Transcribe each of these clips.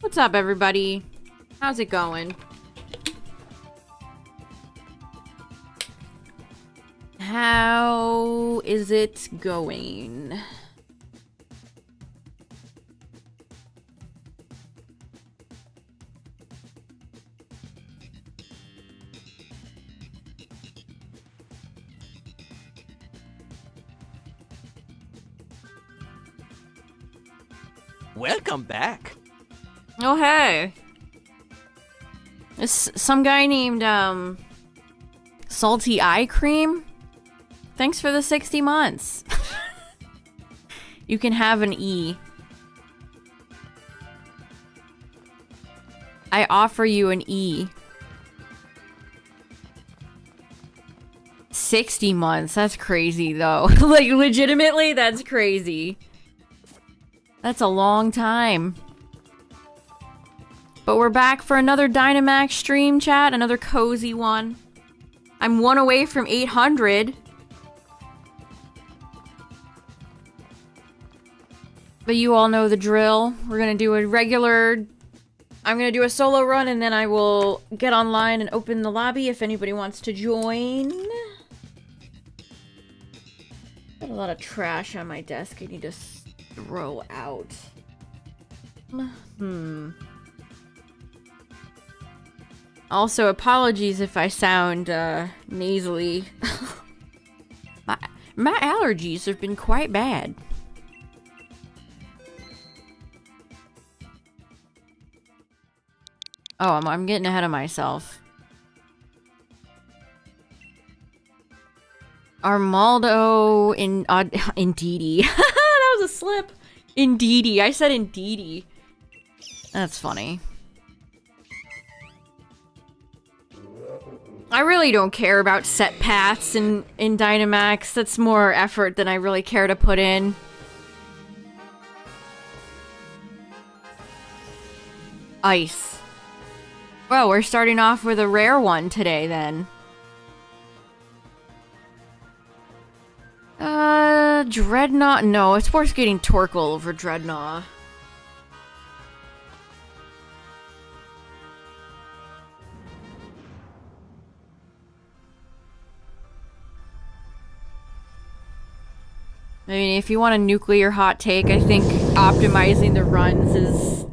What's up, everybody? How's it going? How is it going? Welcome back. Oh, hey. This some guy named, Salty Eye Cream. Thanks for the 60 months. You can have an E. I offer you an E. 60 months. That's crazy, though. Like, legitimately, that's crazy. That's a long time. But we're back for another Dynamax stream, chat. Another cozy one. I'm one away from 800. But you all know the drill. We're gonna do a regular... I'm gonna do a solo run and then I will get online and open the lobby if anybody wants to join. Got a lot of trash on my desk I need to throw out. Also, apologies if I sound nasally. My allergies have been quite bad. Oh, I'm getting ahead of myself. Armaldo in Indeedy. That was a slip. Indeedy. I said Indeedy. That's funny. I really don't care about set paths in Dynamax. That's more effort than I really care to put in. Ice. Well, we're starting off with a rare one today, then. Dreadnought? No, it's worth getting Torkoal over Dreadnought. I mean, if you want a nuclear hot take, I think optimizing the runs is...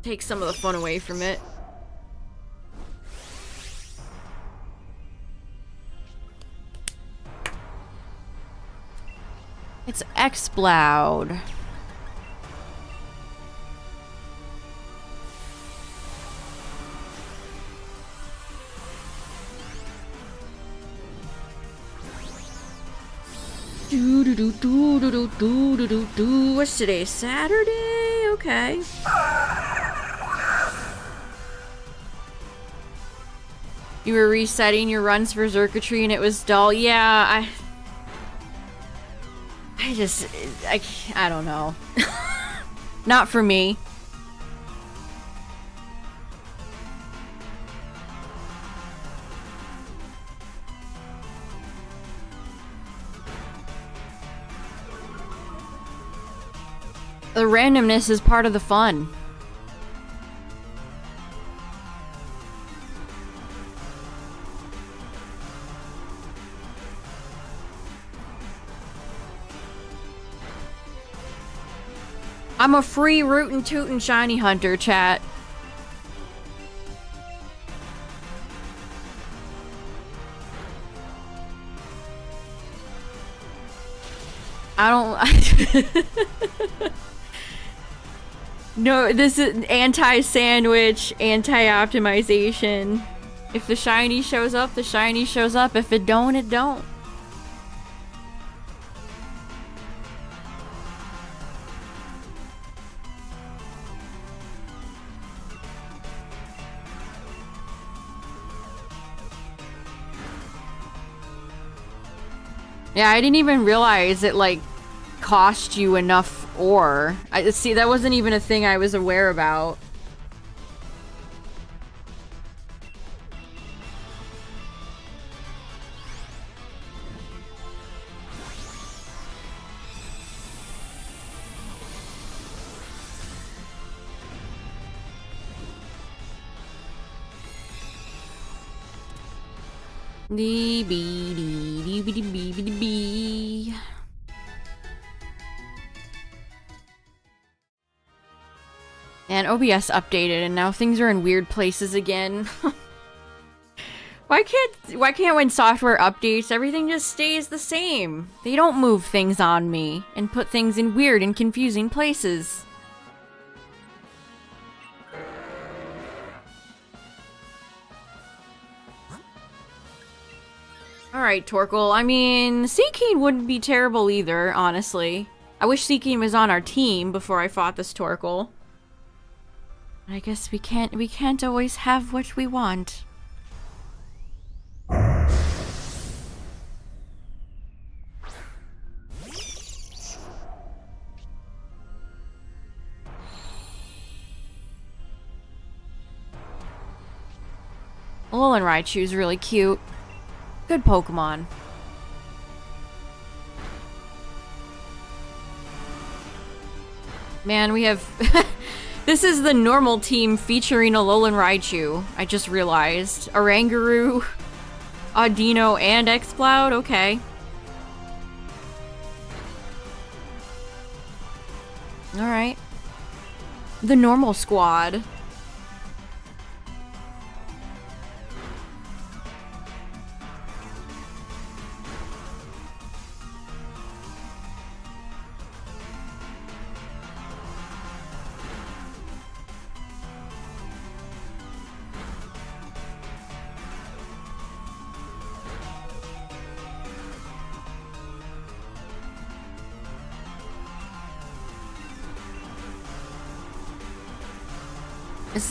takes some of the fun away from it. It's Exploud. What's today? Saturday? Okay. You were resetting your runs for Xurkitree and it was dull. Yeah, I don't know. Not for me. The randomness is part of the fun. I'm a free rootin' tootin' shiny hunter, chat. I don't... No, this is anti-sandwich, anti-optimization. If the shiny shows up, the shiny shows up. If it don't, it don't. Yeah, I didn't even realize it, like, cost you enough ore. See, that wasn't even a thing I was aware about. Dee bee dee dee bee dee bee bee dee bee. And OBS updated, and now things are in weird places again. Why can't when software updates, everything just stays the same? They don't move things on me and put things in weird and confusing places. Alright, Torkoal. I mean, Seekeen wouldn't be terrible either, honestly. I wish Seekeen was on our team before I fought this Torkoal. I guess we can't always have what we want. Alolan Raichu's really cute. Good Pokemon. Man, we have... This is the normal team featuring Alolan Raichu, I just realized. Oranguru, Audino, and Exploud? Okay. Alright. The normal squad.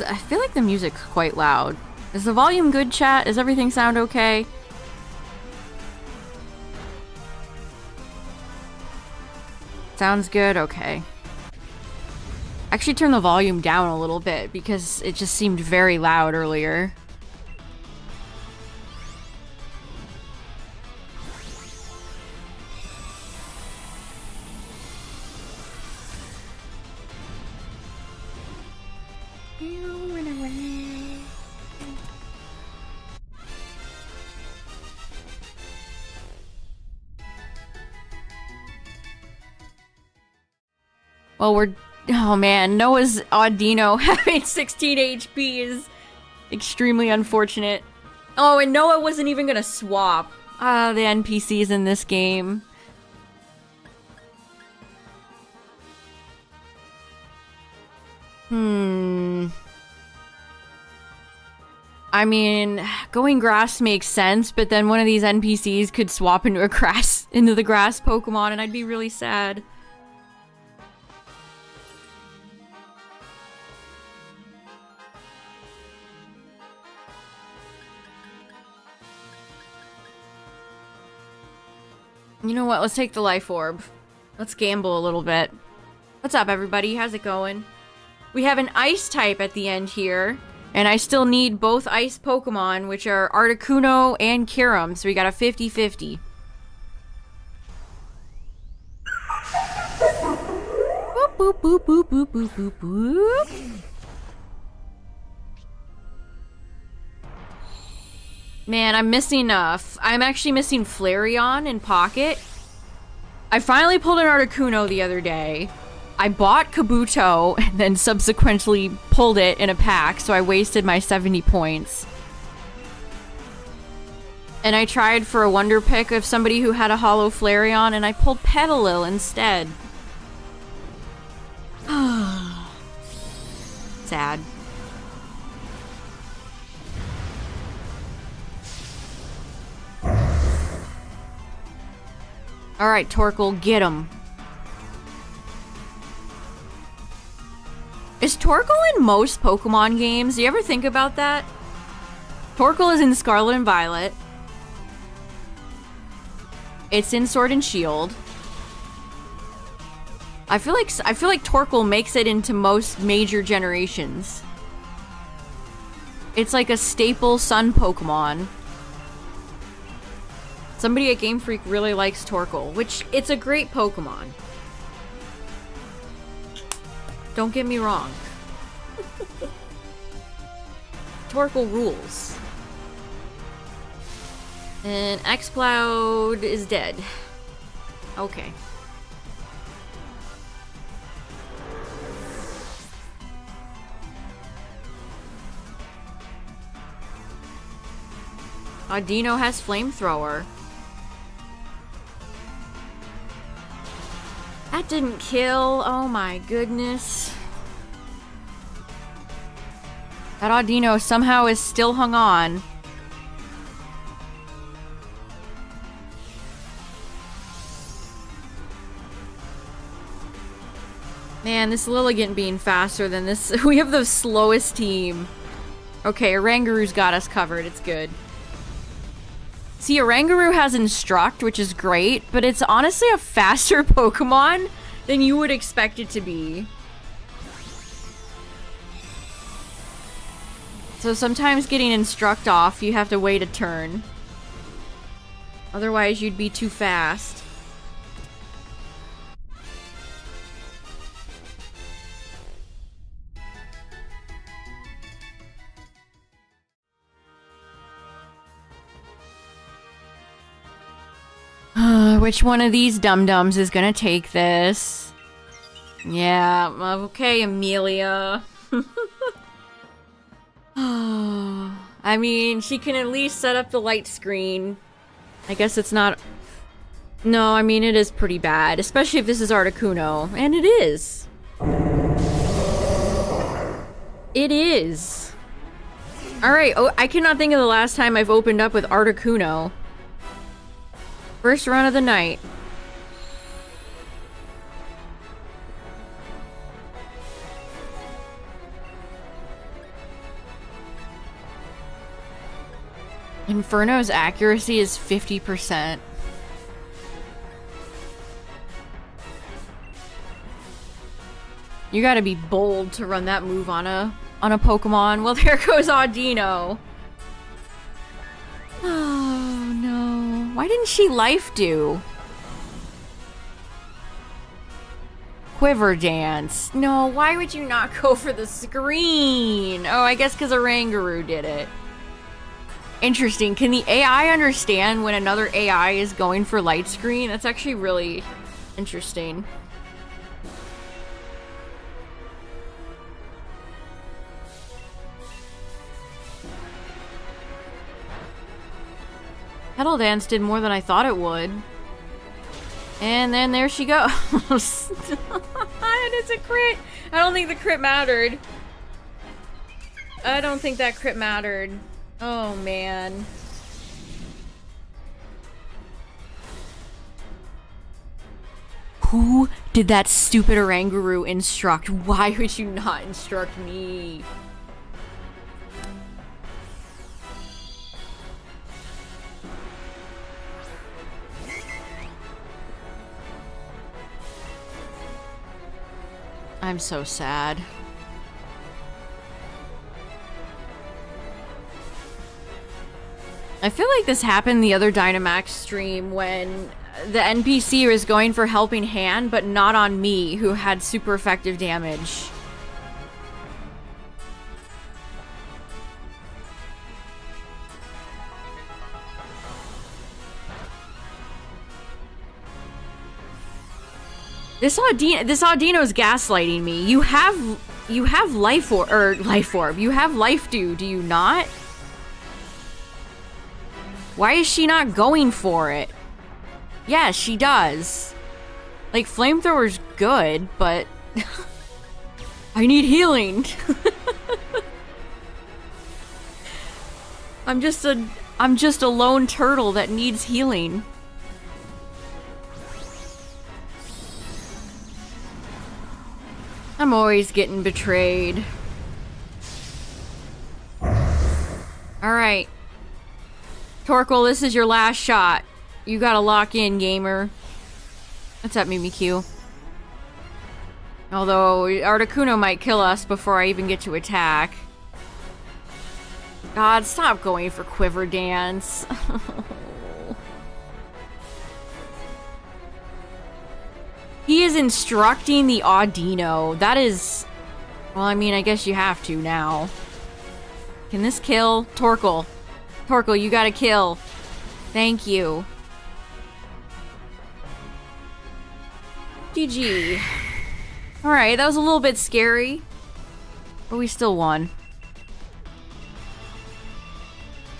I feel like the music's quite loud. Is the volume good, chat? Does everything sound okay? Sounds good? Okay. Actually turn the volume down a little bit because it just seemed very loud earlier. Well, oh man, Noah's Audino having 16 HP is extremely unfortunate. Oh, and Noah wasn't even gonna swap. Ah, the NPCs in this game. I mean, going grass makes sense, but then one of these NPCs could swap into the grass Pokemon, and I'd be really sad. You know what? Let's take the Life Orb. Let's gamble a little bit. What's up, everybody? How's it going? We have an Ice type at the end here. And I still need both Ice Pokemon, which are Articuno and Kyurem. So we got a 50-50. Boop, boop, boop, boop, boop, boop, boop, boop. Man, I'm actually missing Flareon in Pocket. I finally pulled an Articuno the other day. I bought Kabuto and then subsequently pulled it in a pack, so I wasted my 70 points. And I tried for a Wonder Pick of somebody who had a Holo Flareon, and I pulled Petalil instead. Sad. Alright, Torkoal, get him. Is Torkoal in most Pokemon games? Do you ever think about that? Torkoal is in Scarlet and Violet. It's in Sword and Shield. I feel like Torkoal makes it into most major generations. It's like a staple Sun Pokemon. Somebody at Game Freak really likes Torkoal, which it's a great Pokemon. Don't get me wrong. Torkoal rules. And Xcloud is dead. Okay. Audino has flamethrower. That didn't kill. Oh my goodness. That Audino somehow is still hung on. Man, this Lilligant being faster than this. We have the slowest team. Okay, Orangaru's got us covered. It's good. See, Orangaru has Instruct, which is great, but it's honestly a faster Pokemon than you would expect it to be. So sometimes getting Instruct off, you have to wait a turn. Otherwise, you'd be too fast. Which one of these dum-dums is gonna take this? Yeah, okay, Amelia. I mean, she can at least set up the light screen. I guess it's not... No, I mean, it is pretty bad. Especially if this is Articuno. And it is. It is. Alright, oh, I cannot think of the last time I've opened up with Articuno. First run of the night. Inferno's accuracy is 50%. You gotta be bold to run that move on a Pokemon. Well, there goes Audino. Oh no. Why didn't she Life Dew? Quiver Dance. No, why would you not go for the screen? Oh, I guess because Orangaru did it. Interesting. Can the AI understand when another AI is going for light screen? That's actually really interesting. Petal Dance did more than I thought it would. And then there she goes. And it's a crit. I don't think the crit mattered. I don't think that crit mattered. Oh, man. Who did that stupid Orangaru instruct? Why would you not instruct me? I'm so sad. I feel like this happened the other Dynamax stream when the NPC was going for Helping Hand, but not on me, who had super effective damage. This Audino's gaslighting me. You have Life Orb. You have Life Dew, do you not? Why is she not going for it? Yeah, she does. Like, Flamethrower's good, but... I need healing! I'm just a lone turtle that needs healing. I'm always getting betrayed. Alright. Torkoal, this is your last shot. You gotta lock in, gamer. What's up, Mimikyu? Although, Articuno might kill us before I even get to attack. God, stop going for Quiver Dance. He is instructing the Audino. That is... Well, I mean, I guess you have to now. Can this kill? Torkoal. Torkoal, you gotta kill. Thank you. GG. Alright, that was a little bit scary. But we still won.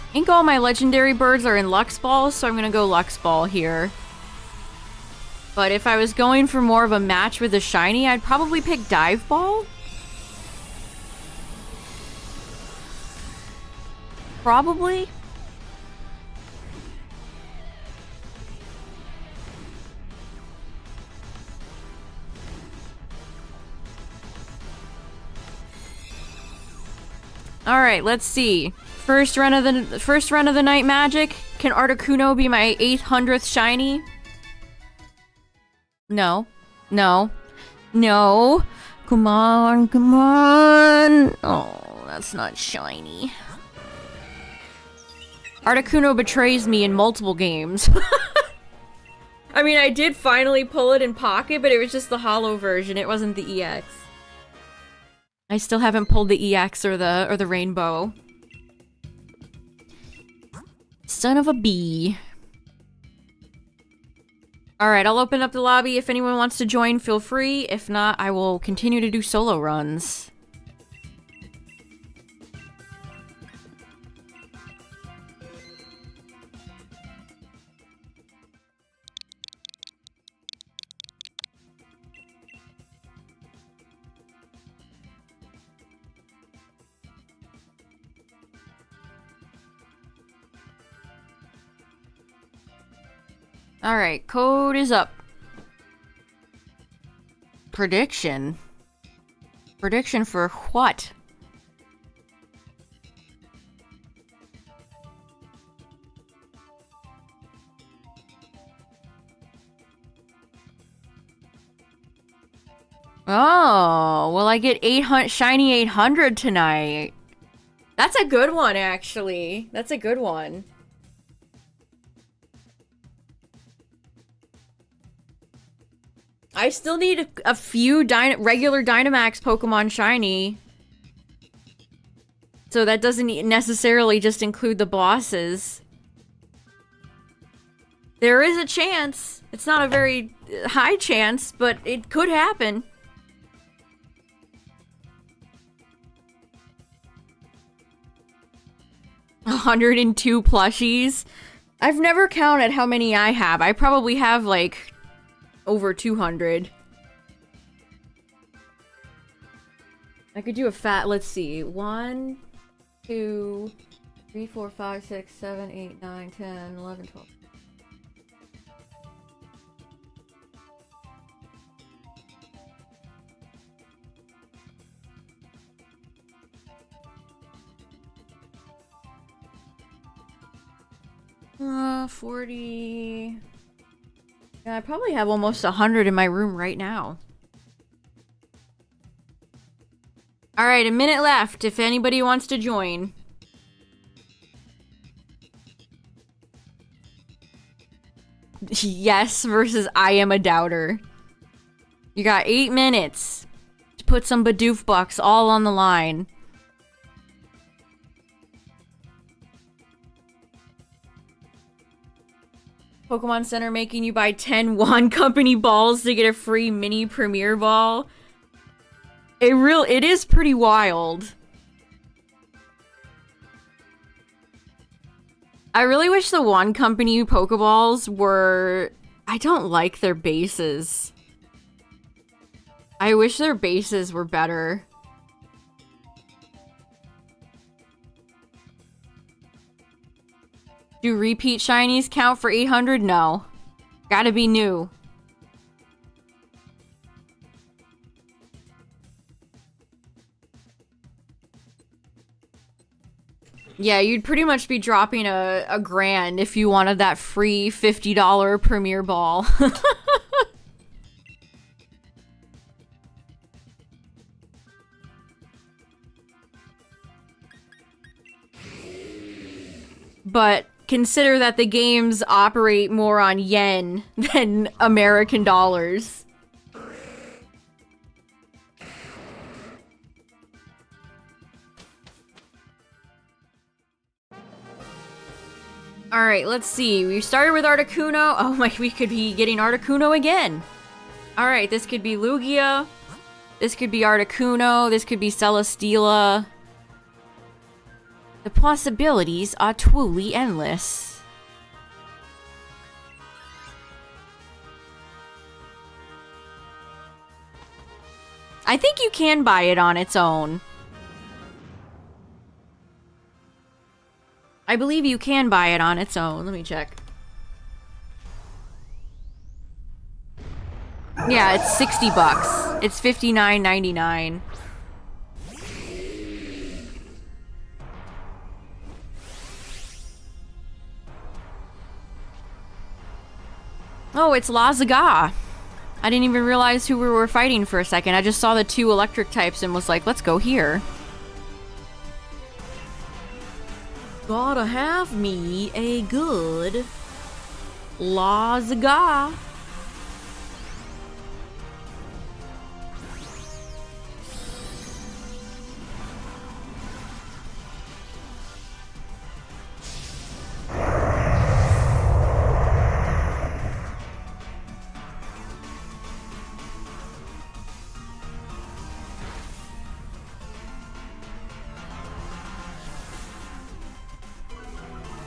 I think all my legendary birds are in Lux Balls, so I'm gonna go Lux Ball here. But if I was going for more of a match with a shiny, I'd probably pick Dive Ball. Probably. All right, let's see. First run of the night magic. Can Articuno be my 800th shiny? No. No. No. Come on, come on. Oh, that's not shiny. Articuno betrays me in multiple games. I mean, I did finally pull it in Pocket, but it was just the holo version. It wasn't the EX. I still haven't pulled the EX or the rainbow. Son of a bee. Alright, I'll open up the lobby. If anyone wants to join, feel free. If not, I will continue to do solo runs. Alright, code is up. Prediction? Prediction for what? Oh, well I get 800 shiny 800 tonight. That's a good one, actually. That's a good one. I still need a few regular Dynamax Pokemon shiny. So that doesn't necessarily just include the bosses. There is a chance. It's not a very high chance, but it could happen. $102 plushies. I've never counted how many I have. I probably have like over 200. I could do a fat, let's see. 1, 2, 3, 4, 5, 6, 7, 8, 9, 10, 11, 12. Uh, 40. Yeah, I probably have almost 100 in my room right now. Alright, a minute left if anybody wants to join. Yes versus I am a doubter. You got 8 minutes to put some Bidoof bucks all on the line. Pokemon Center making you buy 10 Wand Company balls to get a free mini Premier ball. It is pretty wild. I really wish the Wand Company Pokeballs were... I don't like their bases. I wish their bases were better. Do repeat shinies count for 800? No. Gotta be new. Yeah, you'd pretty much be dropping a grand if you wanted that free $50 Premier Ball. But consider that the games operate more on yen than American dollars. Alright, let's see. We started with Articuno. Oh my, we could be getting Articuno again. Alright, this could be Lugia. This could be Articuno. This could be Celesteela. The possibilities are truly endless. I think you can buy it on its own. I believe you can buy it on its own. Let me check. Yeah, it's 60 bucks. It's $59.99. Oh, it's Lazaga. I didn't even realize who we were fighting for a second. I just saw the two electric types and was like, let's go here. Gotta have me a good Lazaga.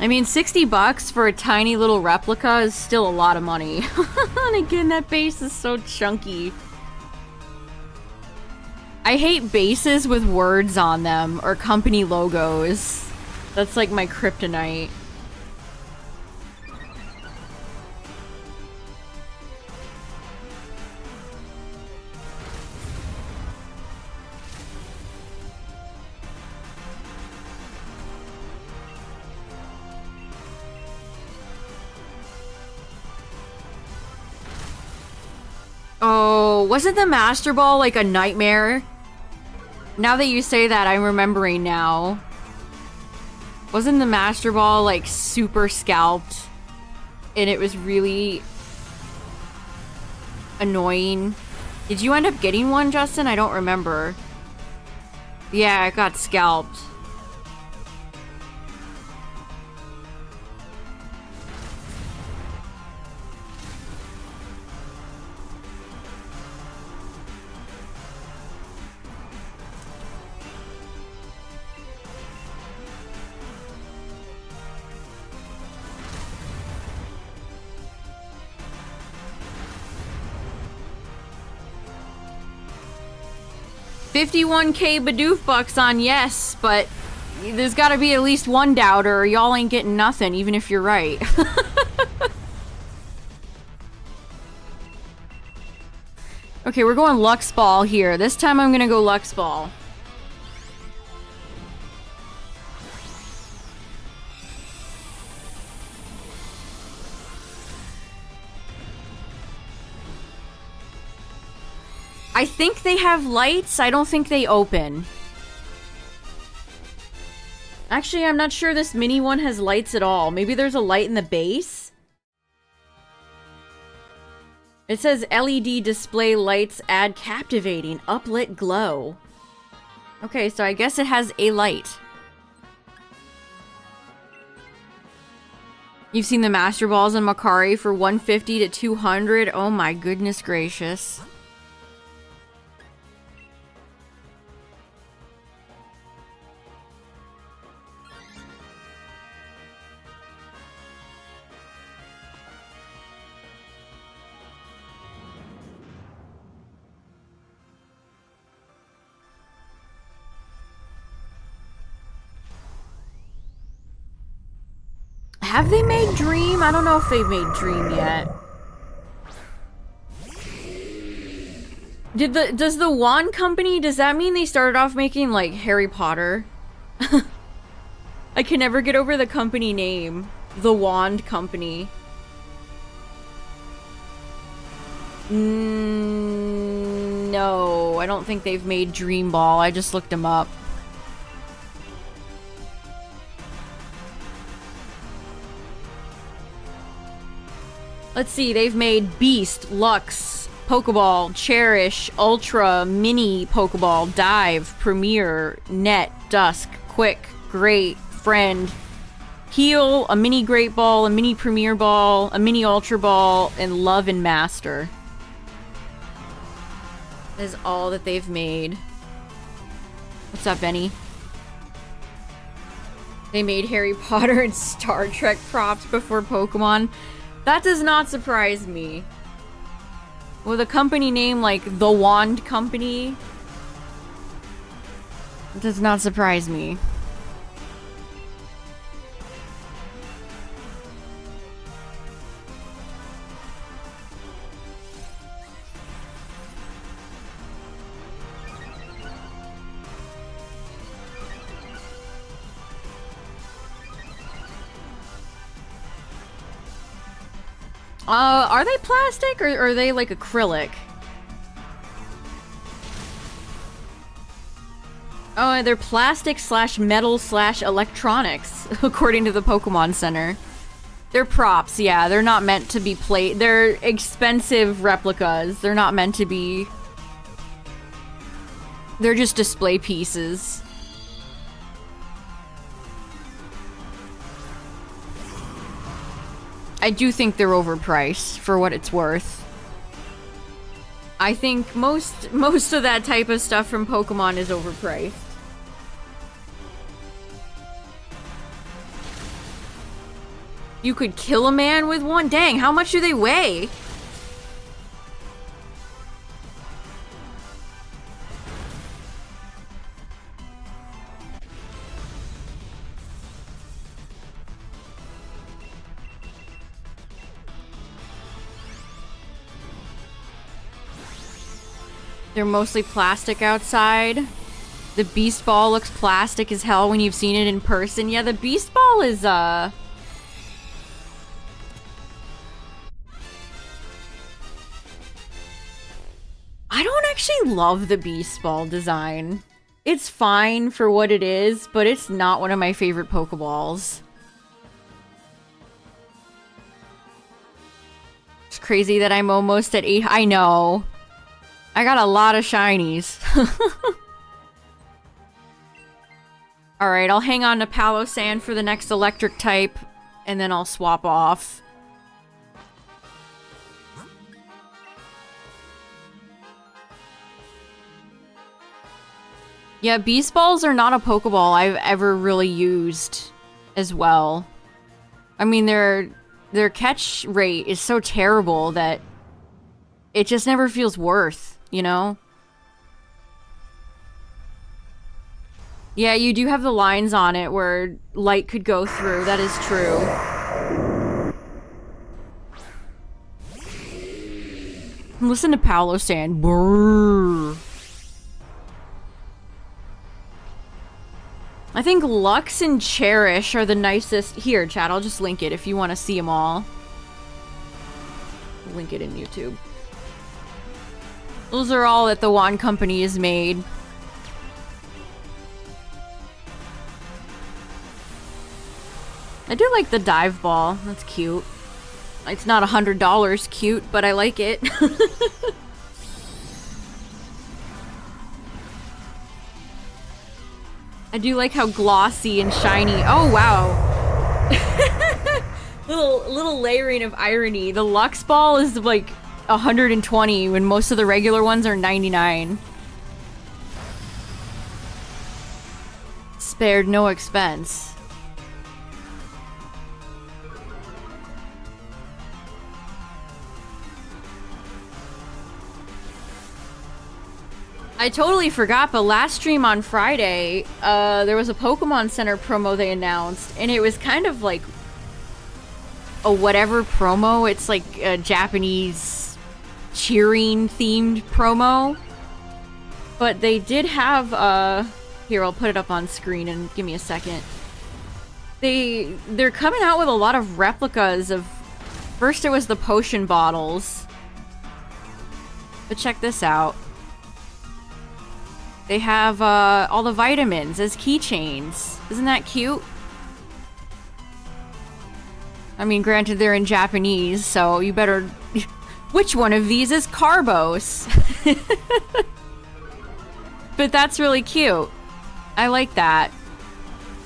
I mean, 60 bucks for a tiny little replica is still a lot of money. And again, that base is so chunky. I hate bases with words on them or company logos. That's like my kryptonite. Oh, wasn't the Master Ball like a nightmare? Now that you say that, I'm remembering now. Wasn't the Master Ball like super scalped? And it was really annoying. Did you end up getting one, Justin? I don't remember. Yeah, it got scalped. $51K Bidoof bucks on yes, but there's gotta be at least one doubter or y'all ain't getting nothing, even if you're right. Okay, we're going Lux Ball here. This time I'm gonna go Lux Ball. I think they have lights. I don't think they open. Actually, I'm not sure this mini one has lights at all. Maybe there's a light in the base? It says LED display lights add captivating uplit glow. Okay, so I guess it has a light. You've seen the Master Balls in Macari for 150 to 200. Oh my goodness gracious. Have they made Dream? I don't know if they've made Dream yet. Does the Wand Company, does that mean they started off making like Harry Potter? I can never get over the company name. The Wand Company. No, I don't think they've made Dream Ball. I just looked them up. Let's see, they've made Beast, Lux, Pokeball, Cherish, Ultra, Mini Pokeball, Dive, Premier, Net, Dusk, Quick, Great, Friend, Heal, a mini Great Ball, a mini Premier Ball, a mini Ultra Ball, and Love and Master. That is all that they've made. What's up, Benny? They made Harry Potter and Star Trek props before Pokemon. That does not surprise me. With a company name like The Wand Company, it does not surprise me. Are they plastic or are they like acrylic? Oh, they're plastic / metal / electronics, according to the Pokemon Center. They're props, yeah. They're not meant to be played. They're expensive replicas. They're not meant to be... They're just display pieces. I do think they're overpriced for what it's worth. I think most of that type of stuff from Pokemon is overpriced. You could kill a man with one? Dang, how much do they weigh? They're mostly plastic outside. The Beast Ball looks plastic as hell when you've seen it in person. Yeah, the Beast Ball is, I don't actually love the Beast Ball design. It's fine for what it is, but it's not one of my favorite Pokeballs. It's crazy that I'm almost at 8. I know. I got a lot of shinies. Alright, I'll hang on to Palossand for the next electric type, and then I'll swap off. Yeah, Beast Balls are not a Pokeball I've ever really used as well. I mean, their catch rate is so terrible that it just never feels worth, you know? Yeah, you do have the lines on it where light could go through. That is true. Listen to Palossand. Brrr. I think Lux and Cherish are the nicest. Here, chat, I'll just link it if you want to see them all. Link it in YouTube. Those are all that the Wand Company has made. I do like the dive ball. That's cute. It's not $100 cute, but I like it. I do like how glossy and shiny. Oh, wow. little layering of irony. The Lux Ball is like 120 when most of the regular ones are 99. Spared no expense. I totally forgot, but last stream on Friday, there was a Pokemon Center promo they announced, and it was kind of like a whatever promo. It's like a Japanese cheering themed promo. But they did have, here, I'll put it up on screen and give me a second. They're coming out with a lot of replicas of, first it was the potion bottles. But check this out. They have all the vitamins as keychains. Isn't that cute? I mean, granted, they're in Japanese, so you better... Which one of these is Carbos? But that's really cute. I like that.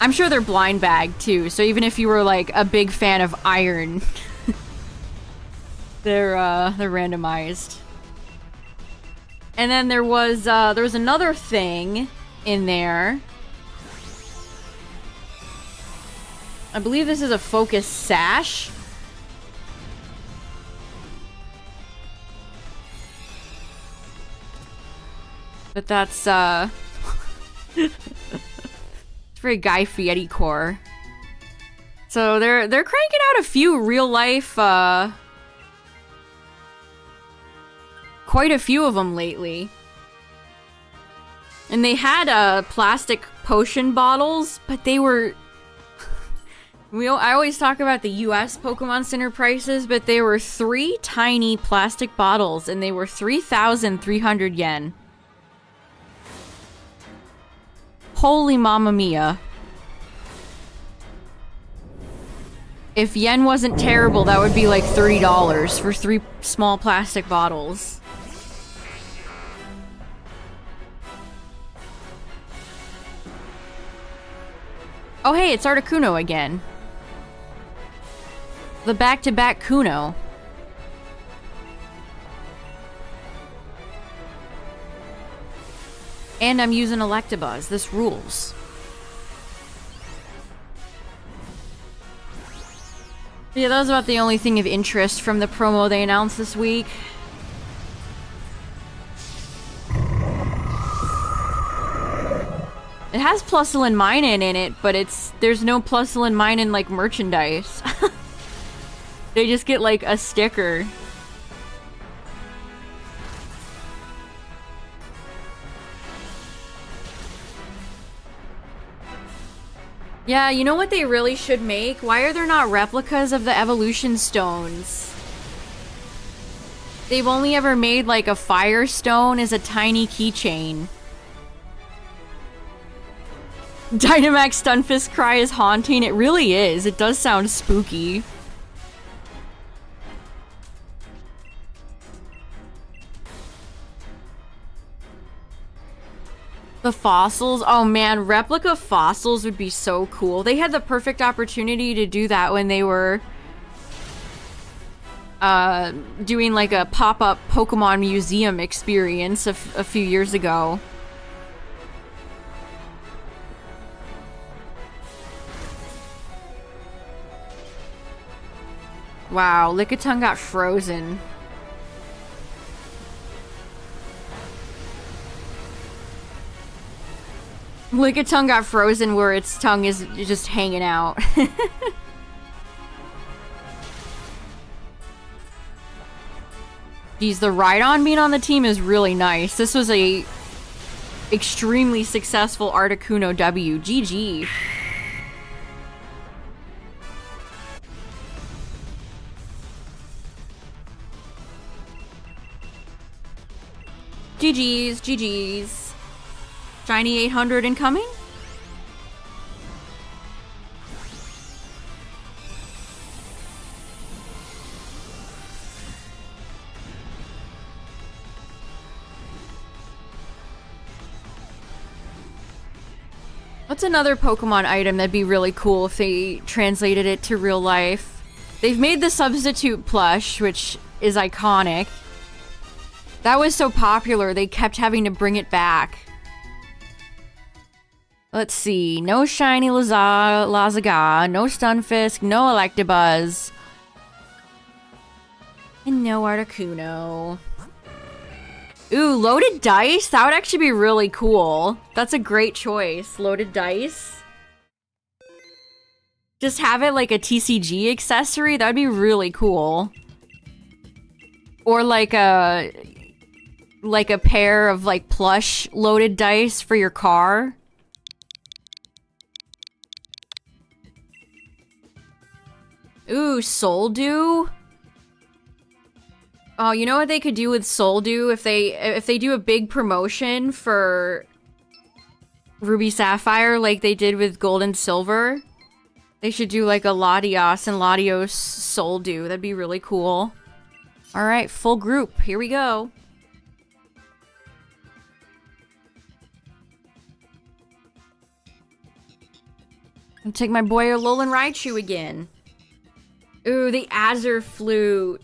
I'm sure they're blind bagged too, so even if you were like a big fan of Iron, they're randomized. And then there was another thing in there. I believe this is a focus sash. But that's it's very Guy Fieri core. So they're cranking out a few real life quite a few of them lately. And they had plastic potion bottles, but they were I always talk about the US Pokemon Center prices, but they were 3 tiny plastic bottles and they were 3,300 yen. Holy mamma mia. If yen wasn't terrible, that would be like $30 for 3 small plastic bottles. Oh hey, it's Articuno again. The back-to-back Kuno. And I'm using Electabuzz. This rules. Yeah, that was about the only thing of interest from the promo they announced this week. It has Plusle Minun in it, but there's no Plusle Minun like merchandise. They just get like a sticker. Yeah, you know what they really should make? Why are there not replicas of the evolution stones? They've only ever made like a fire stone as a tiny keychain. Dynamax Stunfisk cry is haunting. It really is. It does sound spooky. The fossils? Oh man, replica fossils would be so cool. They had the perfect opportunity to do that when they were doing like a pop-up Pokemon museum experience a few years ago. Wow, Lickitung got frozen. Lickitung got frozen where its tongue is just hanging out. Geez, the Rhydon being on the team is really nice. This was a extremely successful Articuno W. GG. GG's, GG's. Shiny 800 incoming? What's another Pokemon item that'd be really cool if they translated it to real life? They've made the substitute plush, which is iconic. That was so popular, they kept having to bring it back. Let's see. No shiny Lazaga, no Stunfisk, no Electabuzz. And no Articuno. Ooh, loaded dice? That would actually be really cool. That's a great choice. Loaded dice. Just have it like a TCG accessory. That would be really cool. Or like a pair of like plush loaded dice for your car. Ooh, Soul Dew? Oh, you know what they could do with Soul Dew? If they do a big promotion for Ruby Sapphire like they did with Gold and Silver, they should do like a Latios and Latios Soul Dew. That'd be really cool. Alright, full group. Here we go. I'll take my boy Alolan Raichu again. Ooh, the Azure Flute.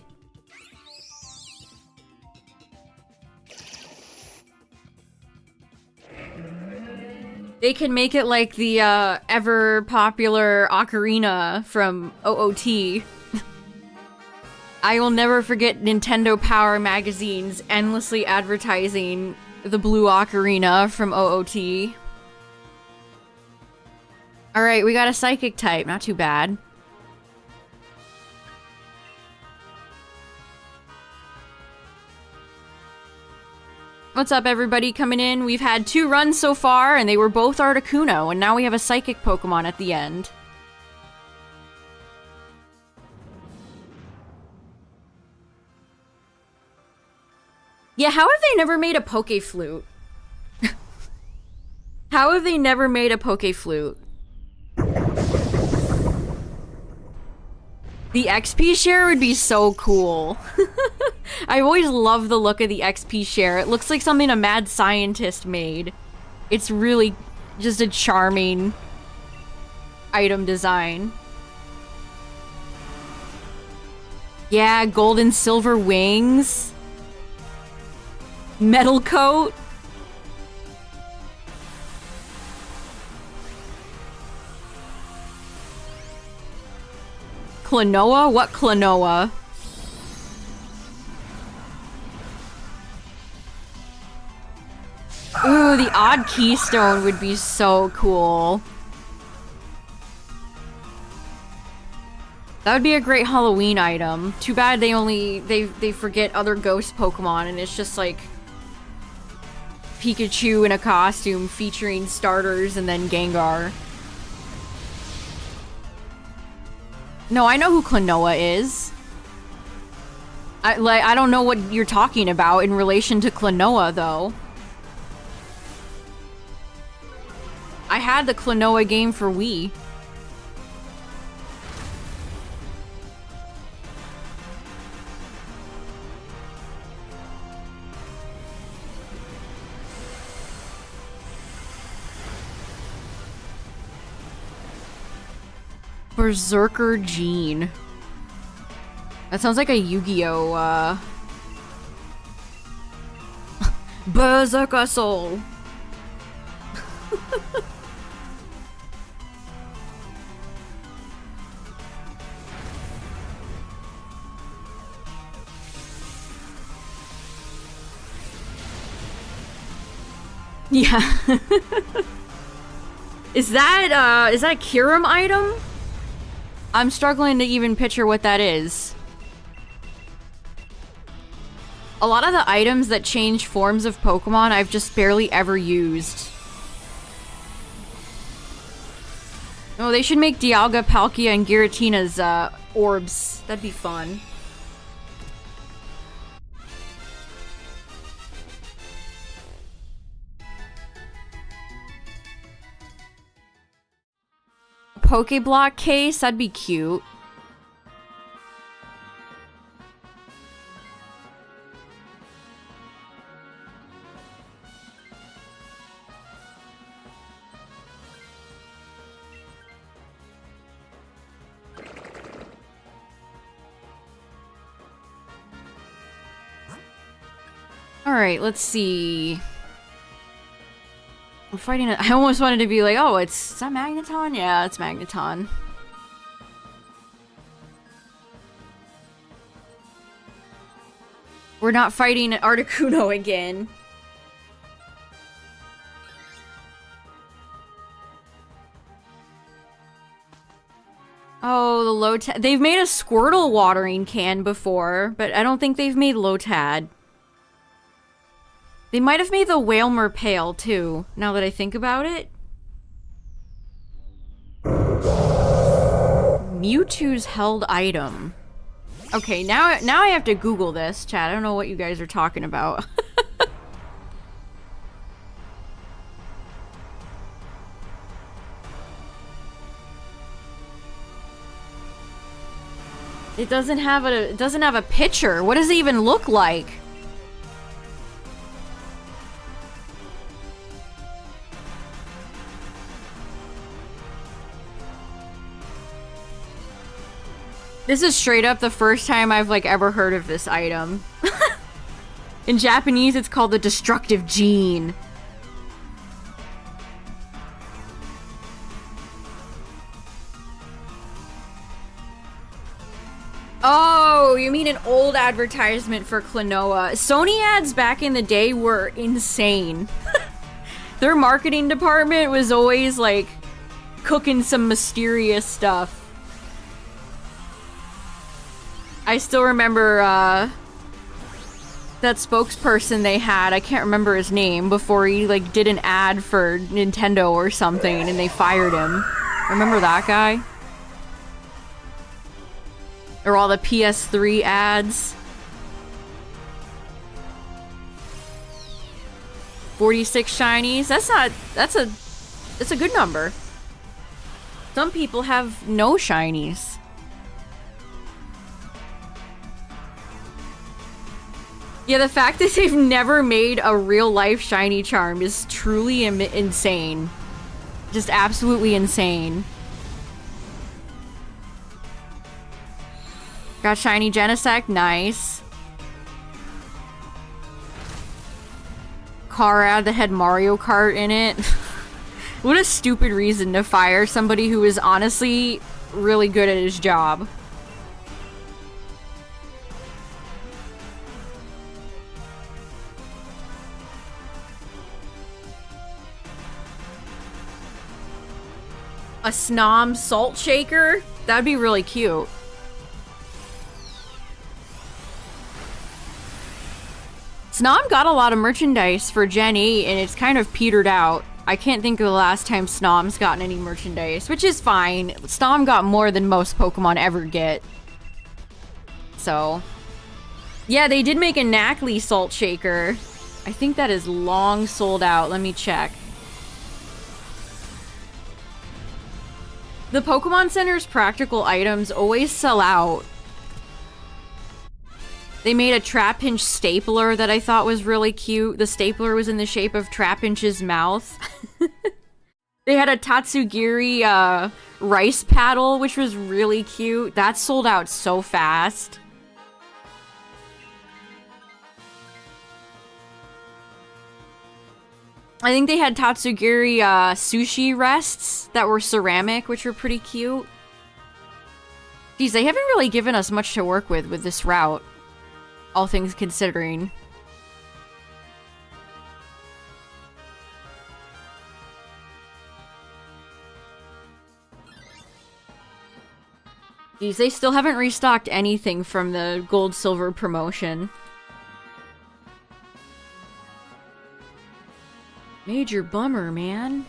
They can make it like the ever popular ocarina from OOT. I will never forget Nintendo Power Magazine's endlessly advertising the blue ocarina from OOT. Alright, we got a psychic type. Not too bad. What's up, everybody coming in? We've had 2 runs so far, and they were both Articuno, and now we have a psychic Pokemon at the end. Yeah, how have they never made a Poke Flute? How have they never made a Poke Flute? The XP share would be so cool. I always love the look of the XP share. It looks like something a mad scientist made. It's really just a charming item design. Yeah, gold and silver wings. Metal coat. Klonoa? What Klonoa? Ooh, the odd keystone would be so cool. That would be a great Halloween item. Too bad they forget other ghost Pokemon and it's just like Pikachu in a costume featuring starters and then Gengar. No, I know who Klonoa is. I don't know what you're talking about in relation to Klonoa, though. I had the Klonoa game for Wii. Berserker Gene. That sounds like a Yu-Gi-Oh! Berserker Soul. Yeah. Is that a Kyurem item? I'm struggling to even picture what that is. A lot of the items that change forms of Pokemon I've just barely ever used. Oh, they should make Dialga, Palkia, and Giratina's orbs. That'd be fun. Pokeblock case? That'd be cute. Alright, let's see. I'm fighting it. I almost wanted to be like, oh, is that Magneton? Yeah, it's Magneton. We're not fighting Articuno again. Oh, the Lotad. They've made a Squirtle watering can before, but I don't think they've made Lotad. They might have made the Whalmer Pail, too, now that I think about it. Mewtwo's held item. Okay, now I have to Google this, chat. I don't know what you guys are talking about. It doesn't have a picture. What does it even look like? This is straight up the first time I've like ever heard of this item. In Japanese, it's called the destructive gene. Oh, you mean an old advertisement for Klonoa. Sony ads back in the day were insane. Their marketing department was always like cooking some mysterious stuff. I still remember that spokesperson they had, I can't remember his name, before he like did an ad for Nintendo or something and they fired him. Remember that guy? Or all the PS3 ads. 46 shinies. That's a good number. Some people have no shinies. Yeah, the fact that they've never made a real life shiny charm is truly insane. Just absolutely insane. Got shiny Genesect, nice. Car ad that had Mario Kart in it. What a stupid reason to fire somebody who is honestly really good at his job. A Snom salt shaker? That'd be really cute. Snom got a lot of merchandise for Gen 8 and it's kind of petered out. I can't think of the last time Snom's gotten any merchandise, which is fine. Snom got more than most Pokemon ever get. So, yeah, they did make a Knackley salt shaker. I think that is long sold out. Let me check. The Pokemon Center's practical items always sell out. They made a Trapinch stapler that I thought was really cute. The stapler was in the shape of Trapinch's mouth. They had a Tatsugiri rice paddle, which was really cute. That sold out so fast. I think they had Tatsugiri sushi rests that were ceramic, which were pretty cute. Geez, they haven't really given us much to work with this route. All things considering. Geez, they still haven't restocked anything from the gold-silver promotion. Major bummer, man.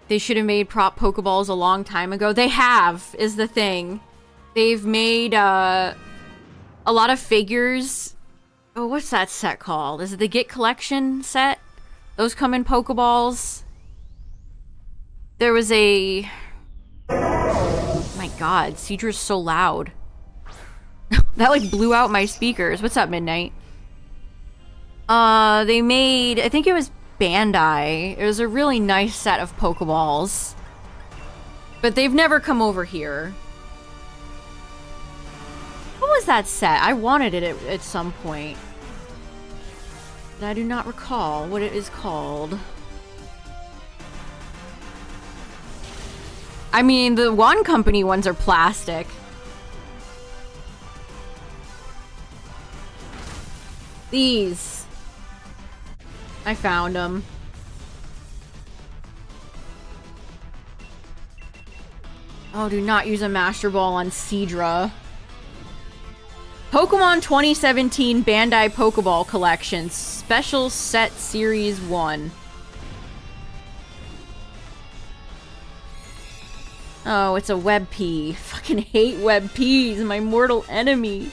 They should have made prop Pokeballs a long time ago. They have, is the thing. They've made a lot of figures. Oh, what's that set called? Is it the Get Collection set? Those come in Pokeballs. There was a... Oh my god, Cedra's so loud. That like blew out my speakers. What's up, Midnight? They made... I think it was Bandai. It was a really nice set of Pokeballs. But they've never come over here. What was that set? I wanted it at some point. But I do not recall what it is called. I mean, the One Company ones are plastic. These. I found them. Oh, do not use a Master Ball on Seadra. Pokemon 2017 Bandai Pokeball Collection. Special Set Series 1. Oh, it's a web pea. Fucking hate web peas, my mortal enemy.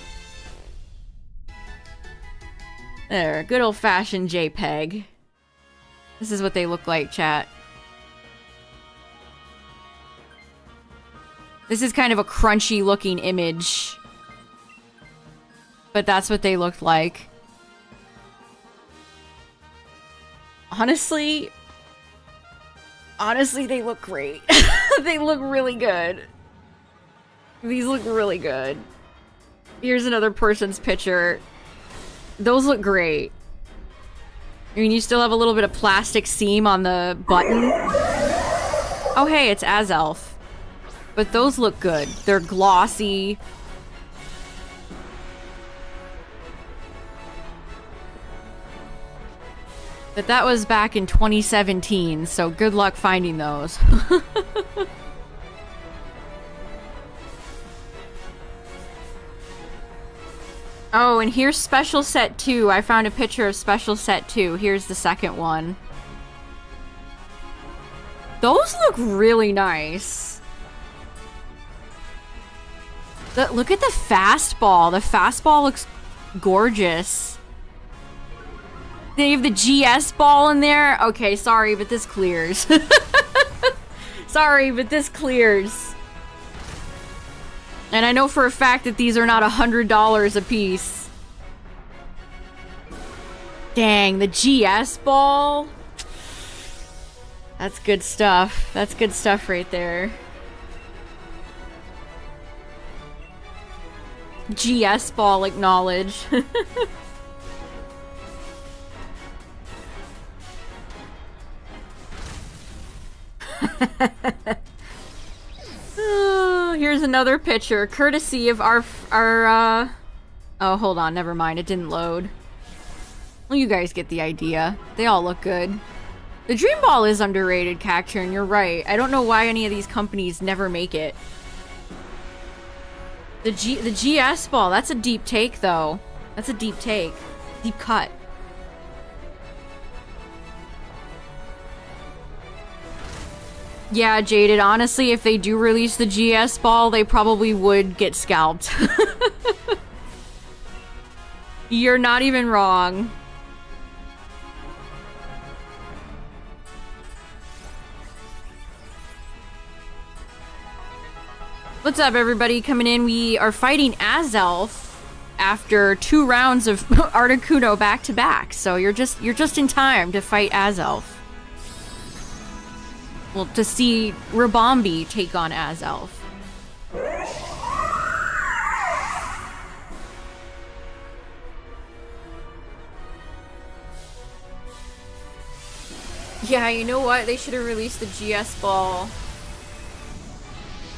There, good old-fashioned JPEG. This is what they look like, chat. This is kind of a crunchy-looking image. But that's what they looked like. Honestly, Honestly, they look great. They look really good. These look really good. Here's another person's picture. Those look great. I mean, you still have a little bit of plastic seam on the button. Oh, hey, it's Azelf. But those look good. They're glossy. But that was back in 2017, so good luck finding those. Oh, and here's Special Set 2. I found a picture of Special Set 2. Here's the second one. Those look really nice. Look at the fastball. The fastball looks gorgeous. They have the GS ball in there? Okay, sorry, but this clears. Sorry, but this clears. And I know for a fact that these are not $100 a piece. Dang, the GS ball? That's good stuff. That's good stuff right there. GS ball acknowledge. Here's another picture, courtesy of our oh, hold on, never mind, it didn't load. Well, you guys get the idea. They all look good. The Dream Ball is underrated, Cacturn, you're right. I don't know why any of these companies never make it. The GS Ball, that's a deep take, though. That's a deep take. Deep cut. Yeah, Jaded, honestly, if they do release the GS Ball, they probably would get scalped. You're not even wrong. What's up, everybody? Coming in, we are fighting Azelf after 2 rounds of Articuno back-to-back, so you're just in time to fight Azelf. Well, to see Rabombi take on Azelf. Yeah, you know what? They should have released the GS Ball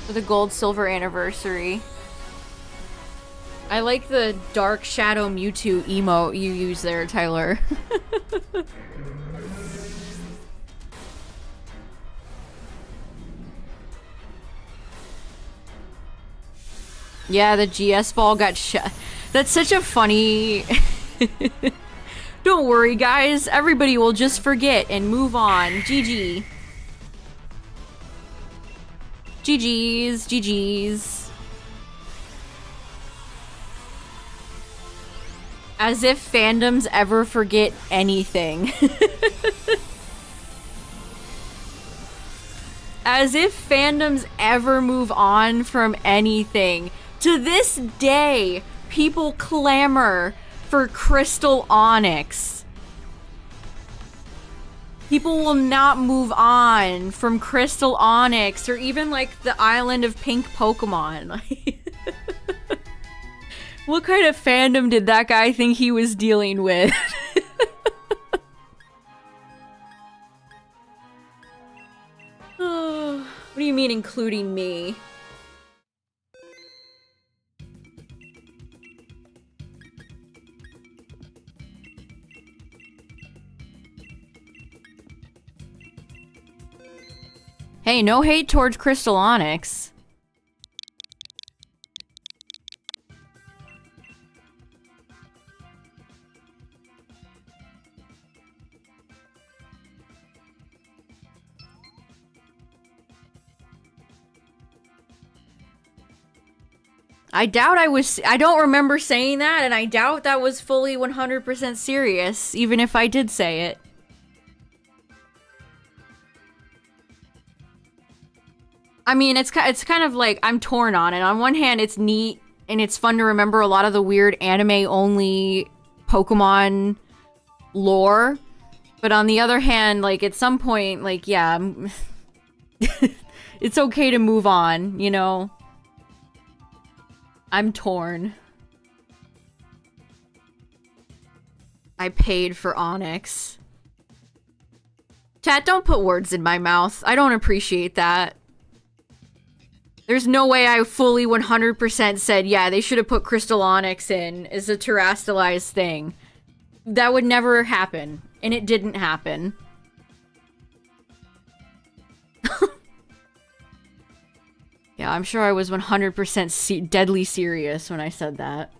for the Gold-Silver anniversary. I like the Dark Shadow Mewtwo emote you use there, Tyler. Yeah, the GS Ball got shut. That's such a funny... Don't worry, guys. Everybody will just forget and move on. GG. GG's. GG's. As if fandoms ever forget anything. As if fandoms ever move on from anything. To this day, people clamor for Crystal Onyx. People will not move on from Crystal Onyx or even like the Island of Pink Pokemon. What kind of fandom did that guy think he was dealing with? Oh, what do you mean including me? Hey, no hate towards Crystal Onyx. I don't remember saying that, and I doubt that was fully 100% serious, even if I did say it. I mean, it's kind of like, I'm torn on it. On one hand, it's neat, and it's fun to remember a lot of the weird anime-only Pokemon lore. But on the other hand, like, at some point, like, yeah, it's okay to move on, you know? I'm torn. I paid for Onyx. Chat, don't put words in my mouth. I don't appreciate that. There's no way I fully 100% said, yeah, they should have put Crystal Onyx in as a terastallized thing. That would never happen. And it didn't happen. Yeah, I'm sure I was 100% deadly serious when I said that.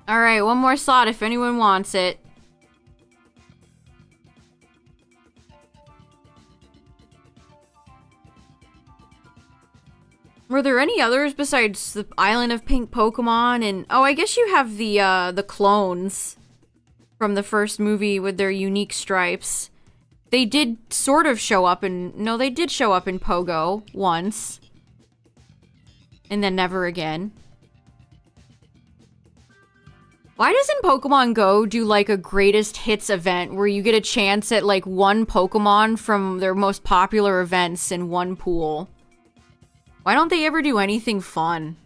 Alright, one more slot if anyone wants it. Were there any others besides the Island of Pink Pokemon? And oh, I guess you have the clones from the first movie with their unique stripes. They did sort of show up in... No, they did show up in Pogo once. And then never again. Why doesn't Pokemon Go do, like, a greatest hits event where you get a chance at, like, one Pokemon from their most popular events in one pool? Why don't they ever do anything fun?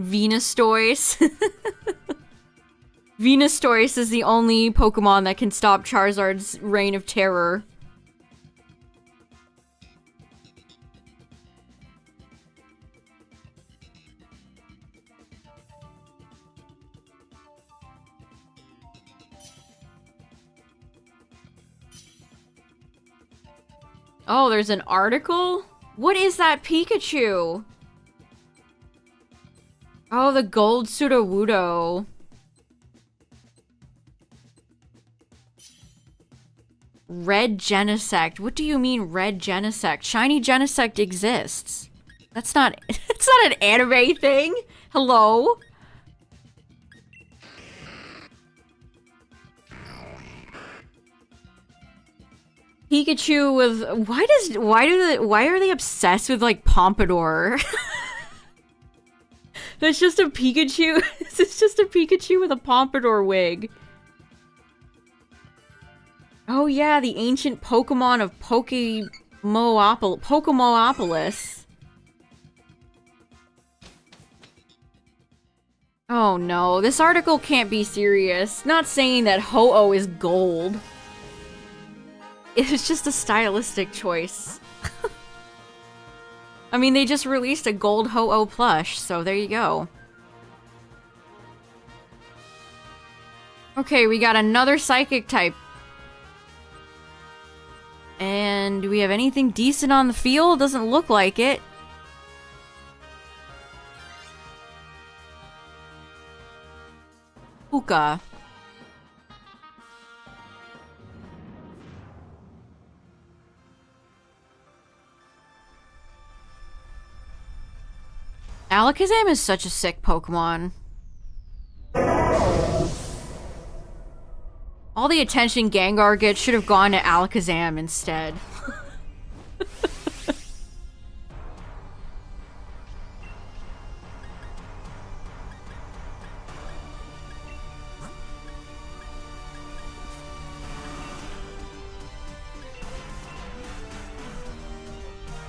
Venustoise. Venustoise is the only Pokemon that can stop Charizard's reign of terror. Oh, there's an article? What is that Pikachu? Oh, the gold Sudowoodo. Red Genesect. What do you mean Red Genesect? Shiny Genesect exists. That's not... It's not an anime thing. Hello? Pikachu with... Why are they obsessed with, like, Pompadour? That's just a Pikachu. It's just a Pikachu with a Pompadour wig. Oh yeah, the ancient Pokemon of Pokemonopolis. Oh no, this article can't be serious. Not saying that Ho-Oh is gold. It's just a stylistic choice. I mean, they just released a gold Ho-Oh plush, so there you go. Okay, we got another psychic type. And do we have anything decent on the field? Doesn't look like it. Puka. Alakazam is such a sick Pokemon. All the attention Gengar gets should have gone to Alakazam instead.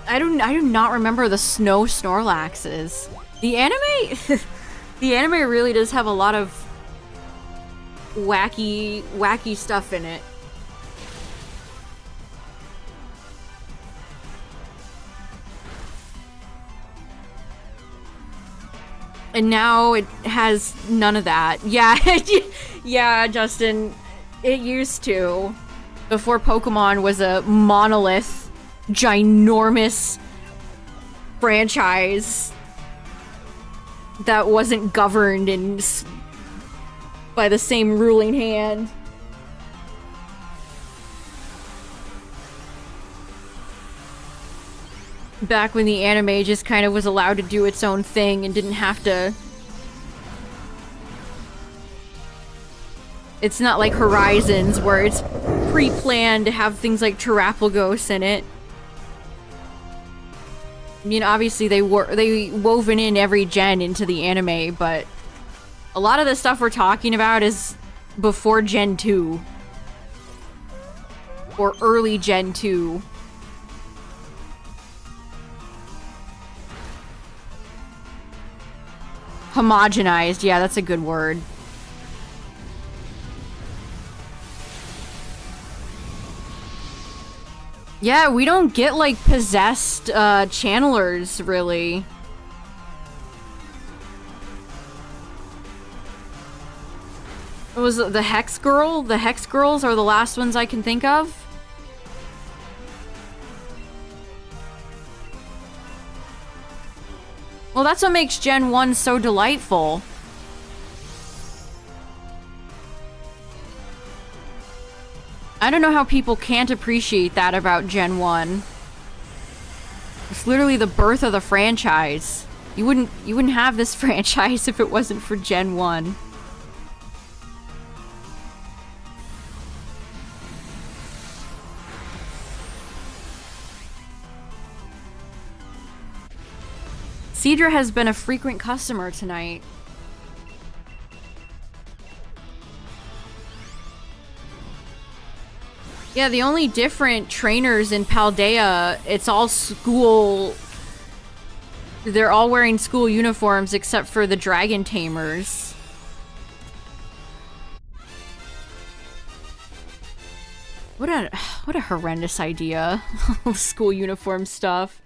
I do not remember the snow Snorlaxes. The anime the anime really does have a lot of wacky stuff in it. And now it has none of that. Yeah, yeah, Justin, it used to. Before Pokemon was a monolith, ginormous franchise that wasn't governed by the same ruling hand. Back when the anime just kind of was allowed to do its own thing and didn't have to... It's not like Horizons, where it's pre-planned to have things like Terapagos in it. I mean, obviously they woven in every gen into the anime, but a lot of the stuff we're talking about is before Gen 2. Or early Gen 2. Homogenized, yeah, that's a good word. Yeah, we don't get, like, possessed, channelers, really. What was it, the Hex Girl? The Hex Girls are the last ones I can think of. Well, that's what makes Gen 1 so delightful. I don't know how people can't appreciate that about Gen 1. It's literally the birth of the franchise. You wouldn't have this franchise if it wasn't for Gen 1. Cedra has been a frequent customer tonight. Yeah, the only different trainers in Paldea, it's all school... They're all wearing school uniforms except for the dragon tamers. What a horrendous idea. School uniform stuff.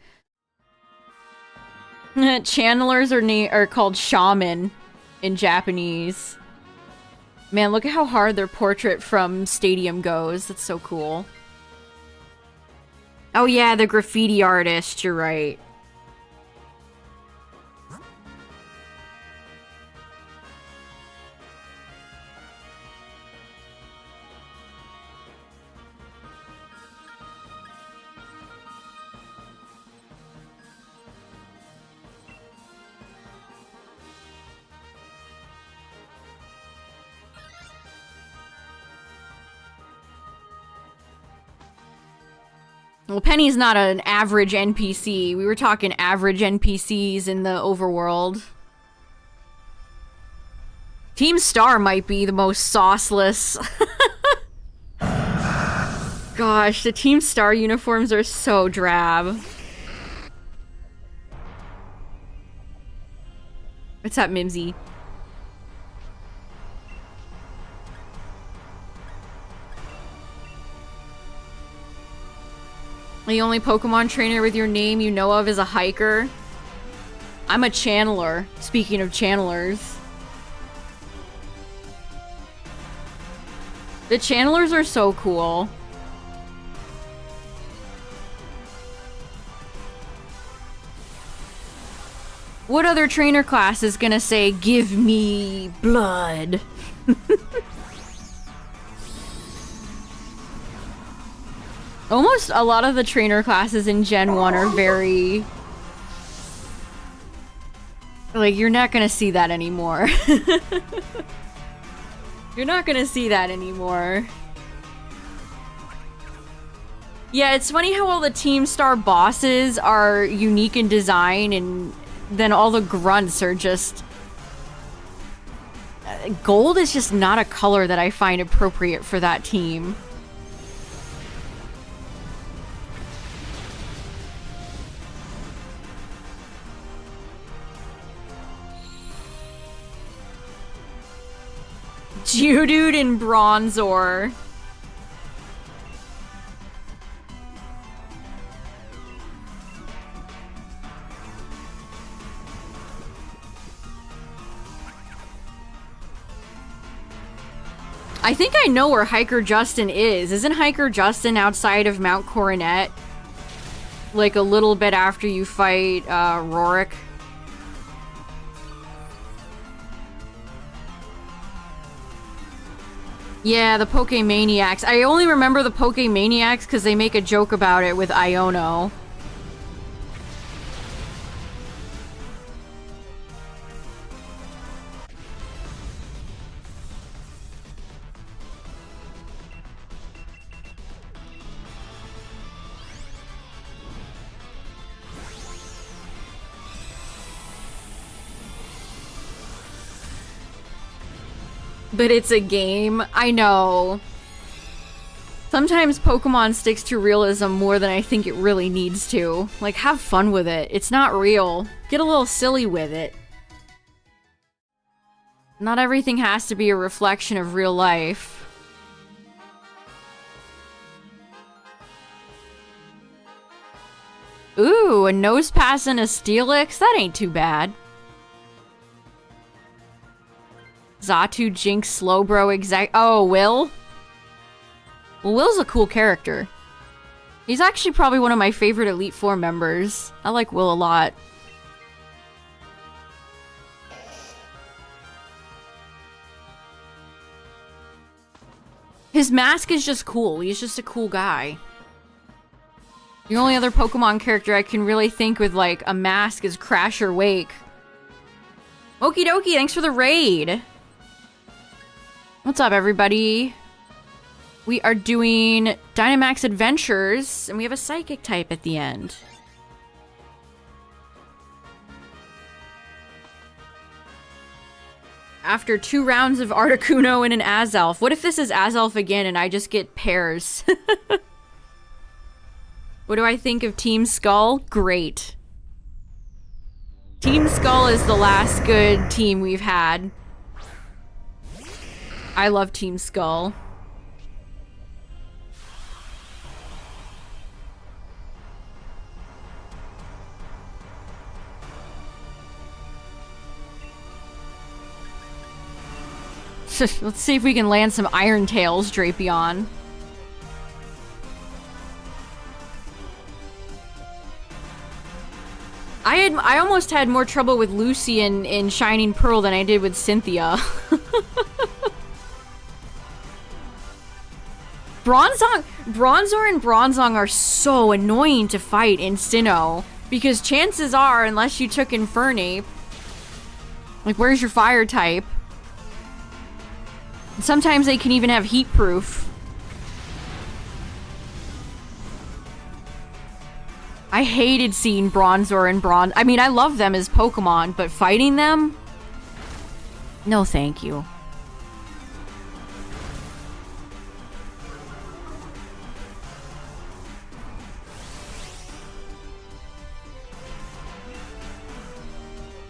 Channelers are called shaman in Japanese. Man, look at how hard their portrait from Stadium goes. That's so cool. Oh yeah, the graffiti artist, you're right. Well, Penny's not an average NPC. We were talking average NPCs in the overworld. Team Star might be the most sauceless. Gosh, the Team Star uniforms are so drab. What's up, Mimsy? The only Pokemon trainer with your name you know of is a hiker. I'm a channeler. Speaking of channelers. The channelers are so cool. What other trainer class is gonna say, "Give me blood"? Almost a lot of the trainer classes in Gen 1 are very... Like, you're not gonna see that anymore. You're not gonna see that anymore. Yeah, it's funny how all the Team Star bosses are unique in design, and then all the grunts are just... Gold is just not a color that I find appropriate for that team. Geodude and Bronzor. I think I know where Hiker Justin is. Isn't Hiker Justin outside of Mount Coronet? Like a little bit after you fight Rorik? Yeah, the Pokemaniacs. I only remember the Pokemaniacs because they make a joke about it with Iono. But it's a game. I know. Sometimes Pokemon sticks to realism more than I think it really needs to. Like, have fun with it. It's not real. Get a little silly with it. Not everything has to be a reflection of real life. Ooh, a nose pass and a Steelix? That ain't too bad. Xatu, Jinx, Slowbro, exact. Oh, Will? Well, Will's a cool character. He's actually probably one of my favorite Elite Four members. I like Will a lot. His mask is just cool. He's just a cool guy. The only other Pokemon character I can really think with, like, a mask is Crash or Wake. Okie dokie, thanks for the raid! What's up, everybody? We are doing Dynamax Adventures, and we have a Psychic type at the end. After 2 rounds of Articuno and an Azelf. What if this is Azelf again and I just get pairs? What do I think of Team Skull? Great. Team Skull is the last good team we've had. I love Team Skull. Let's see if we can land some Iron Tails, Drapion. I almost had more trouble with Lucy in Shining Pearl than I did with Cynthia. Bronzor and Bronzong are so annoying to fight in Sinnoh. Because chances are, unless you took Infernape, like, where's your fire type? Sometimes they can even have heat proof. I hated seeing Bronzor and I mean, I love them as Pokemon, but fighting them? No, thank you.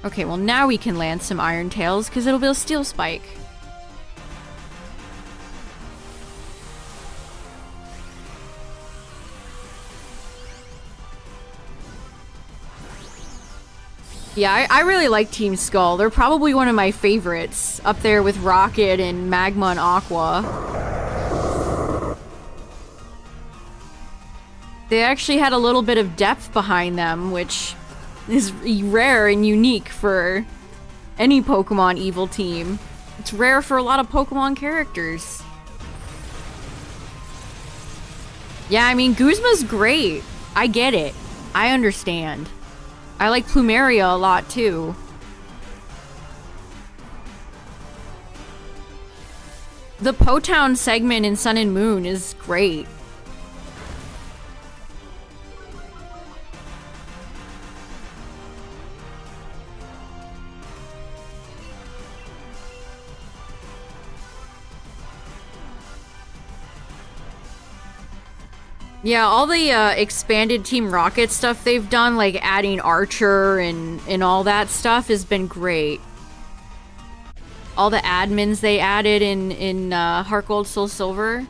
Okay, well now we can land some Iron Tails, because it'll be a Steel Spike. Yeah, I really like Team Skull. They're probably one of my favorites, up there with Rocket and Magma and Aqua. They actually had a little bit of depth behind them, which is rare and unique for any Pokemon Evil team. It's rare for a lot of Pokemon characters. Yeah, I mean, Guzma's great. I get it. I understand. I like Plumeria a lot, too. The Po-Town segment in Sun and Moon is great. Yeah, all the expanded Team Rocket stuff they've done, like adding Archer and all that stuff, has been great. All the admins they added in Heart Gold, Soul Silver.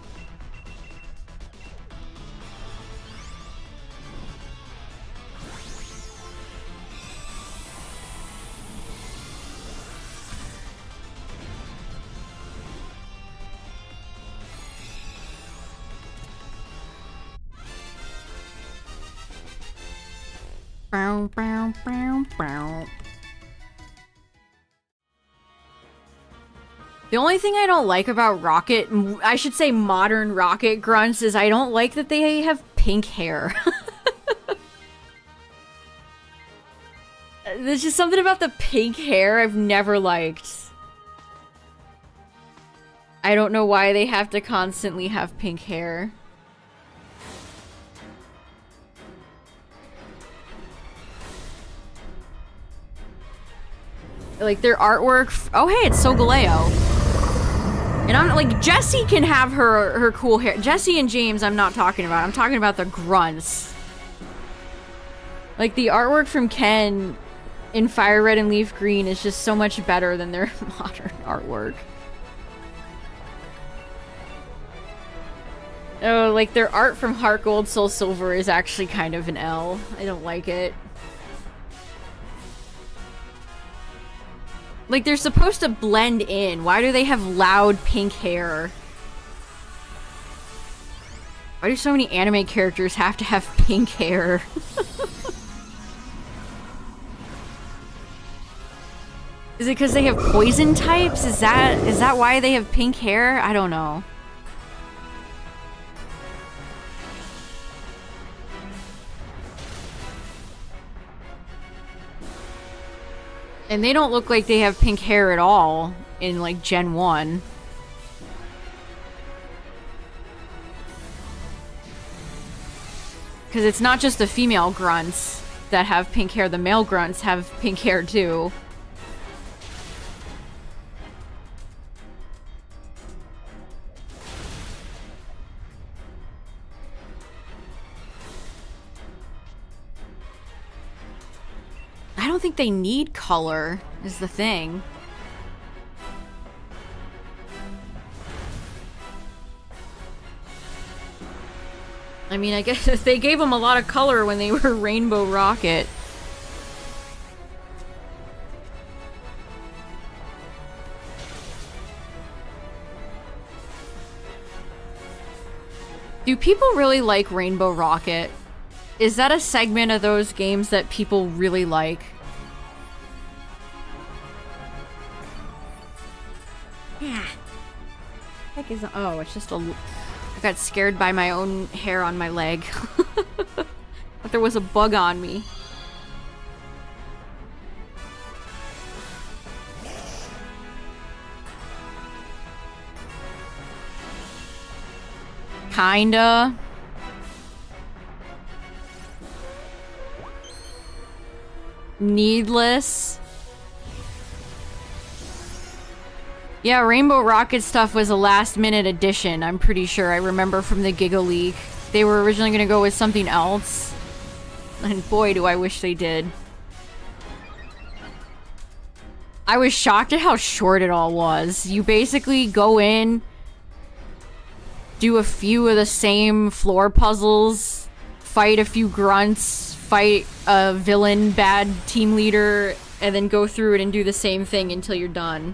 Bow, bow, bow, bow. The only thing I don't like about Rocket, I should say modern Rocket grunts, is I don't like that they have pink hair. There's just something about the pink hair I've never liked. I don't know why they have to constantly have pink hair. Like, their artwork... Oh, hey, it's Solgaleo. And I'm like, Jessie can have her cool hair. Jessie and James I'm not talking about. I'm talking about the grunts. Like, the artwork from Ken in Fire Red and Leaf Green is just so much better than their modern artwork. Oh, like, their art from Heart Gold, Soul Silver is actually kind of an L. I don't like it. Like, they're supposed to blend in. Why do they have loud pink hair? Why do so many anime characters have to have pink hair? Is it because they have poison types? Is that why they have pink hair? I don't know. And they don't look like they have pink hair at all in, like, Gen 1. Because it's not just the female grunts that have pink hair. The male grunts have pink hair, too. I don't think they need color, is the thing. I mean, I guess if they gave them a lot of color when they were Rainbow Rocket. Do people really like Rainbow Rocket? Is that a segment of those games that people really like? Yeah. Heck is oh, it's just a. I got scared by my own hair on my leg. But there was a bug on me. Kinda. Needless. Yeah, Rainbow Rocket stuff was a last-minute addition, I'm pretty sure. I remember from the Giga Leak. They were originally going to go with something else. And boy, do I wish they did. I was shocked at how short it all was. You basically go in, do a few of the same floor puzzles, fight a few grunts, fight a villain, bad team leader, and then go through it and do the same thing until you're done.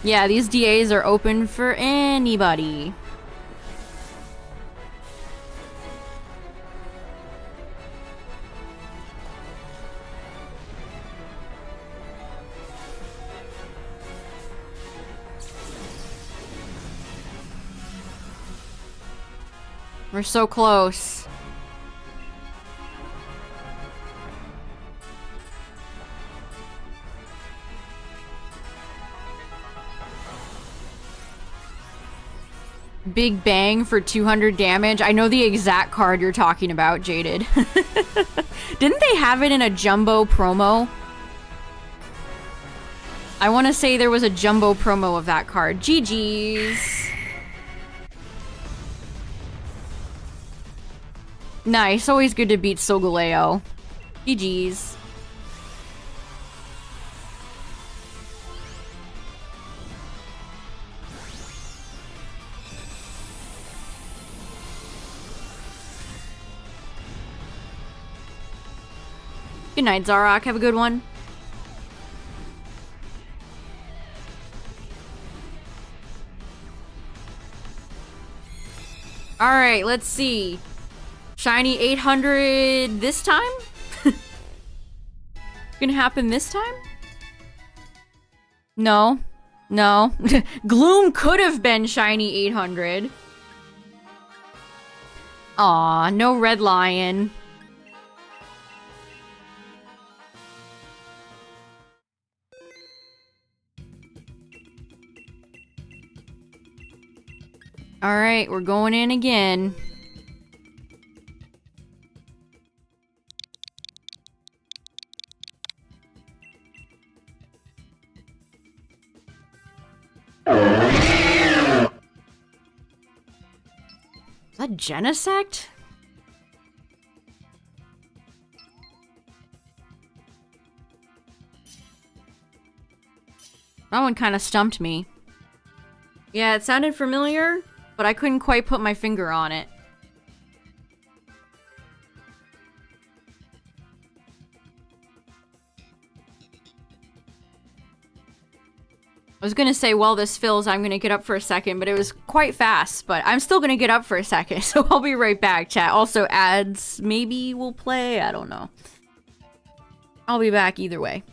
Yeah, these DAs are open for anybody. We're so close. Big Bang for 200 damage. I know the exact card you're talking about, Jaded. Didn't they have it in a jumbo promo? I want to say there was a jumbo promo of that card. GG's. Nice. Always good to beat Solgaleo. GG's. Good night, Zarok. Have a good one. Alright, let's see. Shiny 800 this time? Gonna happen this time? No. No. Gloom could have been Shiny 800. Aw, no Red Lion. Alright, we're going in again. that Genesect? That one kind of stumped me. Yeah, it sounded familiar, but I couldn't quite put my finger on it. I was gonna say, while this fills, I'm gonna get up for a second, but it was quite fast. But I'm still gonna get up for a second, so I'll be right back, chat. Also, ads maybe will play, I don't know. I'll be back either way.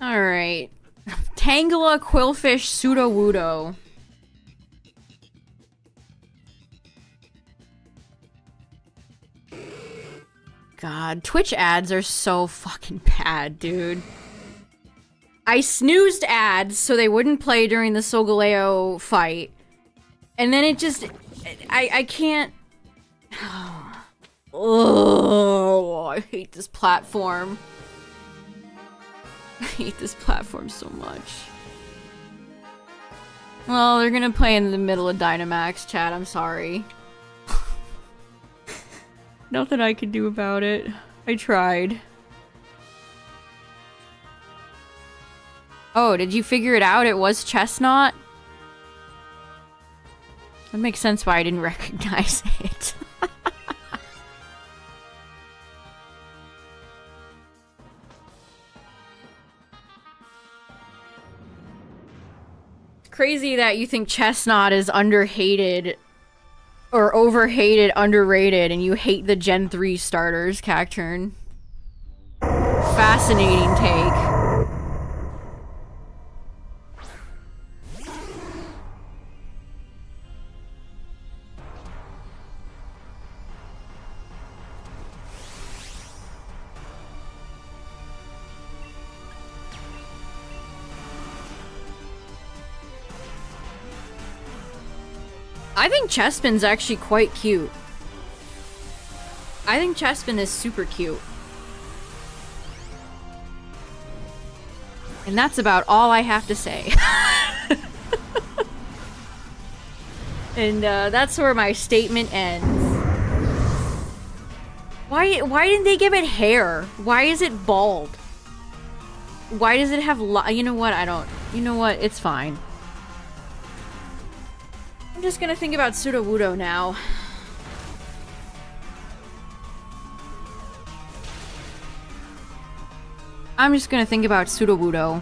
Alright. Tangela, Quillfish, Sudowoodo. God, Twitch ads are so fucking bad, dude. I snoozed ads so they wouldn't play during the Solgaleo fight. And then it just... I can't... Oh, I hate this platform. I hate this platform so much. Well, they're gonna play in the middle of Dynamax, chat. I'm sorry. Nothing I can do about it. I tried. Oh, did you figure it out? It was Chestnut? That makes sense why I didn't recognize it. Crazy that you think Chestnut is underhated or overhated, underrated, and you hate the Gen 3 starters, Cacturn. Fascinating take. I think Chespin's actually quite cute. I think Chespin is super cute. And that's about all I have to say. And that's where my statement ends. Why didn't they give it hair? Why is it bald? Why does it have you know what? You know what? It's fine. I'm just gonna think about Sudowoodo now. I'm just gonna think about Sudowoodo.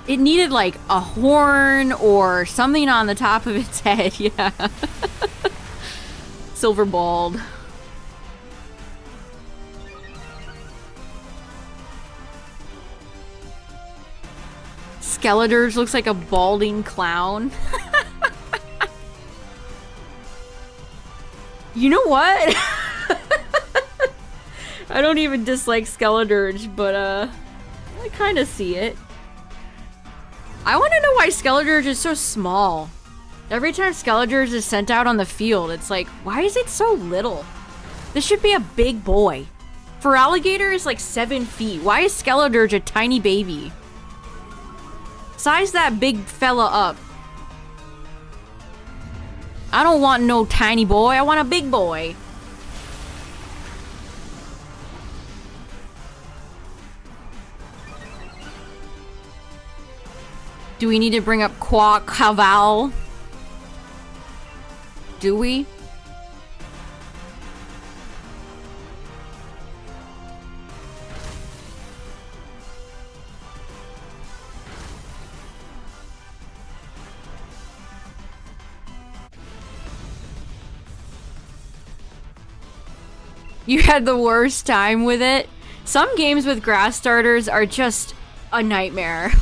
It needed like a horn or something on the top of its head, yeah. Silver bald. Skeletor's looks like a balding clown. You know what? I don't even dislike Skeletor's, but I kind of see it. I want to know why Skeletor's is so small. Every time Skeletor's is sent out on the field, it's like, why is it so little? This should be a big boy. Feraligatr is like 7 feet. Why is Skeletor's a tiny baby? Size that big fella up. I don't want no tiny boy. I want a big boy. Do we need to bring up Quackhaval? Do we? You had the worst time with it? Some games with grass starters are just a nightmare.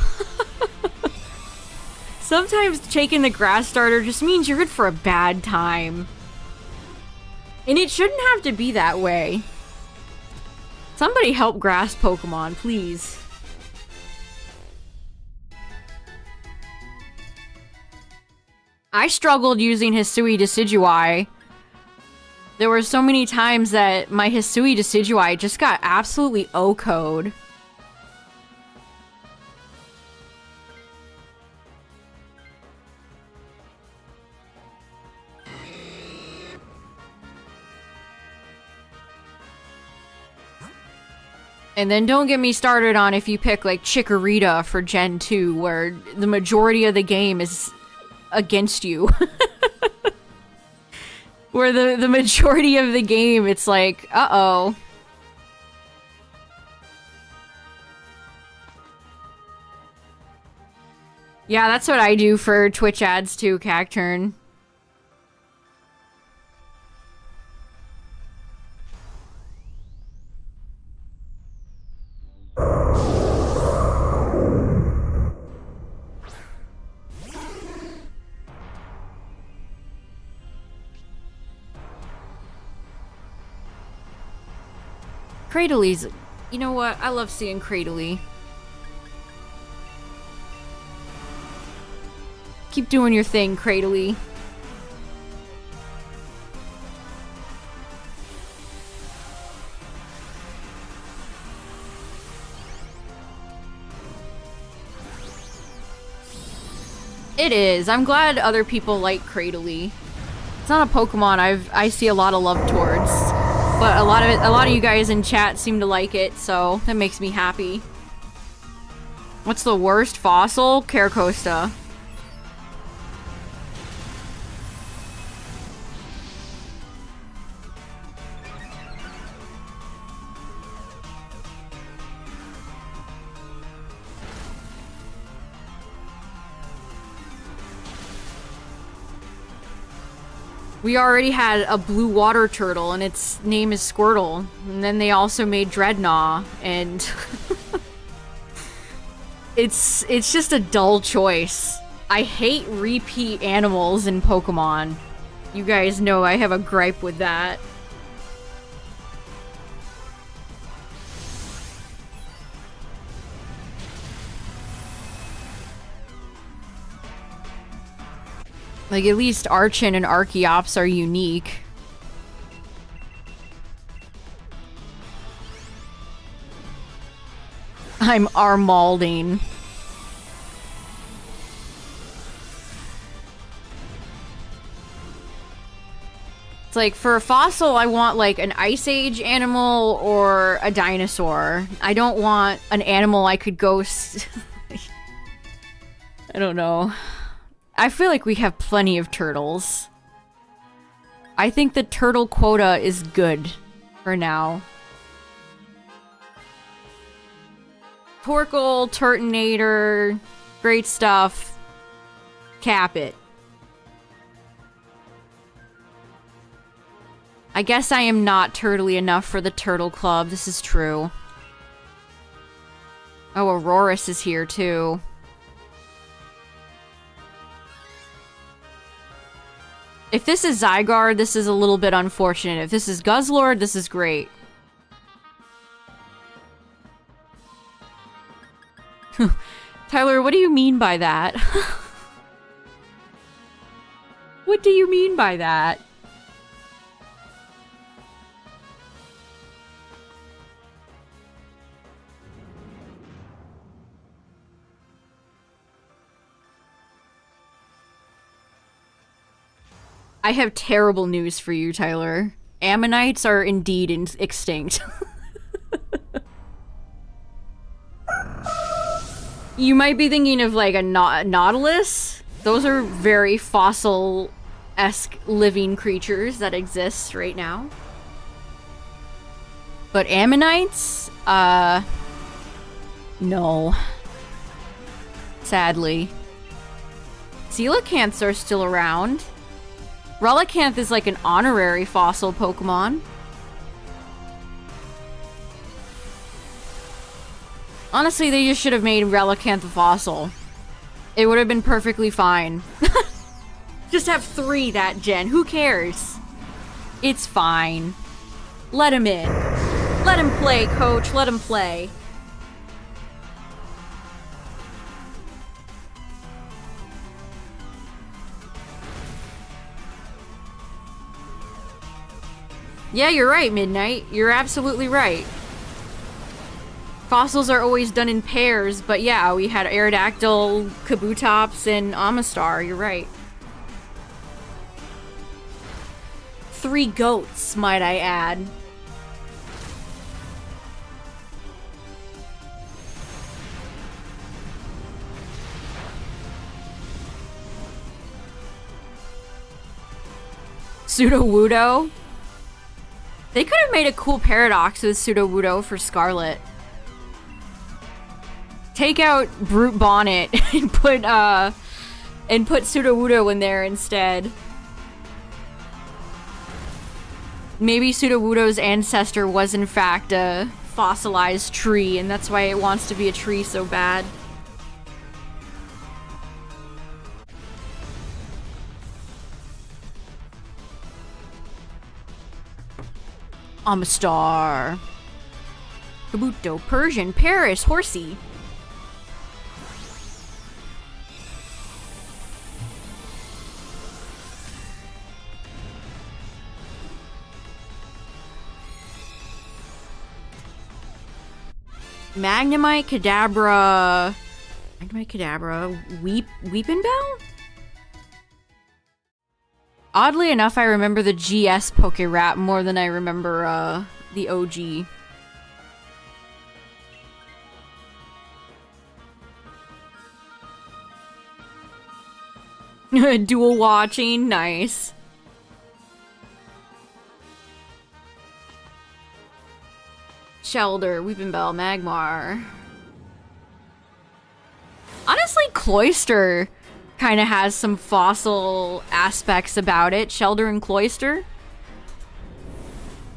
Sometimes taking the grass starter just means you're in for a bad time. And it shouldn't have to be that way. Somebody help grass Pokemon, please. I struggled using Hisui Decidueye. There were so many times that my Hisui Decidueye just got absolutely O-code. And then don't get me started on if you pick like Chikorita for Gen 2, where the majority of the game is against you. Where the majority of the game, it's like, uh-oh. Yeah, that's what I do for Twitch ads too, Cacturn. Cradley's, you know what? I love seeing Cradley. Keep doing your thing, Cradley. It is. I'm glad other people like Cradley. It's not a Pokemon I see a lot of love towards. But a lot of you guys in chat seem to like it, so that makes me happy. What's the worst fossil? Caracosta. We already had a blue water turtle, and its name is Squirtle. And then they also made Dreadnought, and it's just a dull choice. I hate repeat animals in Pokemon. You guys know I have a gripe with that. Like, at least Archon and Archeops are unique. I'm Armalding. It's like, for a fossil, I want, like, an Ice Age animal or a dinosaur. I don't want an animal I could go... I don't know. I feel like we have plenty of turtles. I think the turtle quota is good for now. Torkoal, Turtonator, great stuff. Cap it. I guess I am not turtly enough for the Turtle Club. This is true. Oh, Aurorus is here too. If this is Zygarde, this is a little bit unfortunate. If this is Guzzlord, this is great. Tyler, what do you mean by that? What do you mean by that? I have terrible news for you, Tyler. Ammonites are indeed extinct. You might be thinking of like a nautilus. Those are very fossil-esque living creatures that exist right now. But ammonites? No. Sadly. Coelacanths are still around. Relicanth is like an honorary fossil Pokemon. Honestly, they just should have made Relicanth a fossil. It would have been perfectly fine. Just have 3 that gen. Who cares? It's fine. Let him in. Let him play, coach. Let him play. Yeah, you're right, Midnight. You're absolutely right. Fossils are always done in pairs, but yeah, we had Aerodactyl, Kabutops, and Amistar. You're right. 3 goats, might I add. Sudowoodo? They could have made a cool paradox with Sudowoodo for Scarlet. Take out Brute Bonnet and put Sudowoodo in there instead. Maybe Sudowoodo's ancestor was in fact a fossilized tree, and that's why it wants to be a tree so bad. Amistar. Kabuto, Persian, Paris, Horsey. Magnemite, Kadabra... Magnemite, Kadabra... Weepinbell? Oddly enough, I remember the GS Pokerap more than I remember, the OG. Dual watching, nice. Shelder, Weepinbell, Magmar. Honestly, Cloyster kind of has some fossil aspects about it. Shelder and Cloyster.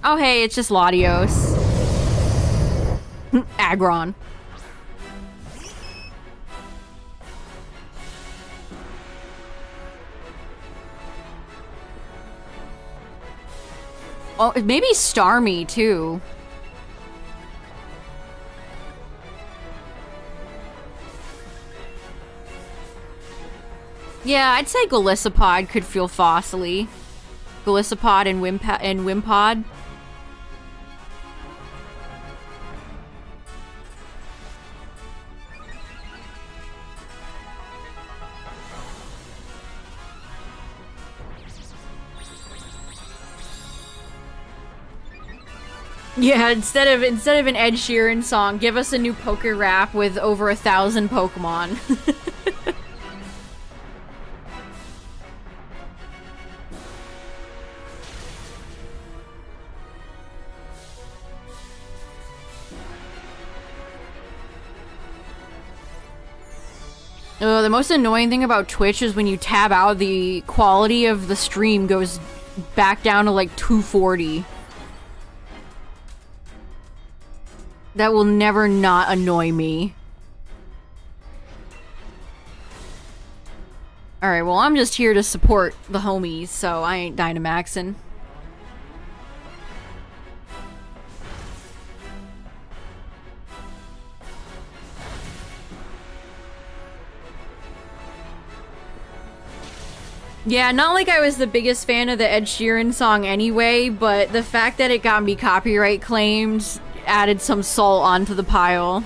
Oh, hey, it's just Latios. Aggron. Oh, maybe Starmie, too. Yeah, I'd say Golisopod could feel fossily. Golisopod and Wimpod. Yeah, instead of an Ed Sheeran song, give us a new poker rap with over 1,000 Pokemon. The most annoying thing about Twitch is when you tab out, the quality of the stream goes back down to like 240. That will never not annoy me. Alright, well, I'm just here to support the homies, so I ain't Dynamaxing. Yeah, not like I was the biggest fan of the Ed Sheeran song anyway, but the fact that it got me copyright claimed added some salt onto the pile.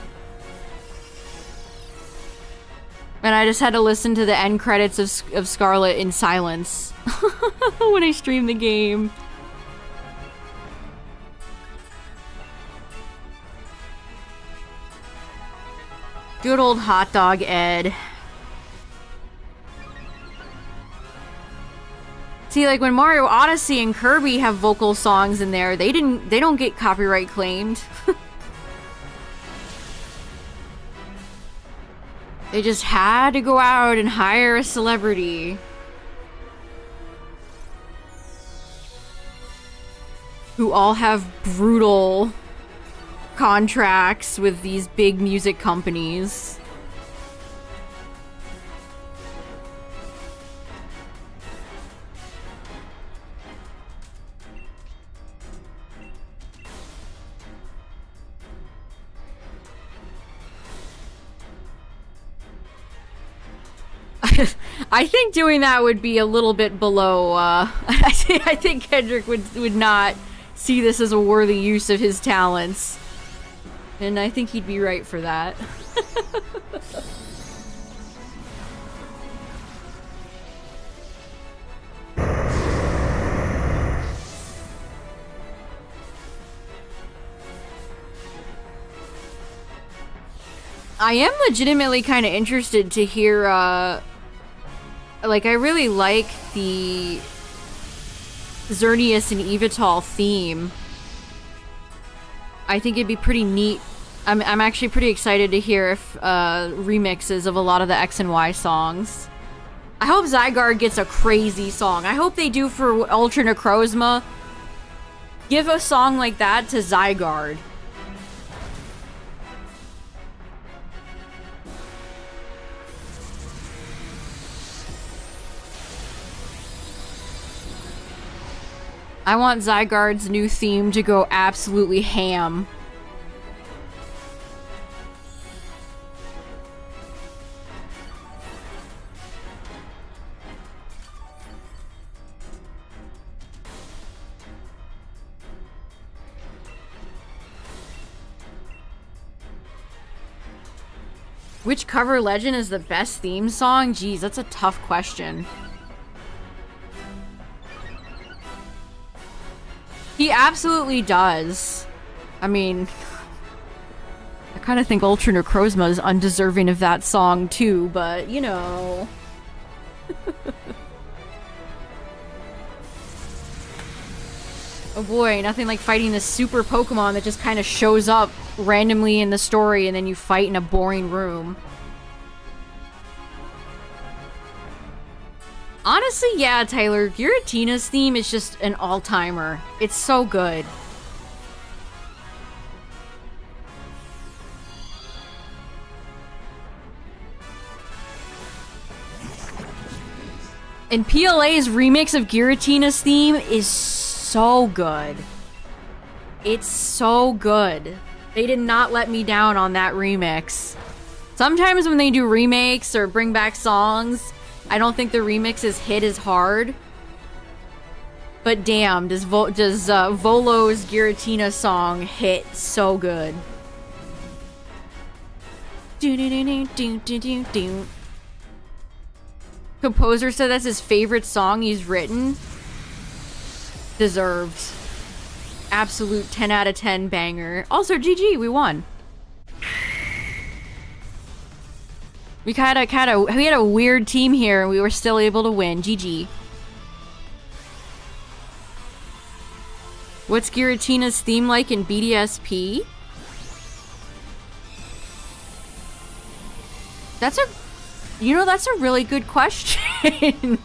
And I just had to listen to the end credits of Scarlet in silence when I streamed the game. Good old hot dog Ed. See, like when Mario Odyssey and Kirby have vocal songs in there, they don't get copyright claimed. They just had to go out and hire a celebrity who all have brutal contracts with these big music companies. I think doing that would be a little bit below, I think Kendrick would not see this as a worthy use of his talents. And I think he'd be right for that. I am legitimately kind of interested to hear, like, I really like the Xerneas and Evital theme. I think it'd be pretty neat. I'm actually pretty excited to hear if remixes of a lot of the X and Y songs. I hope Zygarde gets a crazy song. I hope they do for Ultra Necrozma. Give a song like that to Zygarde. I want Zygarde's new theme to go absolutely ham. Which cover legend is the best theme song? Geez, that's a tough question. He absolutely does. I mean, I kind of think Ultra Necrozma is undeserving of that song too, but you know. Oh boy, nothing like fighting this super Pokemon that just kind of shows up randomly in the story and then you fight in a boring room. Honestly, yeah, Tyler, Giratina's theme is just an all-timer. It's so good. And PLA's remix of Giratina's theme is so good. It's so good. They did not let me down on that remix. Sometimes when they do remakes or bring back songs, I don't think the remixes hit as hard. But damn, does Volo's Giratina song hit so good. Composer said that's his favorite song he's written. Deserved. Absolute 10 out of 10 banger. Also, GG, we won. We had a weird team here and we were still able to win. GG. What's Giratina's theme like in BDSP? You know, that's a really good question.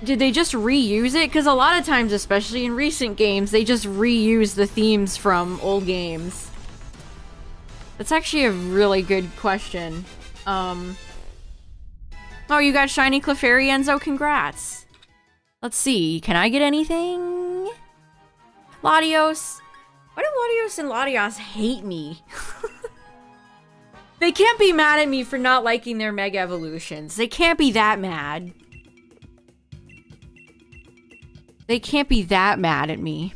Did they just reuse it? Because a lot of times, especially in recent games, they just reuse the themes from old games. That's actually a really good question. Oh, you got shiny Clefairy, Enzo? Congrats. Let's see. Can I get anything? Latios. Why do Latios and Latios hate me? They can't be mad at me for not liking their Mega Evolutions. They can't be that mad. They can't be that mad at me.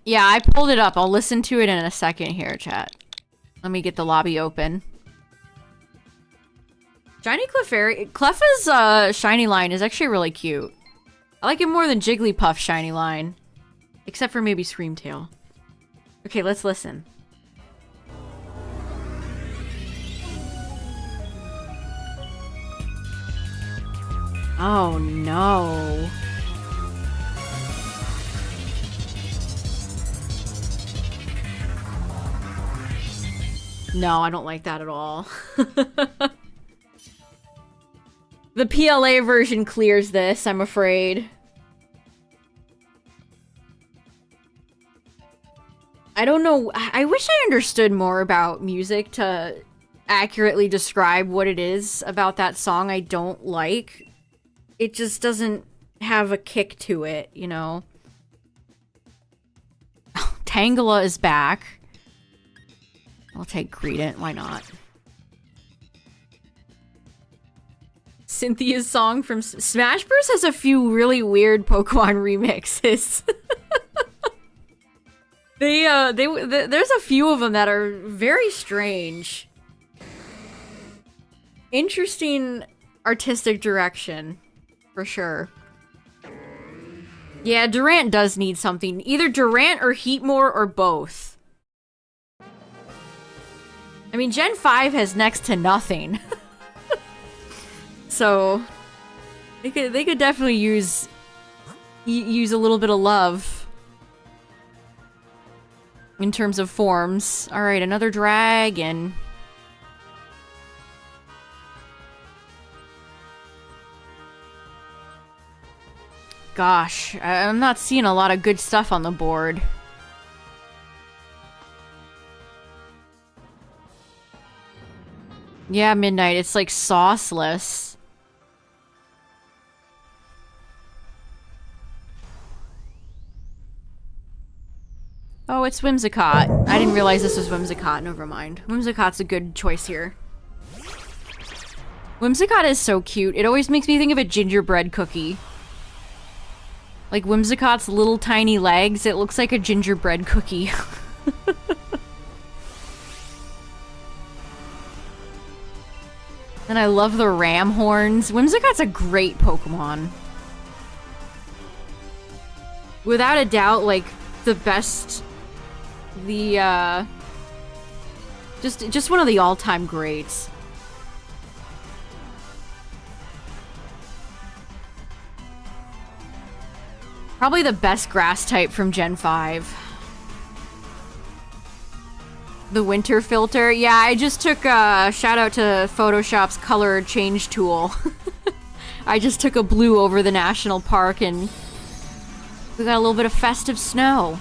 Yeah, I pulled it up. I'll listen to it in a second here, chat. Let me get the lobby open. Shiny Clefairy. Clef's shiny line is actually really cute. I like it more than Jigglypuff's shiny line. Except for maybe Screamtail. Okay, let's listen. Oh no. No, I don't like that at all. The PLA version clears this, I'm afraid. I don't know. I wish I understood more about music to accurately describe what it is about that song I don't like. It just doesn't have a kick to it, you know? Tangela is back. I'll take Greedent, why not? Cynthia's song from Smash Bros has a few really weird Pokemon remixes. There's a few of them that are very strange. Interesting artistic direction, for sure. Yeah, Durant does need something. Either Durant or Heatmore or both. I mean, Gen 5 has next to nothing. So they could definitely use a little bit of love in terms of forms. All right, another dragon. Gosh, I'm not seeing a lot of good stuff on the board. Yeah, Midnight, it's like sauceless. Oh, it's Whimsicott. I didn't realize this was Whimsicott. Never mind. Whimsicott's a good choice here. Whimsicott is so cute. It always makes me think of a gingerbread cookie. Like Whimsicott's little tiny legs, it looks like a gingerbread cookie. And I love the ram horns. Whimsicott's a great Pokemon. Without a doubt, like, the best... Just one of the all-time greats. Probably the best grass type from Gen 5. The winter filter. Yeah, I just took a shout out to Photoshop's color change tool. I just took a blue over the national park and we got a little bit of festive snow.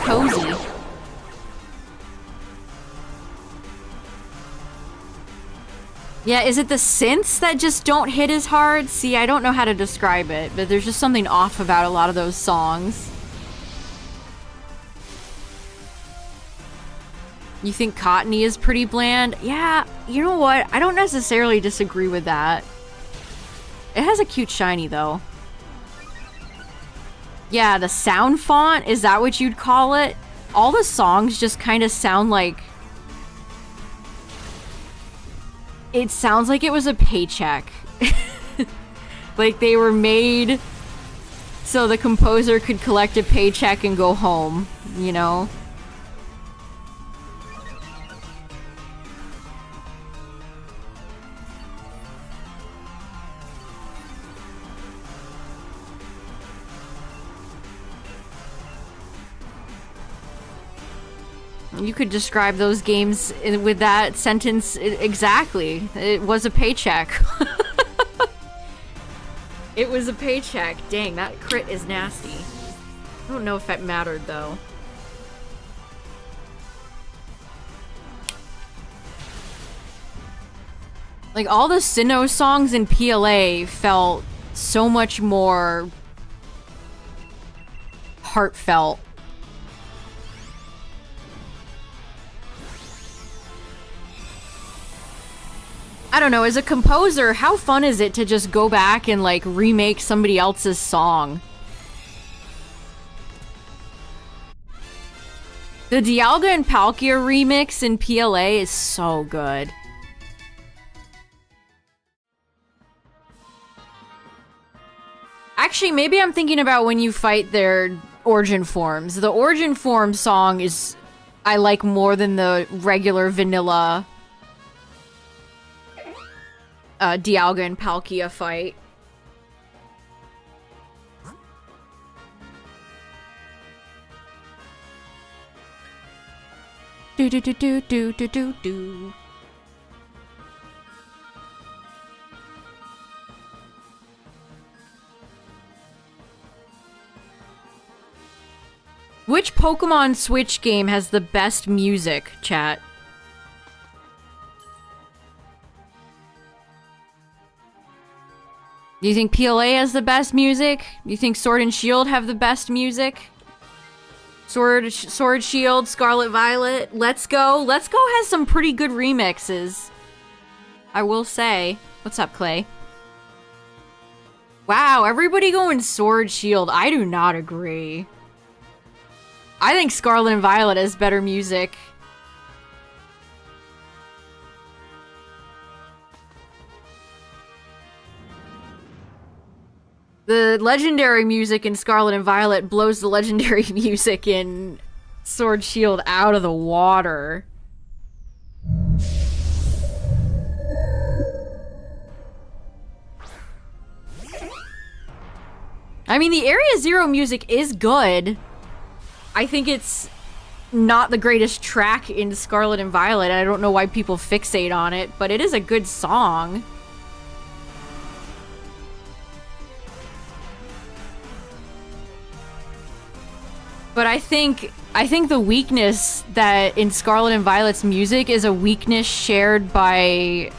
Cozy. Yeah, is it the synths that just don't hit as hard? See, I don't know how to describe it, but there's just something off about a lot of those songs. You think Cottony is pretty bland? Yeah, you know what? I don't necessarily disagree with that. It has a cute shiny, though. Yeah, the sound font, is that what you'd call it? All the songs just kind of sound like... It sounds like it was a paycheck. Like they were made so the composer could collect a paycheck and go home, you know? You could describe those games with that sentence exactly. It was a paycheck. It was a paycheck. Dang, that crit is nasty. I don't know if that mattered, though. Like, all the Sinnoh songs in PLA felt so much more heartfelt. I don't know, as a composer, how fun is it to just go back and, like, remake somebody else's song? The Dialga and Palkia remix in PLA is so good. Actually, maybe I'm thinking about when you fight their origin forms. The origin form song is... I like more than the regular vanilla... Dialga and Palkia fight. Do do do do do do do do. Which Pokemon Switch game has the best music, chat? Do you think PLA has the best music? Do you think Sword and Shield have the best music? Sword, Shield, Scarlet Violet, Let's Go. Let's Go has some pretty good remixes. I will say. What's up, Clay? Wow, everybody going Sword Shield. I do not agree. I think Scarlet and Violet has better music. The legendary music in Scarlet and Violet blows the legendary music in Sword Shield out of the water. I mean, the Area Zero music is good. I think it's not the greatest track in Scarlet and Violet. I don't know why people fixate on it, but it is a good song. But I think the weakness that in Scarlet and Violet's music is a weakness shared by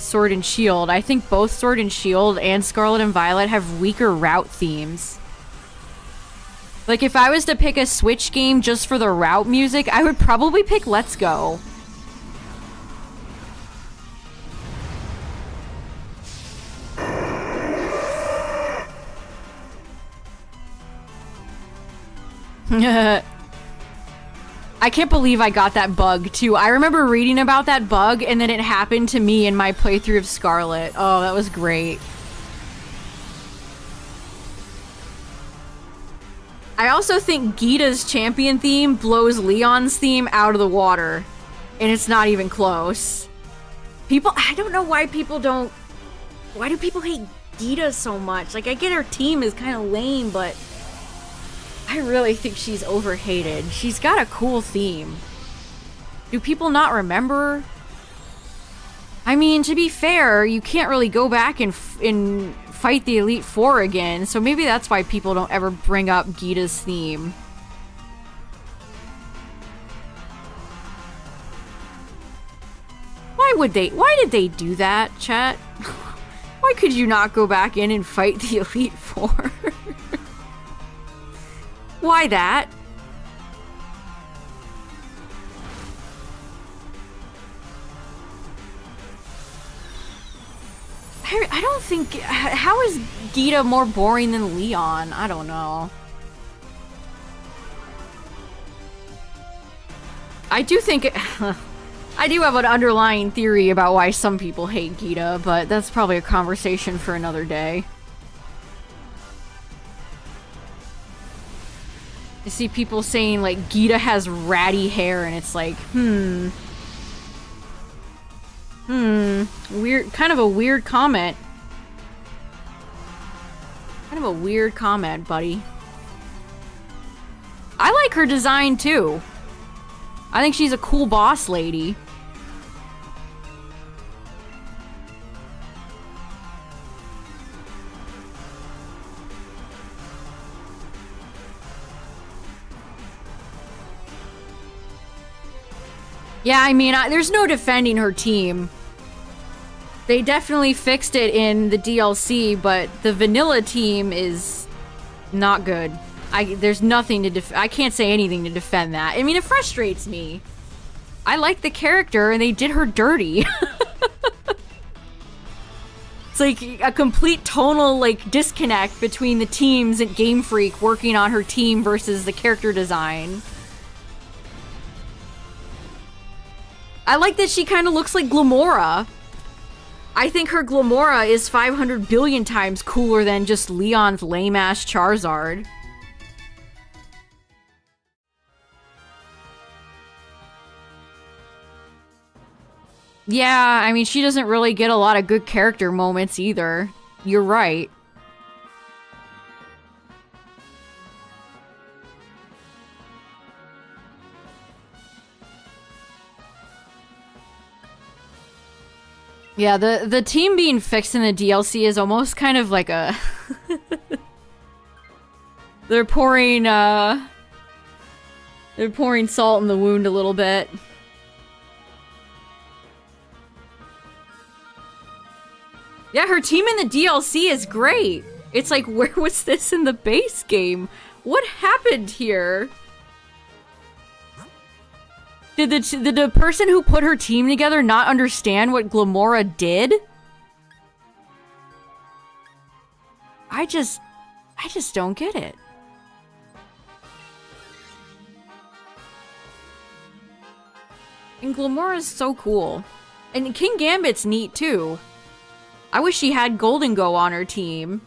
Sword and Shield. I think both Sword and Shield and Scarlet and Violet have weaker route themes. Like, if I was to pick a Switch game just for the route music, I would probably pick Let's Go. I can't believe I got that bug, too. I remember reading about that bug, and then it happened to me in my playthrough of Scarlet. Oh, that was great. I also think Geeta's champion theme blows Leon's theme out of the water. And it's not even close. I don't know why people don't... Why do people hate Geeta so much? Like, I get her team is kind of lame, but... I really think she's overhated. She's got a cool theme. Do people not remember? I mean, to be fair, you can't really go back and fight the Elite Four again, so maybe that's why people don't ever bring up Geeta's theme. Why did they do that, chat? Why could you not go back in and fight the Elite Four? Why that? I don't think... How is Geeta more boring than Leon? I don't know. I do think... I do have an underlying theory about why some people hate Geeta, but that's probably a conversation for another day. I see people saying, like, Geeta has ratty hair, and it's like, weird, kind of a weird comment. Kind of a weird comment, buddy. I like her design, too. I think she's a cool boss lady. Yeah, I mean, there's no defending her team. They definitely fixed it in the DLC, but the vanilla team is not good. There's nothing to I can't say anything to defend that. I mean, it frustrates me. I like the character, and they did her dirty. It's like a complete tonal, like, disconnect between the teams at Game Freak working on her team versus the character design. I like that she kind of looks like Glamora. I think her Glamora is 500 billion times cooler than just Leon's lame-ass Charizard. Yeah, I mean, she doesn't really get a lot of good character moments either. You're right. Yeah, the team being fixed in the DLC is almost kind of like a... They're pouring salt in the wound a little bit. Yeah, her team in the DLC is great. It's like, where was this in the base game? What happened here? Did the person who put her team together not understand what Glamora did? I just don't get it. And Glamora's so cool. And King Gambit's neat too. I wish she had Golden Go on her team.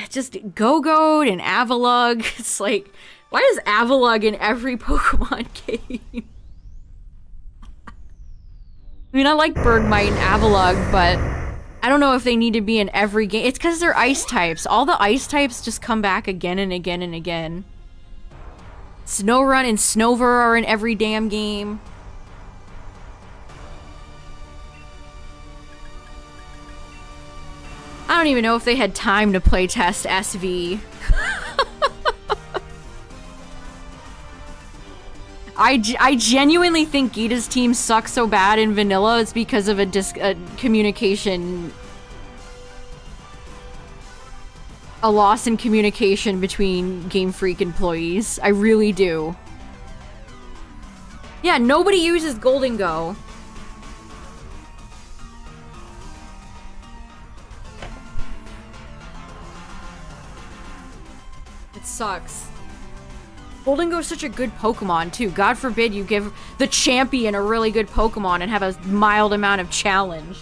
Just Go-Goat and Avalugg. It's like, why is Avalugg in every Pokemon game? I mean, I like Bergmite and Avalugg, but I don't know if they need to be in every game. It's because they're ice types. All the ice types just come back again and again and again. Snorunt and Snover are in every damn game. I don't even know if they had time to playtest SV. I genuinely think Gita's team sucks so bad in vanilla it's because of a communication... a loss in communication between Game Freak employees. I really do. Yeah, nobody uses Golden Go. It sucks. Golden Go's such a good Pokemon, too. God forbid you give the champion a really good Pokemon and have a mild amount of challenge.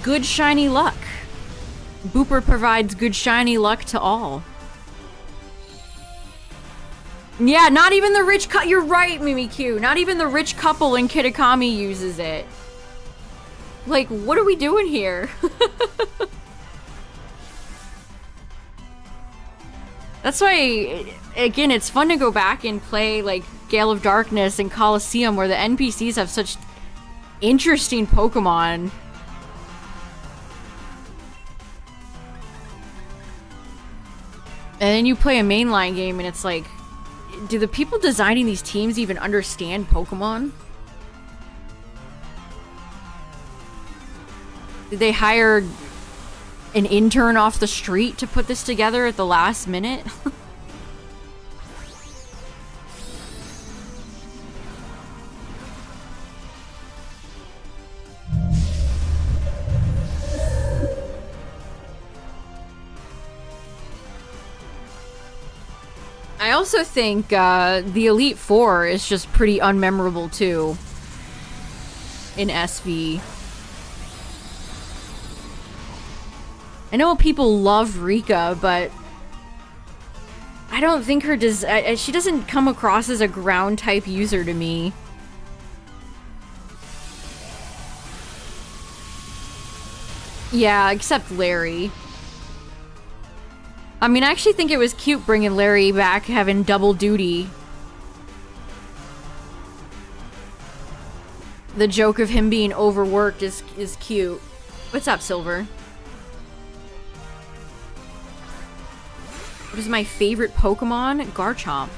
Good shiny luck. Booper provides good shiny luck to all. Yeah, not even the rich you're right, Mimikyu. Not even the rich couple in Kitakami uses it. Like, what are we doing here? That's why, again, it's fun to go back and play, like, Gale of Darkness and Colosseum, where the NPCs have such interesting Pokemon. And then you play a mainline game and it's like, do the people designing these teams even understand Pokemon? Did they hire an intern off the street to put this together at the last minute? I also think the Elite Four is just pretty unmemorable too in SV. I know people love Rika, but I don't think her she doesn't come across as a ground type user to me. Yeah, except Larry. I mean, I actually think it was cute bringing Larry back, having double duty. The joke of him being overworked is cute. What's up, Silver? What is my favorite Pokemon? Garchomp.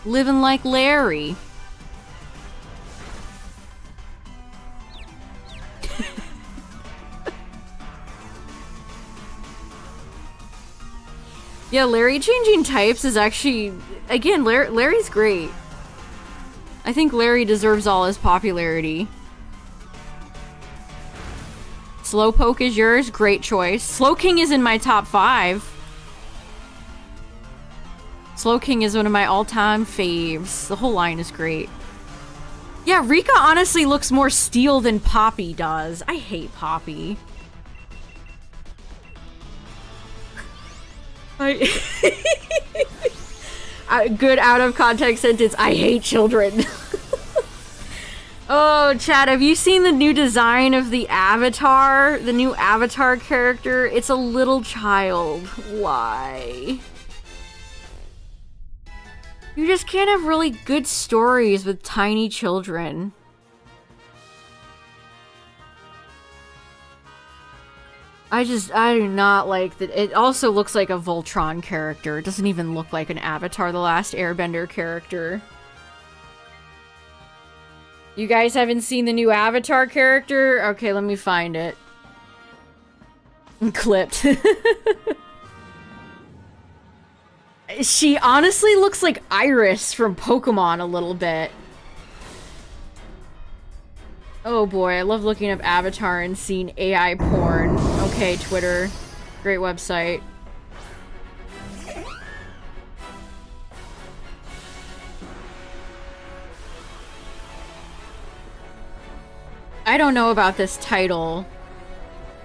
Living like Larry. Yeah, Larry changing types is actually... Again, Larry's great. I think Larry deserves all his popularity. Slowpoke is yours. Great choice. Slowking is in my top 5. Slowking is one of my all-time faves. The whole line is great. Yeah, Rika honestly looks more steel than Poppy does. I hate Poppy. Good out-of-context sentence. I hate children. Oh, Chad, have you seen the new design of the Avatar? The new Avatar character? It's a little child. Why? You just can't have really good stories with tiny children. I do not like that. It also looks like a Voltron character. It doesn't even look like an Avatar The Last Airbender character. You guys haven't seen the new Avatar character? Okay, let me find it. Clipped. She honestly looks like Iris from Pokemon a little bit. Oh boy, I love looking up Avatar and seeing AI porn. Okay, Twitter. Great website. I don't know about this title,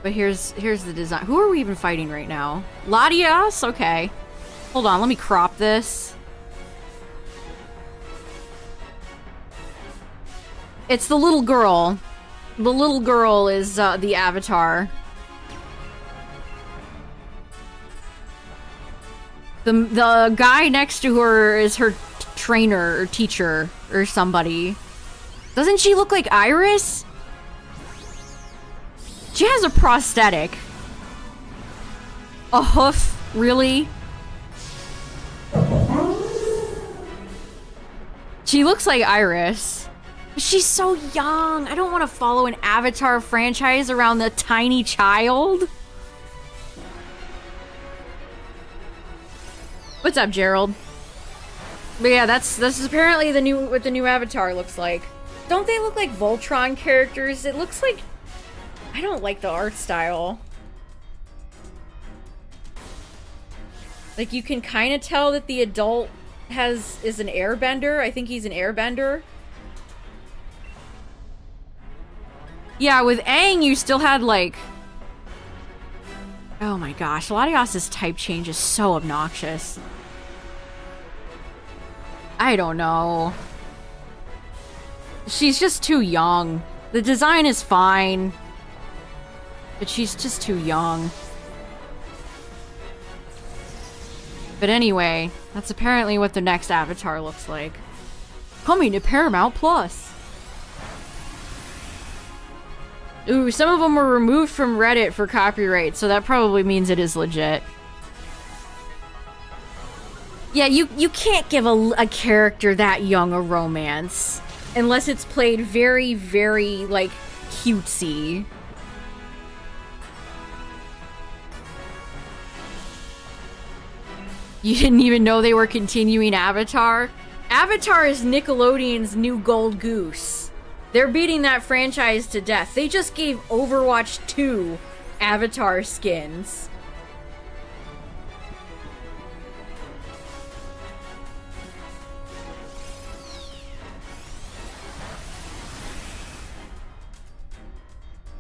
but here's the design. Who are we even fighting right now? Latias? Okay. Hold on, let me crop this. It's the little girl. The little girl is the Avatar. The guy next to her is her trainer or teacher or somebody. Doesn't she look like Iris? She has a prosthetic. A hoof, really? She looks like Iris. She's so young. I don't want to follow an Avatar franchise around the tiny child. What's up, Gerald? But yeah, that's apparently what the new Avatar looks like. Don't they look like Voltron characters? It looks like... I don't like the art style. Like, you can kind of tell that the adult is an airbender. I think he's an airbender. Yeah, with Aang, you still had, like... Oh my gosh, Latias's type change is so obnoxious. I don't know. She's just too young. The design is fine, but she's just too young. But anyway, that's apparently what the next Avatar looks like. Coming to Paramount Plus. Ooh, some of them were removed from Reddit for copyright, so that probably means it is legit. Yeah, you can't give a character that young a romance. Unless it's played very, very, like, cutesy. You didn't even know they were continuing Avatar? Avatar is Nickelodeon's new Gold Goose. They're beating that franchise to death. They just gave Overwatch 2 Avatar skins.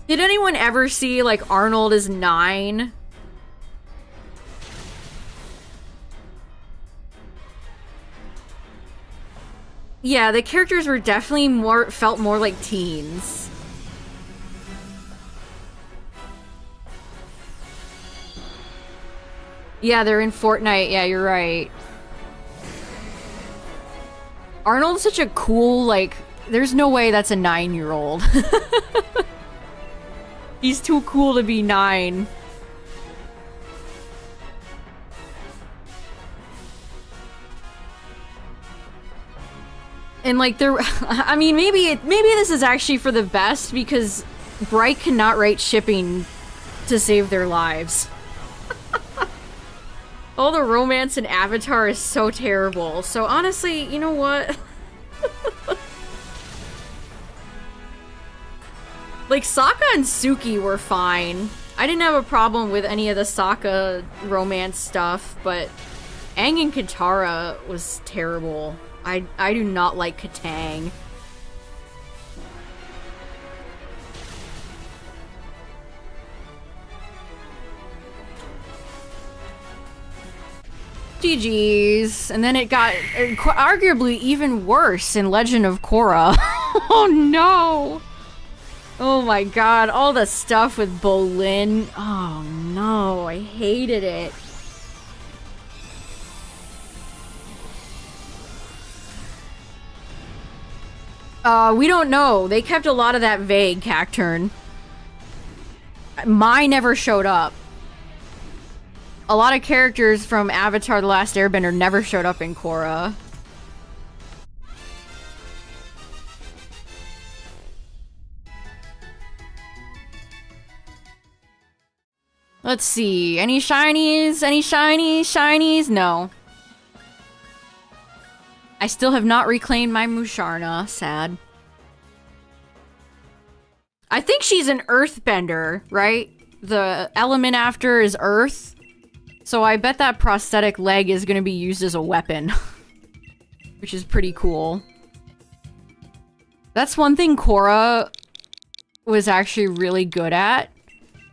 Did anyone ever see, like, Arnold is 9? Yeah, the characters were definitely felt more like teens. Yeah, they're in Fortnite. Yeah, you're right. Arnold's such a cool, like, there's no way that's a 9-year-old. He's too cool to be 9. And like I mean, maybe this is actually for the best because Bright cannot rate shipping to save their lives. All the romance in Avatar is so terrible. So honestly, you know what? Like, Sokka and Suki were fine. I didn't have a problem with any of the Sokka romance stuff, but Aang and Katara was terrible. I do not like Katang. GG's. And then it got arguably even worse in Legend of Korra. Oh no! Oh my god, all the stuff with Bolin. Oh no, I hated it. We don't know. They kept a lot of that vague, Cacturn. Mai never showed up. A lot of characters from Avatar: The Last Airbender never showed up in Korra. Let's see. Any shinies? Any shinies? Shinies? No. I still have not reclaimed my Musharna. Sad. I think she's an earthbender, right? The element after is earth. So I bet that prosthetic leg is going to be used as a weapon. Which is pretty cool. That's one thing Korra was actually really good at.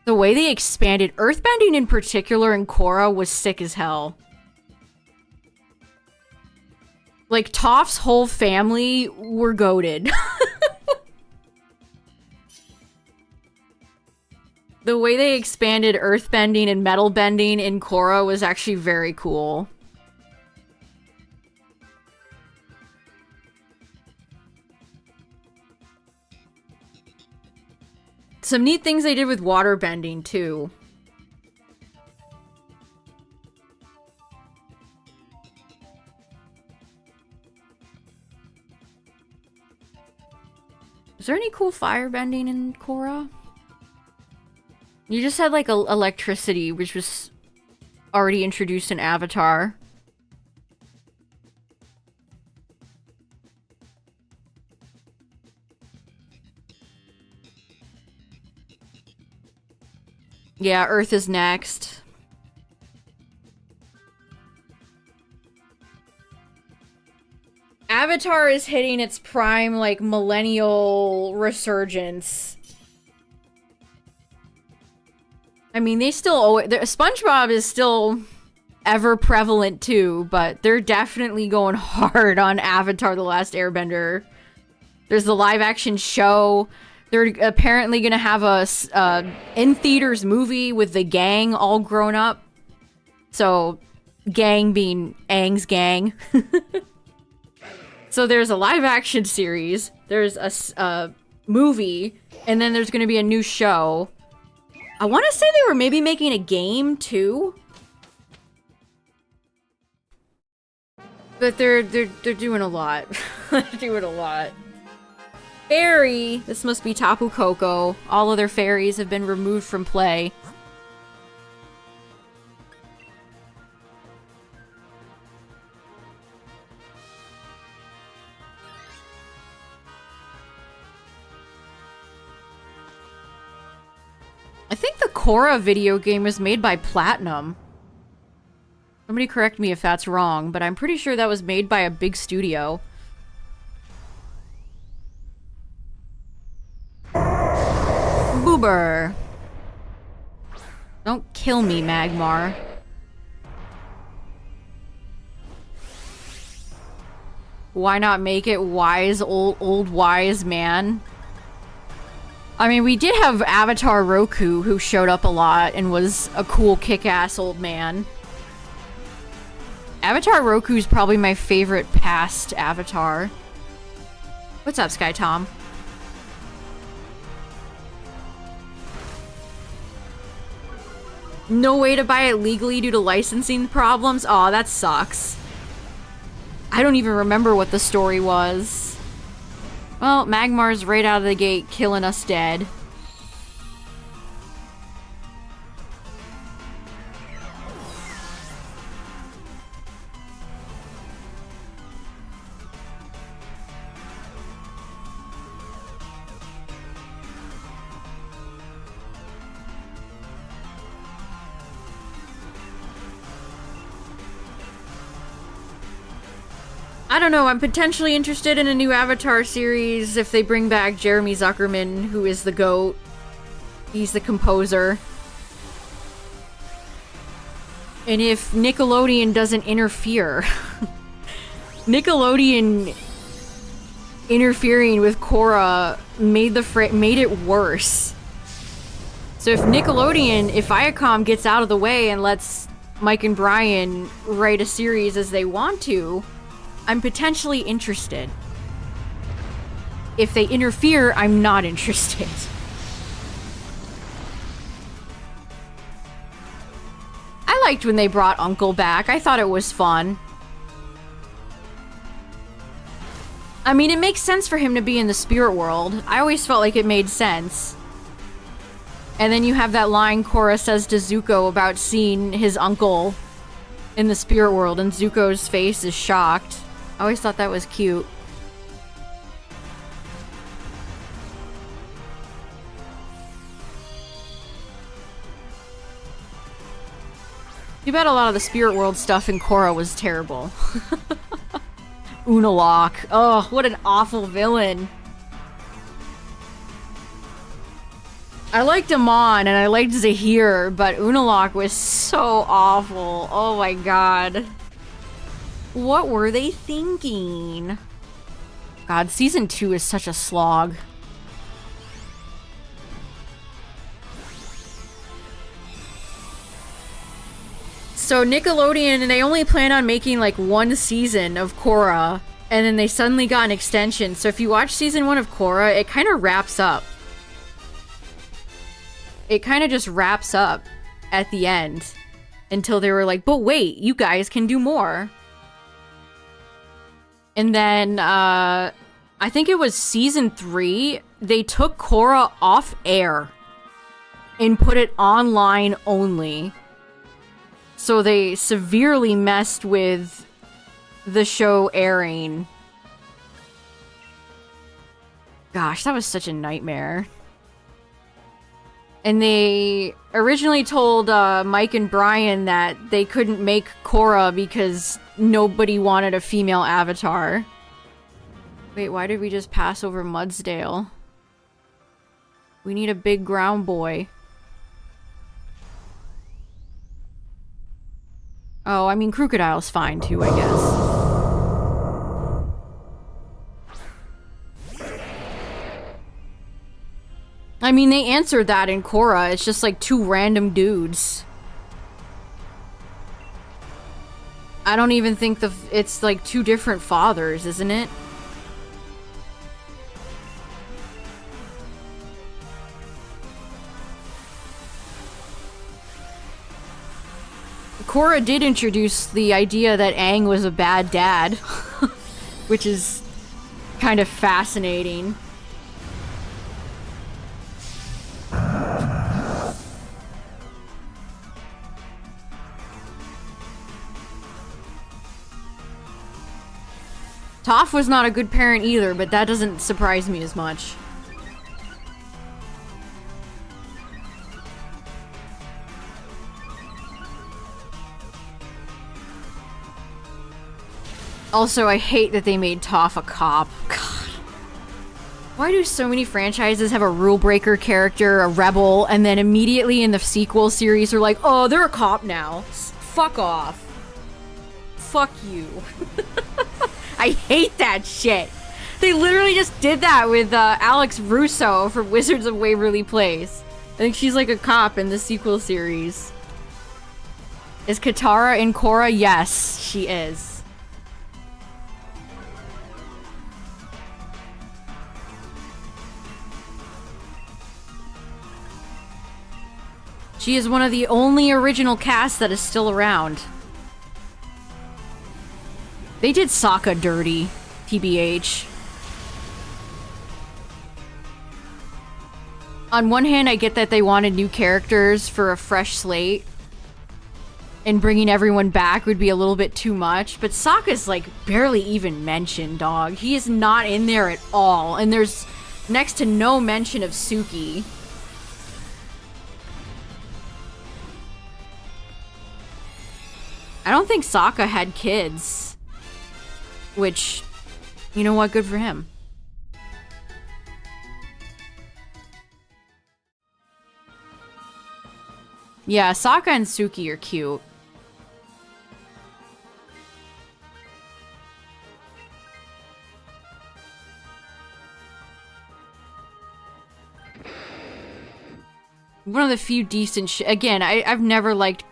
The way they expanded earthbending in particular in Korra was sick as hell. Like, Toph's whole family were goated. The way they expanded earthbending and metal bending in Korra was actually very cool. Some neat things they did with water bending, too. Is there any cool fire bending in Korra? You just had, like, electricity, which was already introduced in Avatar. Yeah, Earth is next. Avatar is hitting its prime, like, millennial resurgence. I mean, they still SpongeBob is still ever prevalent too, but they're definitely going hard on Avatar: The Last Airbender. There's the live-action show. They're apparently gonna have a in-theaters movie with the gang all grown up. So, gang being Aang's gang. So there's a live-action series, there's a movie, and then there's gonna be a new show. I want to say they were maybe making a game, too. But they're doing a lot. They're doing a lot. Fairy! This must be Tapu Koko. All other fairies have been removed from play. I think the Korra video game was made by Platinum. Somebody correct me if that's wrong, but I'm pretty sure that was made by a big studio. Boober. Don't kill me, Magmar. Why not make it wise, old wise man? I mean, we did have Avatar Roku, who showed up a lot and was a cool kick-ass old man. Avatar Roku's probably my favorite past Avatar. What's up, Sky Tom? No way to buy it legally due to licensing problems? Aw, that sucks. I don't even remember what the story was. Well, Magmar's right out of the gate killing us dead. I don't know, I'm potentially interested in a new Avatar series if they bring back Jeremy Zuckerman, who is the GOAT. He's the composer. And if Nickelodeon doesn't interfere. Nickelodeon interfering with Korra made it worse. So if Nickelodeon, if Viacom gets out of the way and lets Mike and Brian write a series as they want to, I'm potentially interested. If they interfere, I'm not interested. I liked when they brought Uncle back. I thought it was fun. I mean, it makes sense for him to be in the spirit world. I always felt like it made sense. And then you have that line Korra says to Zuko about seeing his uncle in the spirit world, and Zuko's face is shocked. I always thought that was cute. You bet a lot of the spirit world stuff in Korra was terrible. Unalaq. Oh, what an awful villain. I liked Amon and I liked Zahir, but Unalaq was so awful. Oh my god. What were they thinking? God, season 2 is such a slog. So Nickelodeon, they only plan on making like one season of Korra, and then they suddenly got an extension. So if you watch season 1 of Korra, it kind of wraps up. It kind of just wraps up at the end. Until they were like, but wait, you guys can do more. And then, I think it was season 3, they took Korra off air and put it online only. So they severely messed with the show airing. Gosh, that was such a nightmare. And they originally told Mike and Brian that they couldn't make Korra because nobody wanted a female avatar. Wait, why did we just pass over Mudsdale? We need a big ground boy. Oh, I mean, Crocodile's fine too, I guess. I mean, they answered that in Korra. It's just like two random dudes. I don't even think it's like two different fathers, isn't it? Korra did introduce the idea that Aang was a bad dad, which is kind of fascinating. Toph was not a good parent either, but that doesn't surprise me as much. Also, I hate that they made Toph a cop. God. Why do so many franchises have a rule breaker character, a rebel, and then immediately in the sequel series are like, oh, they're a cop now. Fuck off. Fuck you. I hate that shit. They literally just did that with Alex Russo from Wizards of Waverly Place. I think she's like a cop in the sequel series. Is Katara in Korra? Yes, she is. She is one of the only original cast that is still around. They did Sokka dirty, TBH. On one hand, I get that they wanted new characters for a fresh slate. And bringing everyone back would be a little bit too much. But Sokka's, like, barely even mentioned, dog. He is not in there at all. And there's next to no mention of Suki. I don't think Sokka had kids. Which, you know what? Good for him. Yeah, Sokka and Suki are cute. One of the few decent again, I've never liked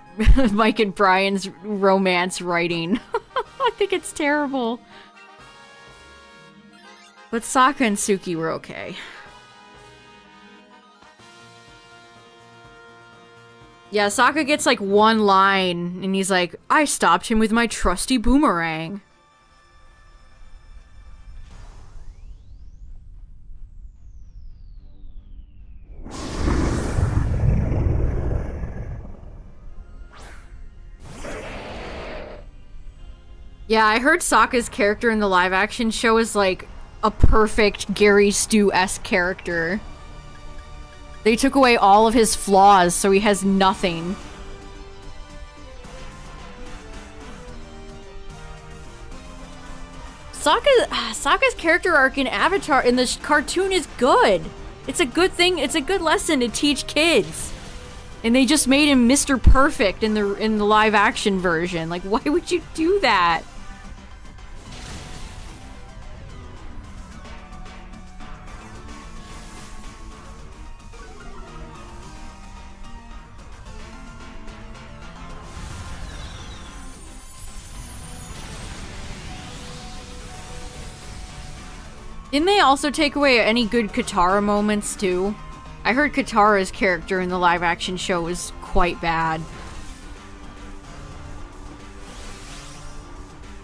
Mike and Brian's romance writing. I think it's terrible. But Sokka and Suki were okay. Yeah, Sokka gets like one line, and he's like, I stopped him with my trusty boomerang. Yeah, I heard Sokka's character in the live-action show is like a perfect Gary Stu-esque character. They took away all of his flaws, so he has nothing. Sokka's character arc in Avatar in the cartoon is good. It's a good thing. It's a good lesson to teach kids. And they just made him Mr. Perfect in the live action version. Like, why would you do that? Didn't they also take away any good Katara moments, too? I heard Katara's character in the live-action show was quite bad.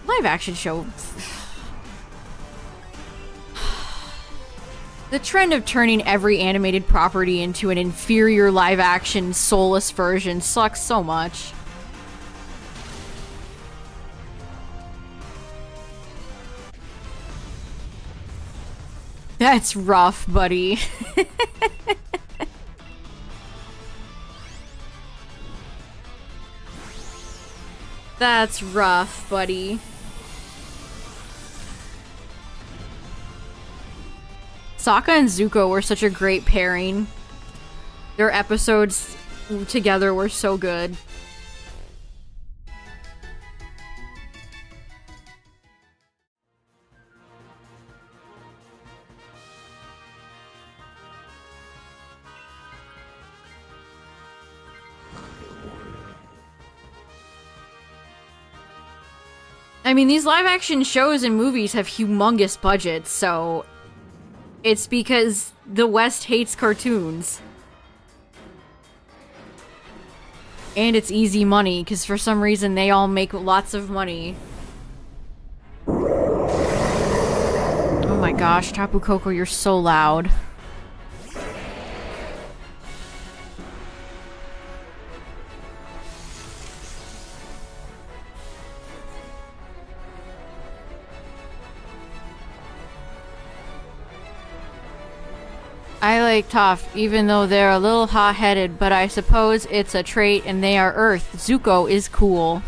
Live-action show... The trend of turning every animated property into an inferior live-action, soulless version sucks so much. That's rough, buddy. That's rough, buddy. Sokka and Zuko were such a great pairing. Their episodes together were so good. I mean, these live-action shows and movies have humongous budgets, so it's because the West hates cartoons. And it's easy money, because for some reason they all make lots of money. Oh my gosh, Tapu Koko, you're so loud. I like Toph, even though they're a little hot-headed, but I suppose it's a trait and they are Earth. Zuko is cool.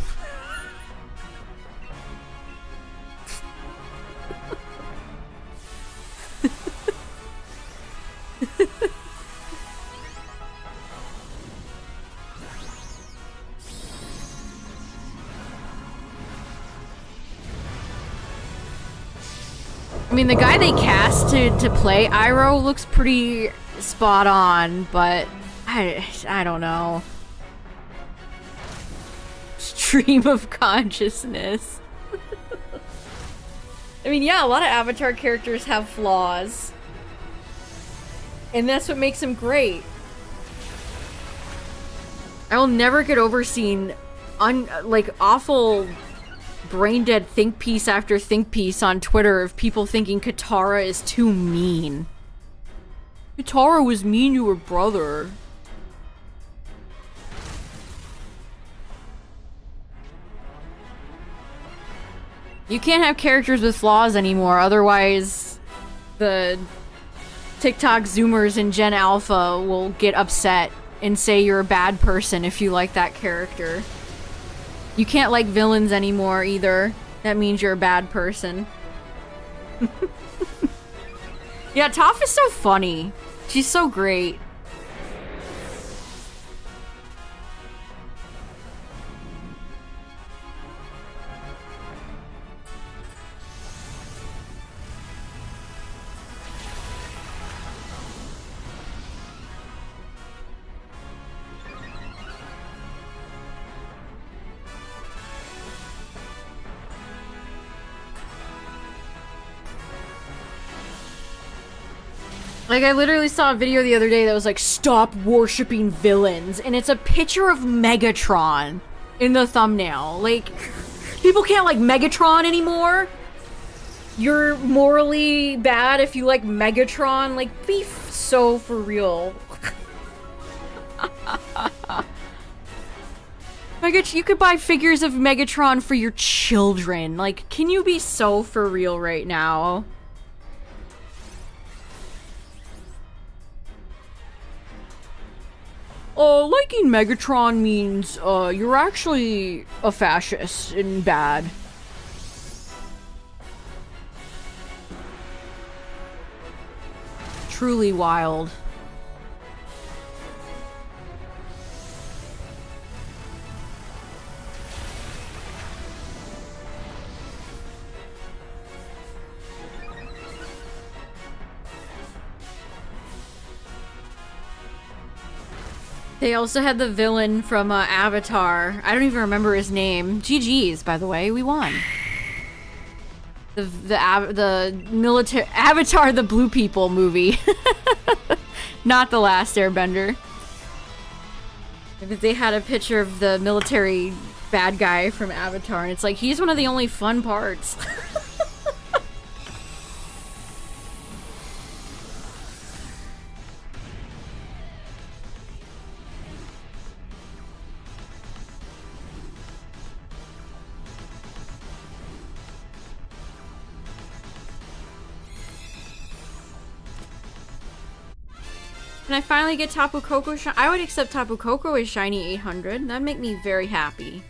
I mean, the guy they cast to play Iroh looks pretty spot on, but I don't know. Stream of consciousness. I mean, yeah, a lot of Avatar characters have flaws. And that's what makes them great. I will never get over seeing like awful brain dead think piece after think piece on Twitter of people thinking Katara is too mean. Katara was mean to her brother. You can't have characters with flaws anymore, otherwise the TikTok Zoomers and Gen Alpha will get upset and say you're a bad person if you like that character. You can't like villains anymore either. That means you're a bad person. Yeah, Toph is so funny. She's so great. Like, I literally saw a video the other day that was like, stop worshipping villains, and it's a picture of Megatron in the thumbnail. Like, people can't like Megatron anymore? You're morally bad if you like Megatron? Like, be so for real. You could buy figures of Megatron for your children. Like, can you be so for real right now? Liking Megatron means, you're actually a fascist and bad. Truly wild. They also had the villain from Avatar. I don't even remember his name. GG's, by the way, we won. The military Avatar, the Blue People movie, not the Last Airbender. They had a picture of the military bad guy from Avatar, and it's like he's one of the only fun parts. Can I finally get Tapu Koko I would accept Tapu Koko as shiny 800. That'd make me very happy.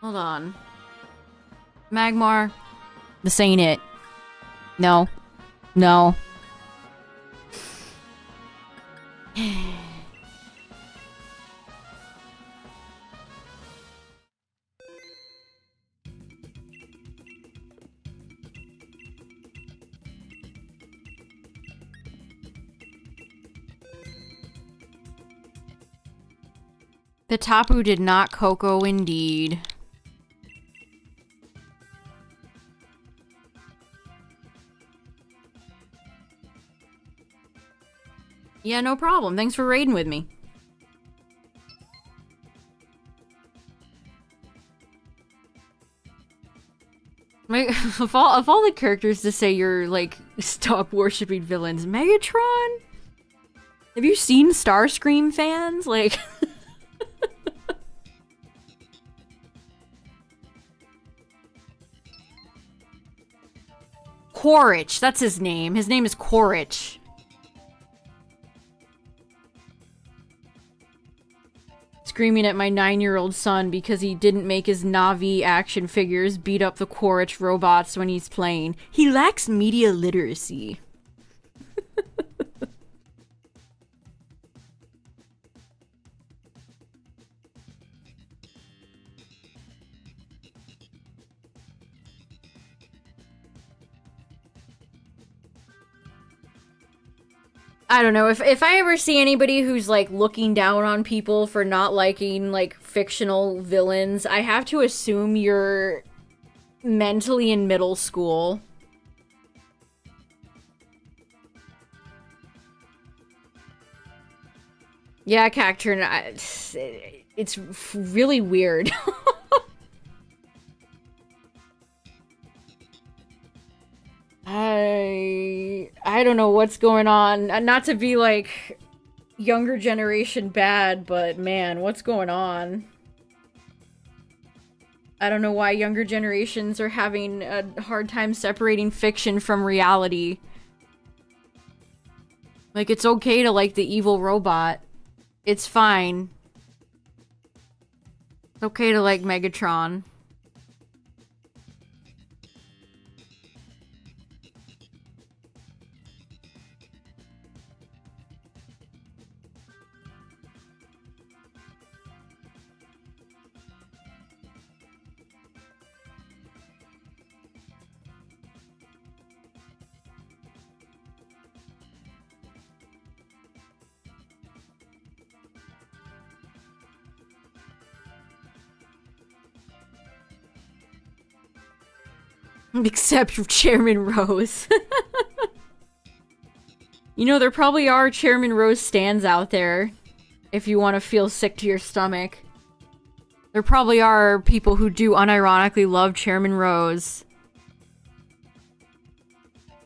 Hold on. Magmar. This ain't it. No. No. The Tapu did not Coco indeed. Yeah, no problem. Thanks for raiding with me. Of all the characters to say you're like, stop worshipping villains, Megatron? Have you seen Starscream fans? Like... Quaritch, that's his name. His name is Quaritch. Screaming at my 9-year-old son because he didn't make his Navi action figures beat up the Quaritch robots when he's playing. He lacks media literacy. I don't know, if I ever see anybody who's, like, looking down on people for not liking, like, fictional villains, I have to assume you're mentally in middle school. Yeah, Cacturn, it's really weird. I don't know what's going on. Not to be like younger generation bad, but man, what's going on? I don't know why younger generations are having a hard time separating fiction from reality. Like, it's okay to like the evil robot. It's fine. It's okay to like Megatron. Except for Chairman Rose. You know, there probably are Chairman Rose stans out there if you want to feel sick to your stomach. There probably are people who do unironically love Chairman Rose.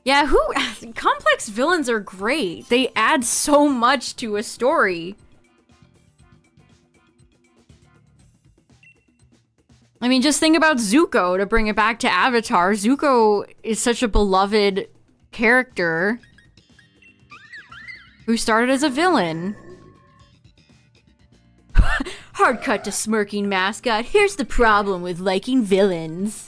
Yeah, complex villains are great. They add so much to a story. I mean, just think about Zuko, to bring it back to Avatar. Zuko is such a beloved character who started as a villain. Hard cut to smirking mascot. Here's the problem with liking villains.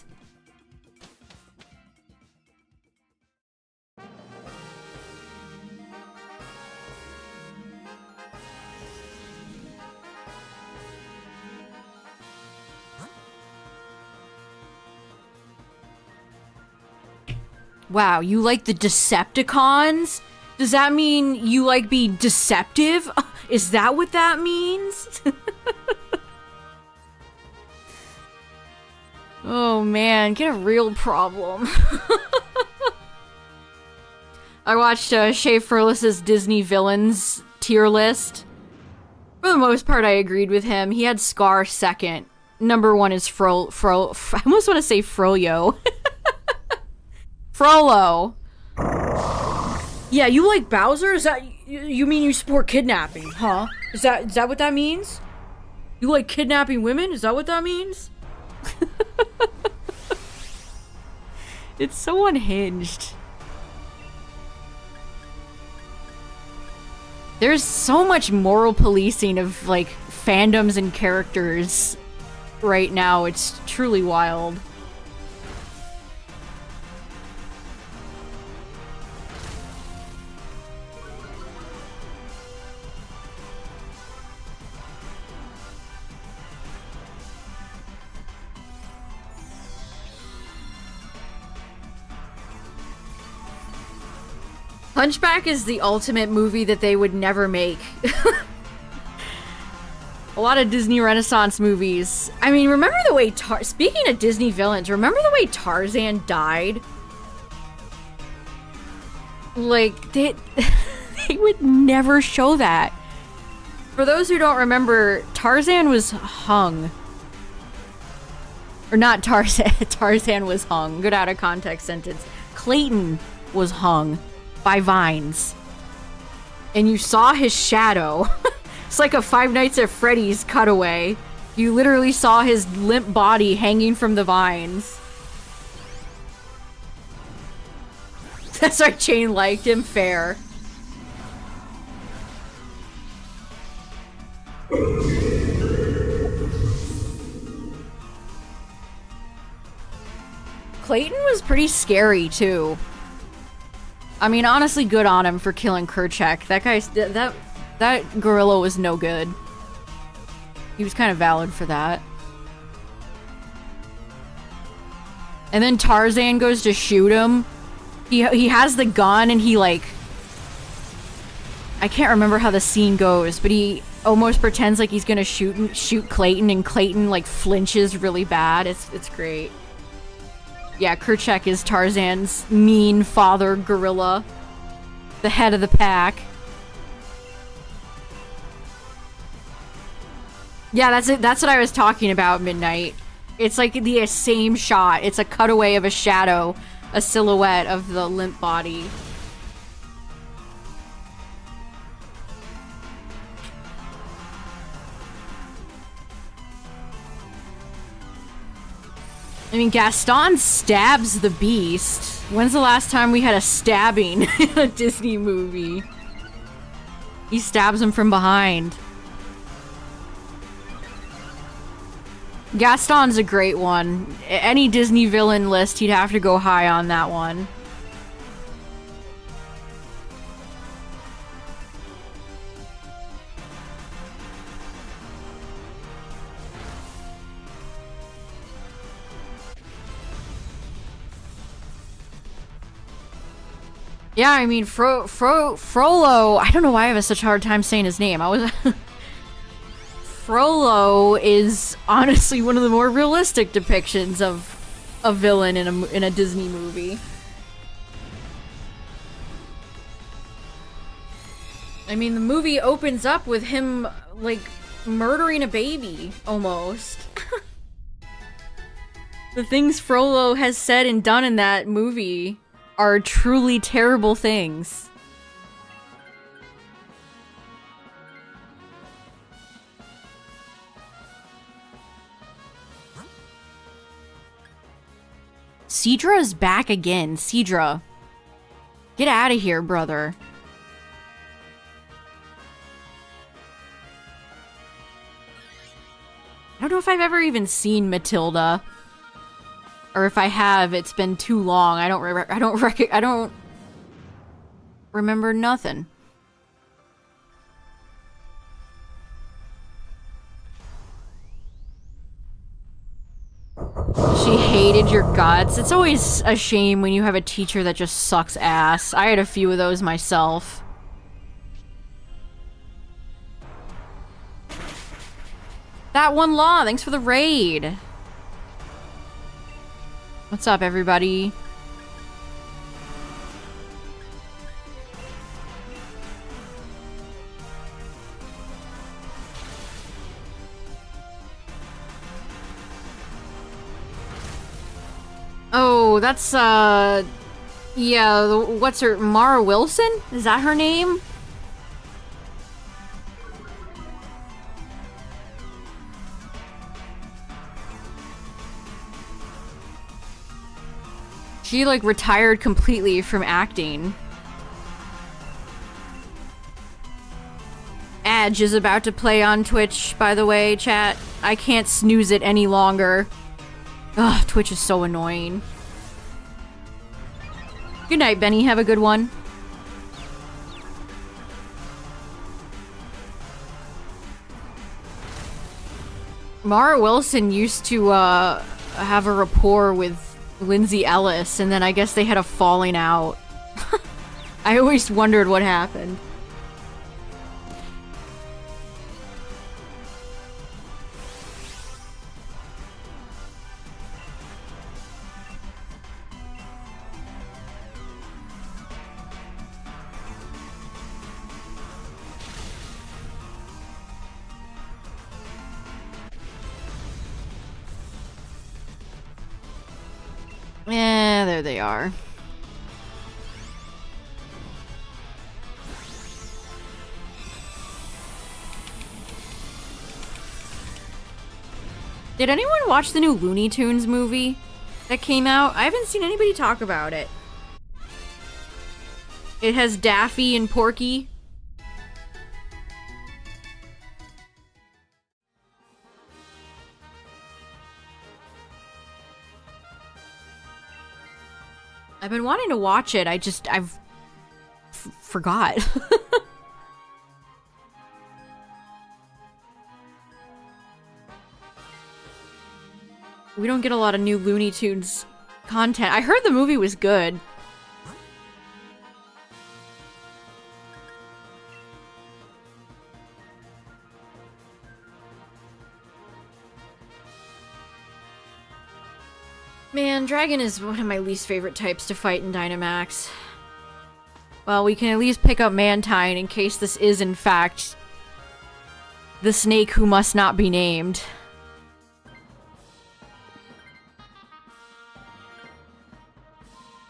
Wow, you like the Decepticons? Does that mean you like being deceptive? Is that what that means? Oh man, get a real problem. I watched Shay Furless's Disney villains tier list. For the most part, I agreed with him. He had Scar second. Number one is I almost want to say Froyo. Frollo. Yeah, you like Bowser? Is that you mean you support kidnapping, huh? Is that what that means? You like kidnapping women? Is that what that means? It's so unhinged. There's so much moral policing of like fandoms and characters right now. It's truly wild. Hunchback is the ultimate movie that they would never make. A lot of Disney Renaissance movies. I mean, remember the way speaking of Disney villains, remember the way Tarzan died? Like, they would never show that. For those who don't remember, Tarzan was hung. Or not Tarzan. Tarzan was hung. Good out of context sentence. Clayton was hung by vines. And you saw his shadow. It's like a Five Nights at Freddy's cutaway. You literally saw his limp body hanging from the vines. That's why Chain liked him. Fair. Clayton was pretty scary too. I mean, honestly, good on him for killing Kerchak. That guy's that gorilla was no good. He was kind of valid for that. And then Tarzan goes to shoot him. He has the gun and he like I can't remember how the scene goes, but he almost pretends like he's gonna shoot Clayton, and Clayton like flinches really bad. It's great. Yeah, Kerchak is Tarzan's mean father gorilla, the head of the pack. Yeah, that's it. That's what I was talking about, Midnight. It's like the same shot. It's a cutaway of a shadow, a silhouette of the limp body. I mean, Gaston stabs the beast. When's the last time we had a stabbing in a Disney movie? He stabs him from behind. Gaston's a great one. Any Disney villain list, he'd have to go high on that one. Yeah, I mean, Frollo, I don't know why I have such a hard time saying his name. Frollo is honestly one of the more realistic depictions of a villain in a Disney movie. I mean, the movie opens up with him, like, murdering a baby, almost. The things Frollo has said and done in that movie are truly terrible things. Cedra's back again. Cedra, get out of here, brother. I don't know if I've ever even seen Matilda. Or if I have, it's been too long. I don't remember nothing. She hated your guts. It's always a shame when you have a teacher that just sucks ass. I had a few of those myself. That one law, thanks for the raid. What's up, everybody? Oh, that's, yeah, what's her, Mara Wilson? Is that her name? She, like, retired completely from acting. Edge is about to play on Twitch, by the way, chat. I can't snooze it any longer. Ugh, Twitch is so annoying. Good night, Benny. Have a good one. Mara Wilson used to, have a rapport with Lindsay Ellis, and then I guess they had a falling out. I always wondered what happened. Yeah, there they are. Did anyone watch the new Looney Tunes movie that came out? I haven't seen anybody talk about it. It has Daffy and Porky. I've been wanting to watch it. I've forgot. We don't get a lot of new Looney Tunes content. I heard the movie was good. Man, dragon is one of my least favorite types to fight in Dynamax. Well, we can at least pick up Mantine in case this is, in fact, the snake who must not be named.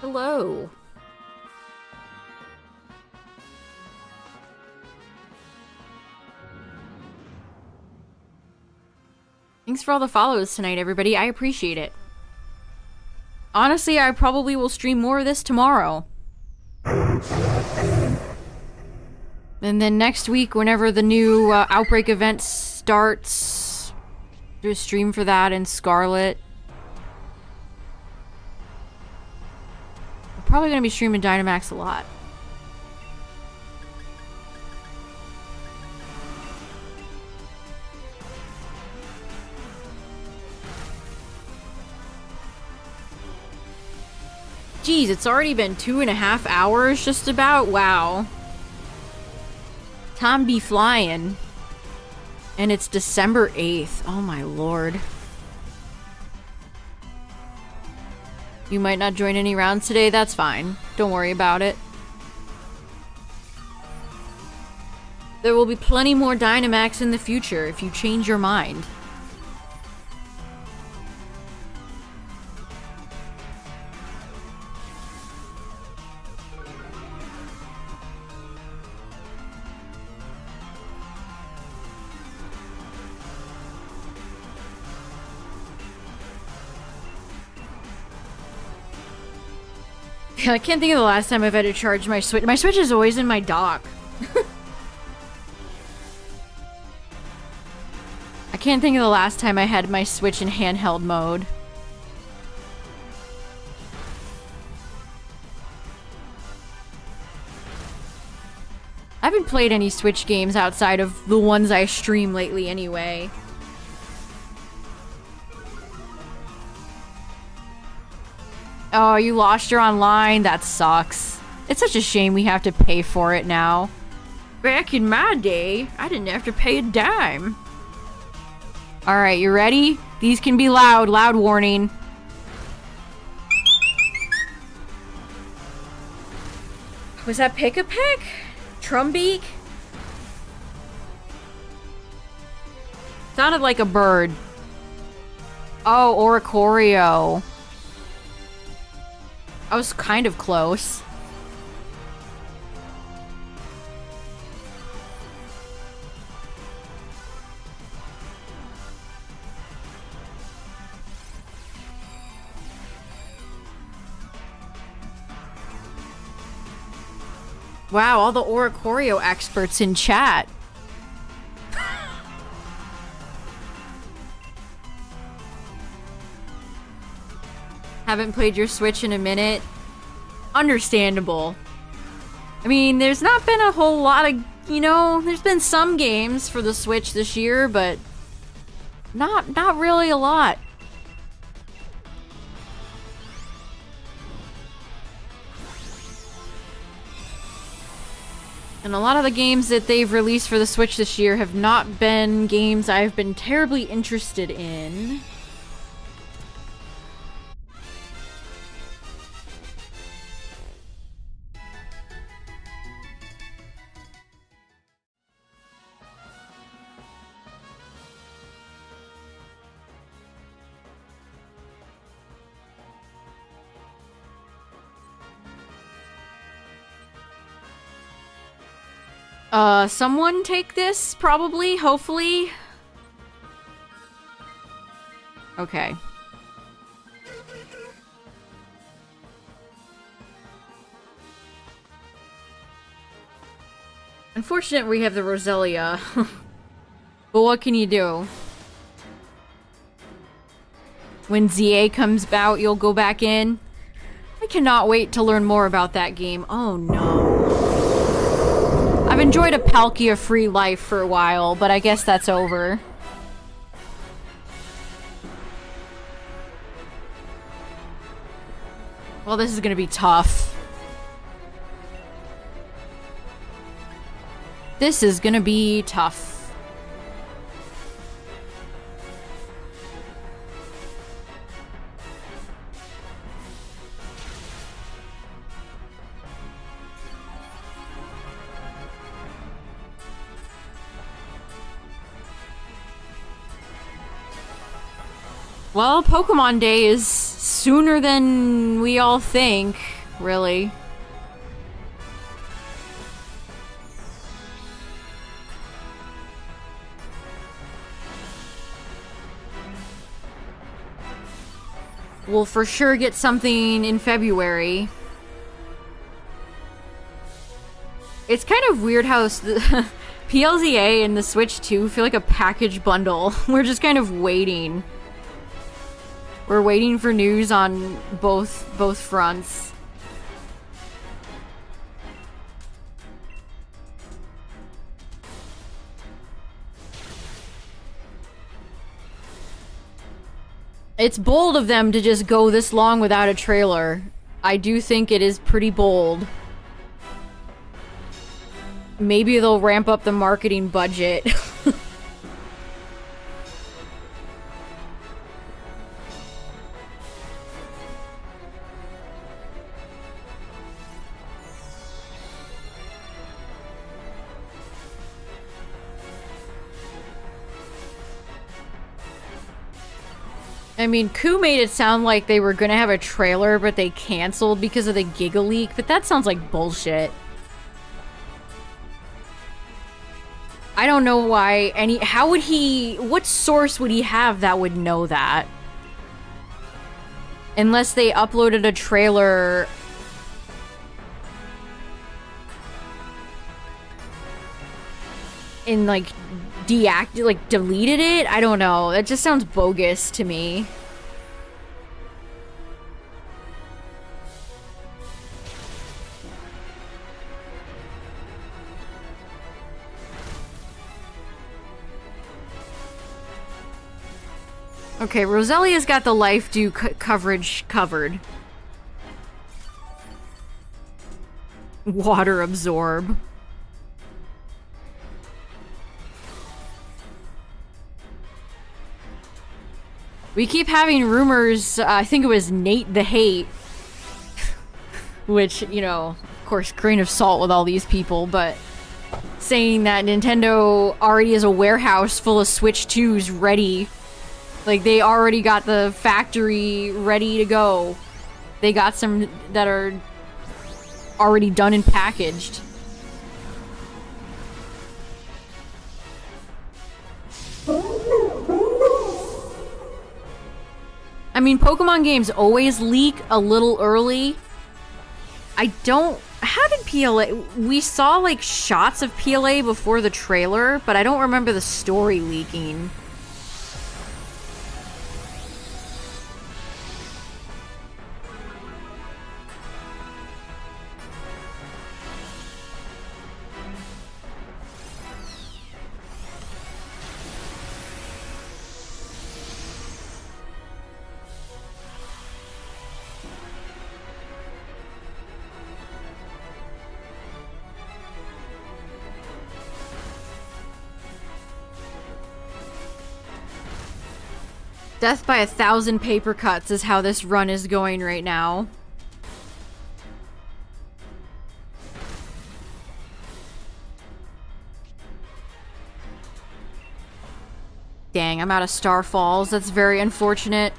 Hello. Thanks for all the follows tonight, everybody. I appreciate it. Honestly, I probably will stream more of this tomorrow. And then next week, whenever the new Outbreak event starts, do a stream for that in Scarlet. I'm probably going to be streaming Dynamax a lot. Jeez, it's already been 2.5 hours just about. Wow. Time be flying. And it's December 8th. Oh my lord. You might not join any rounds today. That's fine. Don't worry about it. There will be plenty more Dynamax in the future if you change your mind. I can't think of the last time I've had to charge my Switch. My Switch is always in my dock. I can't think of the last time I had my Switch in handheld mode. I haven't played any Switch games outside of the ones I stream lately anyway. Oh, you lost your online? That sucks. It's such a shame we have to pay for it now. Back in my day, I didn't have to pay a dime. Alright, you ready? These can be loud. Loud warning. Was that Pick-a-Pick? Trumbeak? Sounded like a bird. Oh, Oricorio. I was kind of close. Wow, all the Oricorio experts in chat. Haven't played your Switch in a minute. Understandable. I mean, there's not been a whole lot of, you know, there's been some games for the Switch this year, but not really a lot. And a lot of the games that they've released for the Switch this year have not been games I've been terribly interested in. Someone take this, probably, hopefully. Okay. Unfortunate we have the Roselia. But what can you do? When ZA comes out, you'll go back in. I cannot wait to learn more about that game. Oh no. I've enjoyed a Palkia-free life for a while, but I guess that's over. Well, this is gonna be tough. This is gonna be tough. Well, Pokemon Day is sooner than we all think, really. We'll for sure get something in February. It's kind of weird how the PLZA and the Switch 2 feel like a package bundle. We're just kind of waiting. We're waiting for news on both fronts. It's bold of them to just go this long without a trailer. I do think it is pretty bold. Maybe they'll ramp up the marketing budget. I mean, Koo made it sound like they were gonna have a trailer, but they canceled because of the Giga leak, but that sounds like bullshit. I don't know why how would he, what source would he have that would know that? Unless they uploaded a trailer and like deleted it? I don't know. That just sounds bogus to me. Okay, Roselia's got the life due coverage covered. Water absorb. We keep having rumors, I think it was Nate the Hate, which, you know, of course, grain of salt with all these people, but saying that Nintendo already has a warehouse full of Switch 2s ready. Like, they already got the factory ready to go. They got some that are already done and packaged. I mean, Pokemon games always leak a little early. I don't... How did PLA... We saw, like, shots of PLA before the trailer, but I don't remember the story leaking. Death by 1,000 paper cuts is how this run is going right now. Dang, I'm out of Star Falls. That's very unfortunate.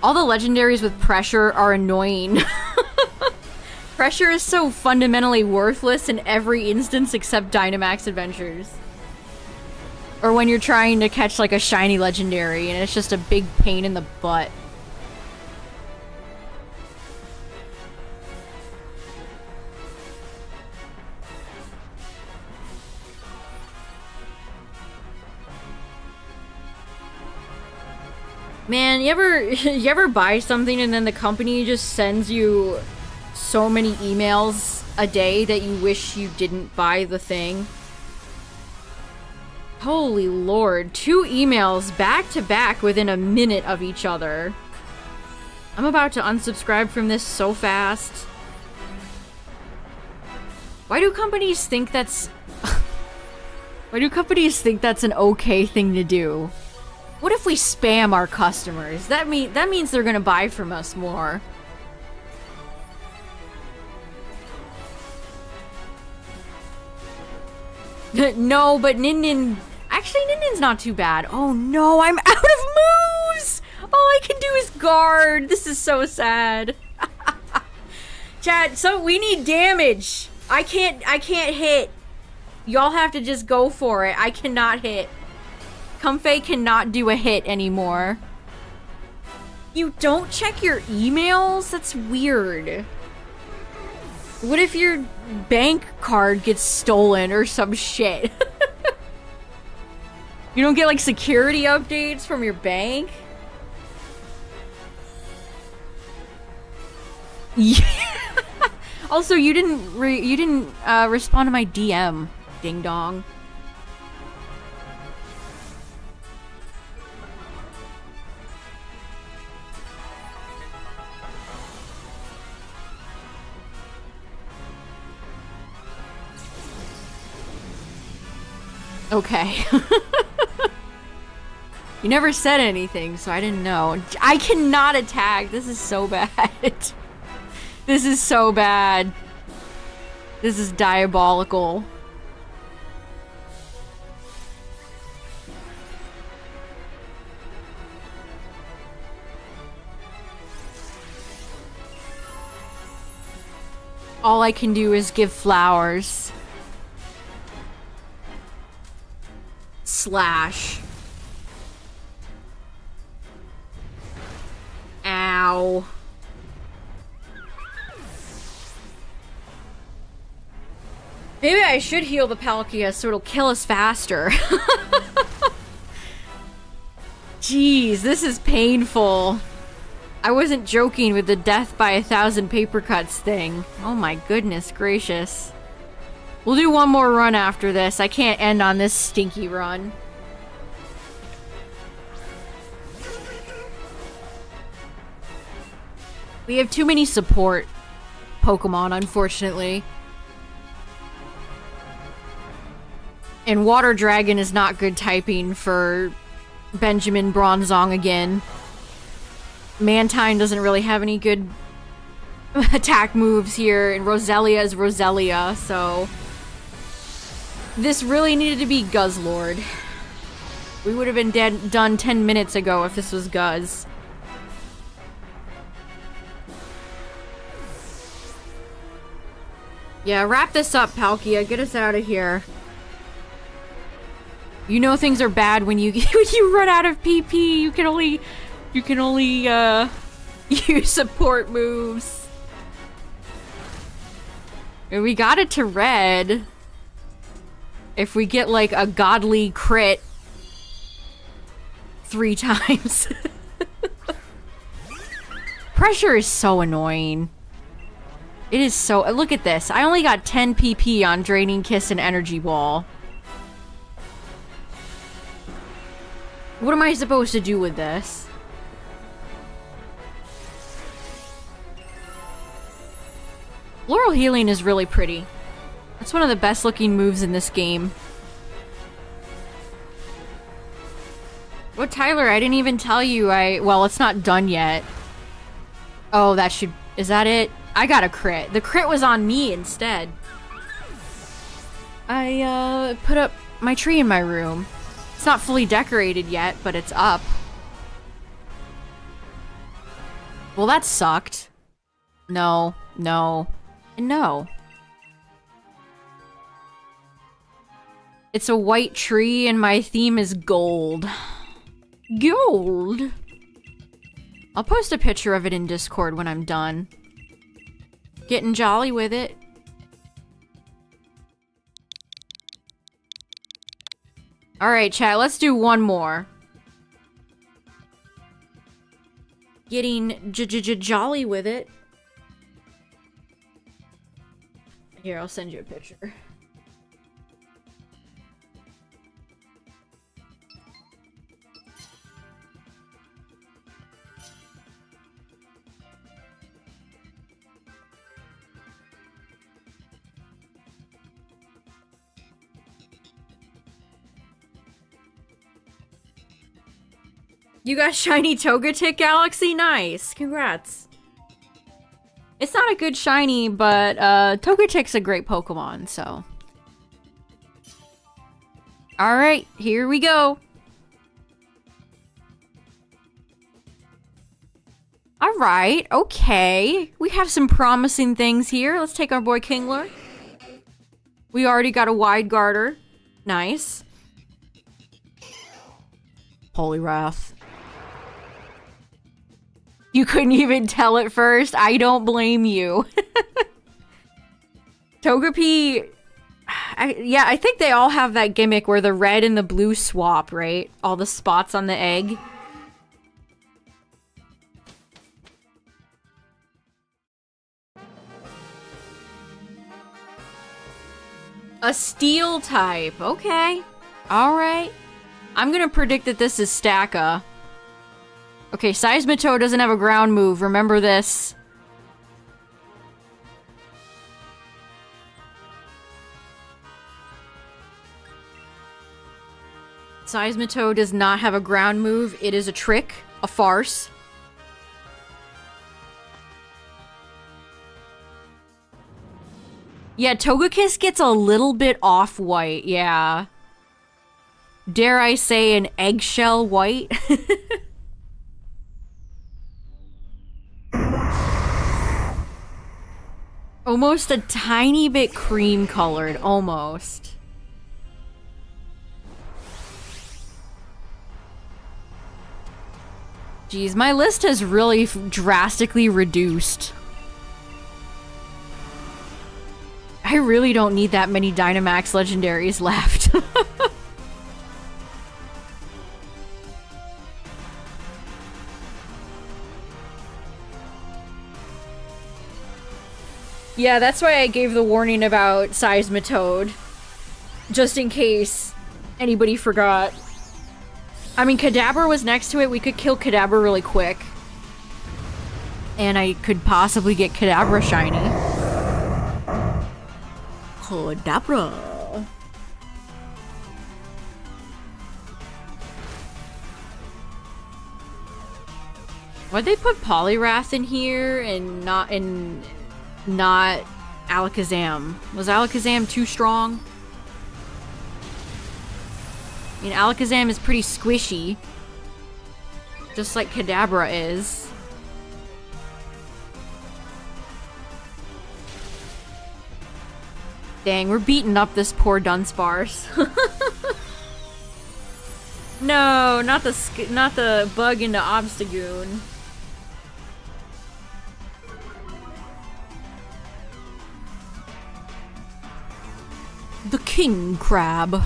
All the legendaries with pressure are annoying. Pressure is so fundamentally worthless in every instance except Dynamax Adventures. Or when you're trying to catch like a shiny legendary and it's just a big pain in the butt. Man, you ever buy something and then the company just sends you so many emails a day that you wish you didn't buy the thing? Holy lord, 2 emails back to back within a minute of each other. I'm about to unsubscribe from this so fast. Why do companies think that's... Why do companies think that's an okay thing to do? What if we spam our customers? That means they're gonna buy from us more. No, but Nin... Actually, Nin's not too bad. Oh no, I'm out of moves! I can do is guard. This is so sad. Chat, so we need damage. I can't hit. Y'all have to just go for it. I cannot hit. Comfey cannot do a hit anymore. You don't check your emails? That's weird. What if your bank card gets stolen or some shit? You don't get like security updates from your bank? Yeah. Also, you didn't respond to my DM, ding dong. Okay. You never said anything, so I didn't know. I cannot attack. This is so bad. This is so bad. This is diabolical. All I can do is give flowers. Slash. Ow. Maybe I should heal the Palkia so it'll kill us faster. Jeez, this is painful. I wasn't joking with the death by 1,000 paper cuts thing. Oh my goodness gracious. We'll do one more run after this. I can't end on this stinky run. We have too many support Pokemon, unfortunately. And Water Dragon is not good typing for Benjamin Bronzong again. Mantine doesn't really have any good attack moves here, and Roselia is Roselia, so... This really needed to be Guzzlord. We would have been done 10 minutes ago if this was Guzz. Yeah, wrap this up, Palkia. Get us out of here. You know things are bad when you when you run out of PP. You can only use support moves. And we got it to red. If we get like a godly crit 3 times. Pressure is so annoying. It is so... Look at this. I only got 10 PP on Draining Kiss and Energy Ball. What am I supposed to do with this? Floral Healing is really pretty. That's one of the best looking moves in this game. What, Tyler? I didn't even tell you well, it's not done yet. Oh, that should... Is that it? I got a crit. The crit was on me instead. I, put up my tree in my room. It's not fully decorated yet, but it's up. Well, that sucked. No, no, and no. It's a white tree and my theme is gold. Gold? I'll post a picture of it in Discord when I'm done. Getting jolly with it. Alright, chat, let's do one more. Getting jolly with it. Here, I'll send you a picture. You got shiny Togetic, Galaxy? Nice. Congrats. It's not a good shiny, but Togetic's a great Pokemon, so. Alright, here we go. Alright, okay. We have some promising things here. Let's take our boy Kingler. We already got a wide garter. Nice. Holy Wrath. You couldn't even tell at first. I don't blame you. Togepi... yeah, I think they all have that gimmick where the red and the blue swap, right? All the spots on the egg. A steel type. Okay. Alright. I'm gonna predict that this is Stacka. Okay, Seismitoad doesn't have a ground move. Remember this. Seismitoad does not have a ground move. It is a trick. A farce. Yeah, Togekiss gets a little bit off-white, yeah. Dare I say an eggshell white? Almost a tiny bit cream-colored, almost. Jeez, my list has really drastically reduced. I really don't need that many Dynamax legendaries left. Yeah, that's why I gave the warning about Seismitoad. Just in case anybody forgot. I mean, Kadabra was next to it. We could kill Kadabra really quick. And I could possibly get Kadabra shiny. Kadabra. Why'd they put Poliwrath in here and not Alakazam? Was Alakazam too strong? I mean, Alakazam is pretty squishy. Just like Kadabra is. Dang, we're beating up this poor Dunsparce. No, not the bug into Obstagoon. The king crab.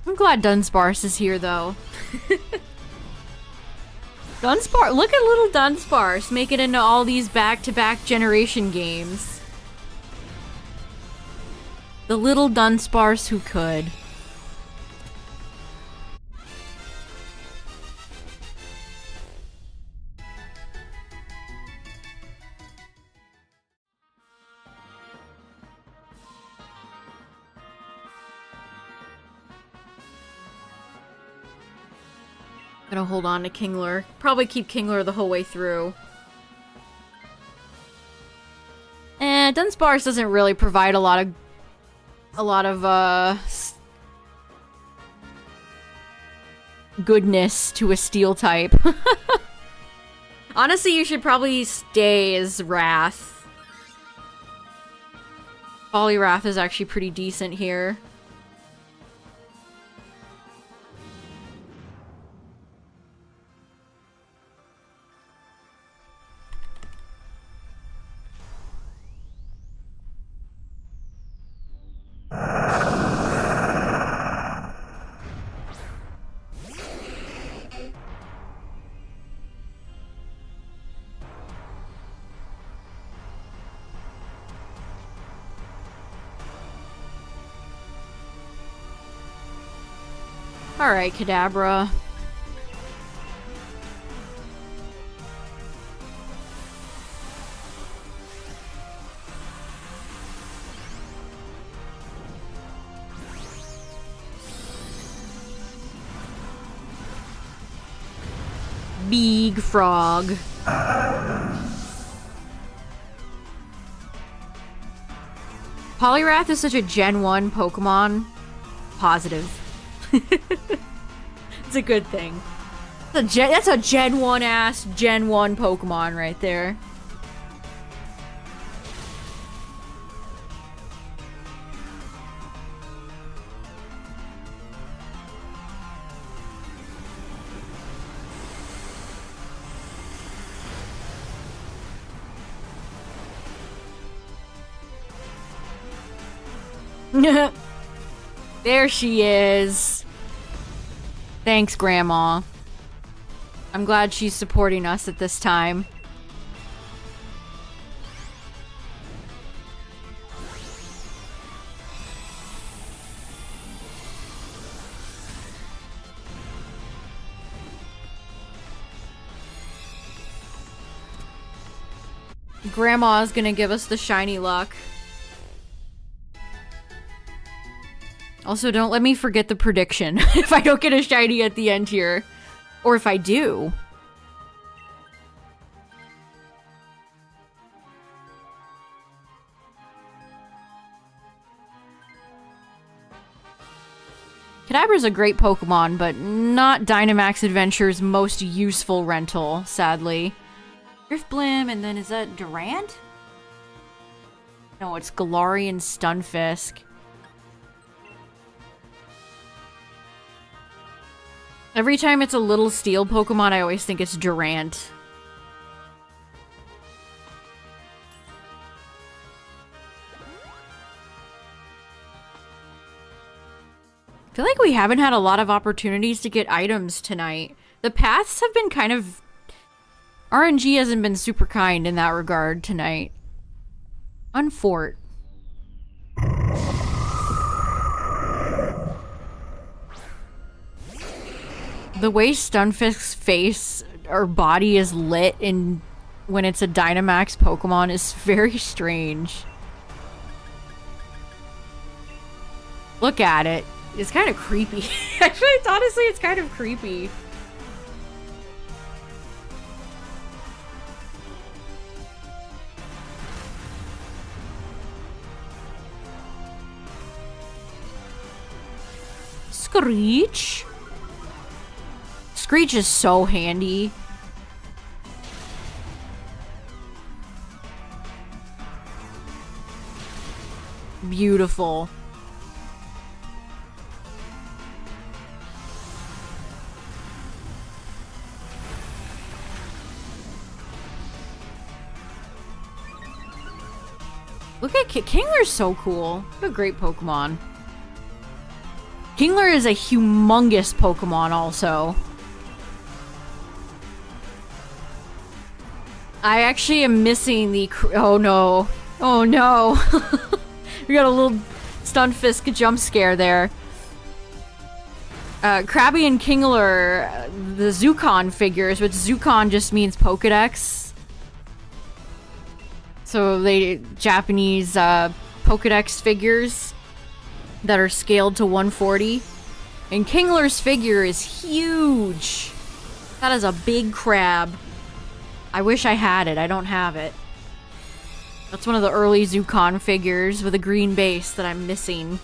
I'm glad Dunsparce is here, though. Dunsparce, look at little Dunsparce make it into all these back-to-back generation games. The little Dunsparce who could. Gonna hold on to Kingler. Probably keep Kingler the whole way through. Dunsparce doesn't really provide a lot of goodness to a steel type. Honestly, you should probably stay as Wrath. Poliwrath is actually pretty decent here. Alright, Kadabra. Big frog. Poliwrath is such a Gen 1 Pokemon. Positive. It's a good thing. That's a Gen 1 ass Gen 1 Pokemon right there. There she is. Thanks, Grandma. I'm glad she's supporting us at this time. Grandma's gonna give us the shiny luck. Also, don't let me forget the prediction if I don't get a shiny at the end here. Or if I do. Kadabra's a great Pokemon, but not Dynamax Adventure's most useful rental, sadly. Driftblim, and then is that Durant? No, it's Galarian Stunfisk. Every time it's a little steel Pokemon, I always think it's Durant. I feel like we haven't had a lot of opportunities to get items tonight. The paths have been kind of... RNG hasn't been super kind in that regard tonight. Unfort. The way Stunfisk's face or body is lit in when it's a Dynamax Pokemon is very strange. Look at it. It's kind of creepy. Actually, honestly, it's kind of creepy. Screech? Screech is so handy. Beautiful. Look at Kingler's so cool. What a great Pokemon. Kingler is a humongous Pokemon also. I actually am missing the... Oh no. Oh no. We got a little Stunfisk jump scare there. Krabby and Kingler, the Zukon figures, which Zukon just means Pokedex. So they Japanese Pokedex figures that are scaled to 140. And Kingler's figure is huge. That is a big crab. I wish I had it. I don't have it. That's one of the early Zukon figures with a green base that I'm missing.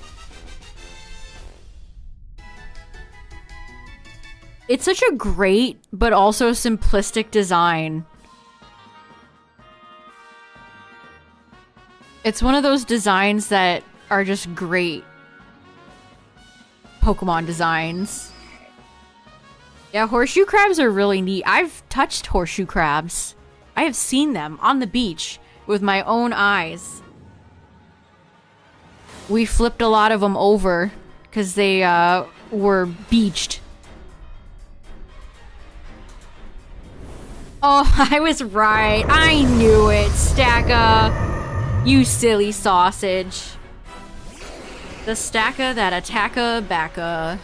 It's such a great, but also simplistic design. It's one of those designs that are just great Pokemon designs. Yeah, horseshoe crabs are really neat. I've touched horseshoe crabs. I have seen them on the beach with my own eyes. We flipped a lot of them over because they were beached. Oh, I was right. I knew it, Stacka. You silly sausage. The Stacka that attacka backa.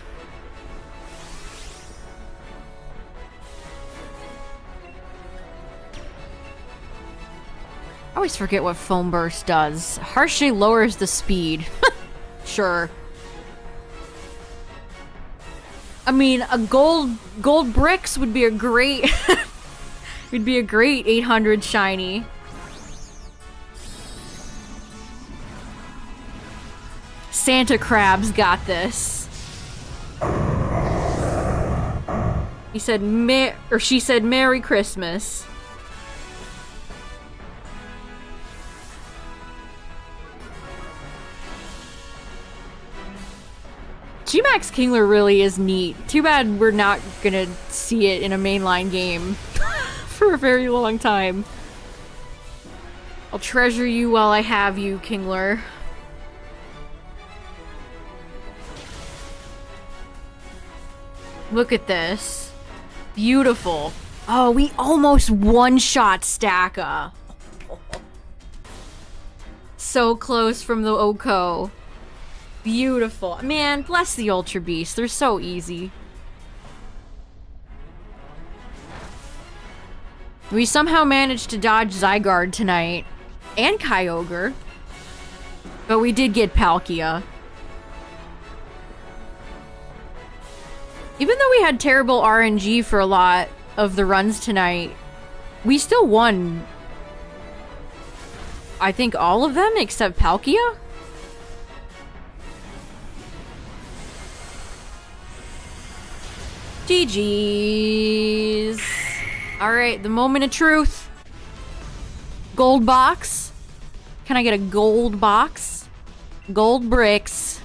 I always forget what Foam Burst does. Harshly lowers the speed. Sure. I mean, a gold bricks would be a great would be a great 800 shiny. Santa Crab's got this. He said she said Merry Christmas. G-Max Kingler really is neat. Too bad we're not gonna see it in a mainline game for a very long time. I'll treasure you while I have you, Kingler. Look at this. Beautiful. Oh, we almost one-shot Stacka. So close from the Oko. Beautiful. Man, bless the Ultra Beasts. They're so easy. We somehow managed to dodge Zygarde tonight. And Kyogre. But we did get Palkia. Even though we had terrible RNG for a lot of the runs tonight, we still won. I think all of them except Palkia? GG's. Alright, the moment of truth. Gold box. Can I get a gold box? Gold bricks.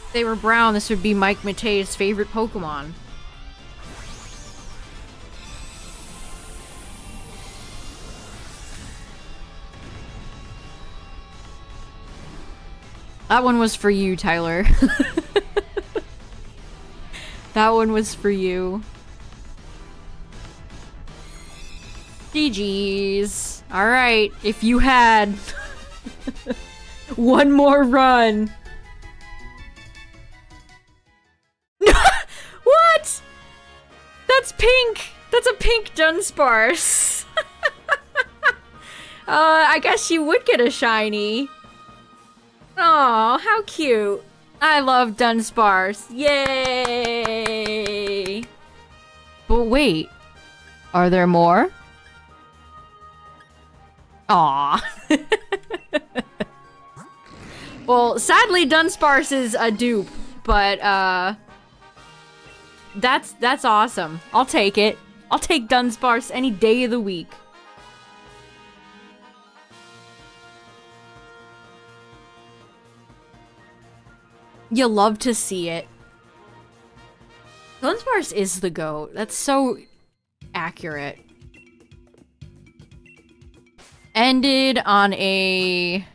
If they were brown, this would be Mike Matei's favorite Pokemon. That one was for you, Tyler. That one was for you. GG's. Alright, if you had one more run. What? That's pink! That's a pink Dunsparce. I guess you would get a shiny. Oh, how cute. I love Dunsparce. Yay! But wait. Are there more? Aw. Well, sadly Dunsparce is a dupe, but that's awesome. I'll take it. I'll take Dunsparce any day of the week. You love to see it. Dunsparce is the GOAT. That's so accurate. Ended on a...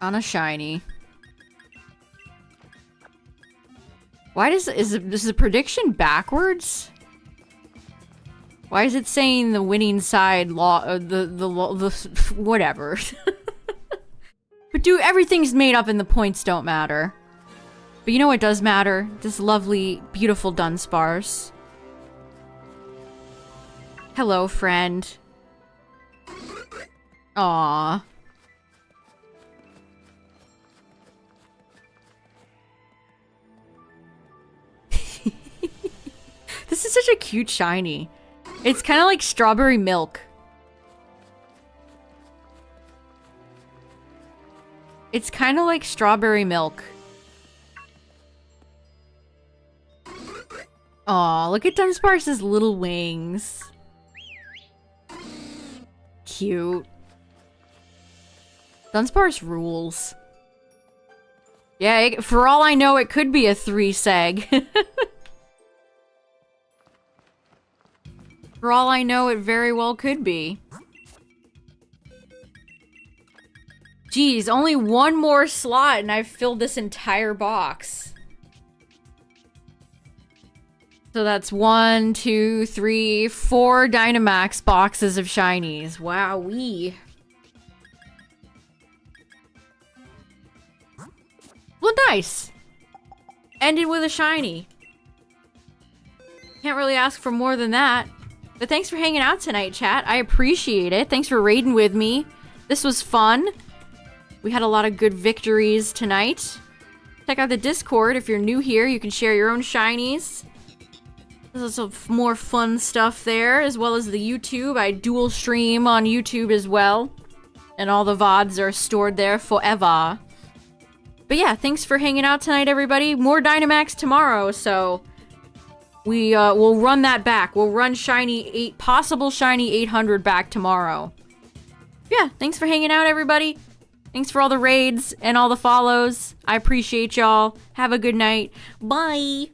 on a shiny. Why is the prediction backwards? Why is it saying the winning side the whatever? But dude, everything's made up and the points don't matter. But you know what does matter? This lovely, beautiful Dunsparce. Hello, friend. Aww. This is such a cute shiny. It's kind of like strawberry milk. It's kind of like strawberry milk. Aw, look at Dunsparce's little wings. Cute. Dunsparce rules. Yeah, for all I know, it could be a 3-seg. For all I know, it very well could be. Geez, only one more slot and I've filled this entire box. So that's 1, 2, 3, 4 Dynamax boxes of shinies. Wowee. Well, nice. Ended with a shiny. Can't really ask for more than that. But thanks for hanging out tonight, chat. I appreciate it. Thanks for raiding with me. This was fun. We had a lot of good victories tonight. Check out the Discord. If you're new here, you can share your own shinies. There's some more fun stuff there, as well as the YouTube. I dual stream on YouTube as well. And all the VODs are stored there forever. But yeah, thanks for hanging out tonight, everybody. More Dynamax tomorrow, so we'll run that back. We'll run possible shiny 800 back tomorrow. Yeah, thanks for hanging out, everybody. Thanks for all the raids and all the follows. I appreciate y'all. Have a good night. Bye.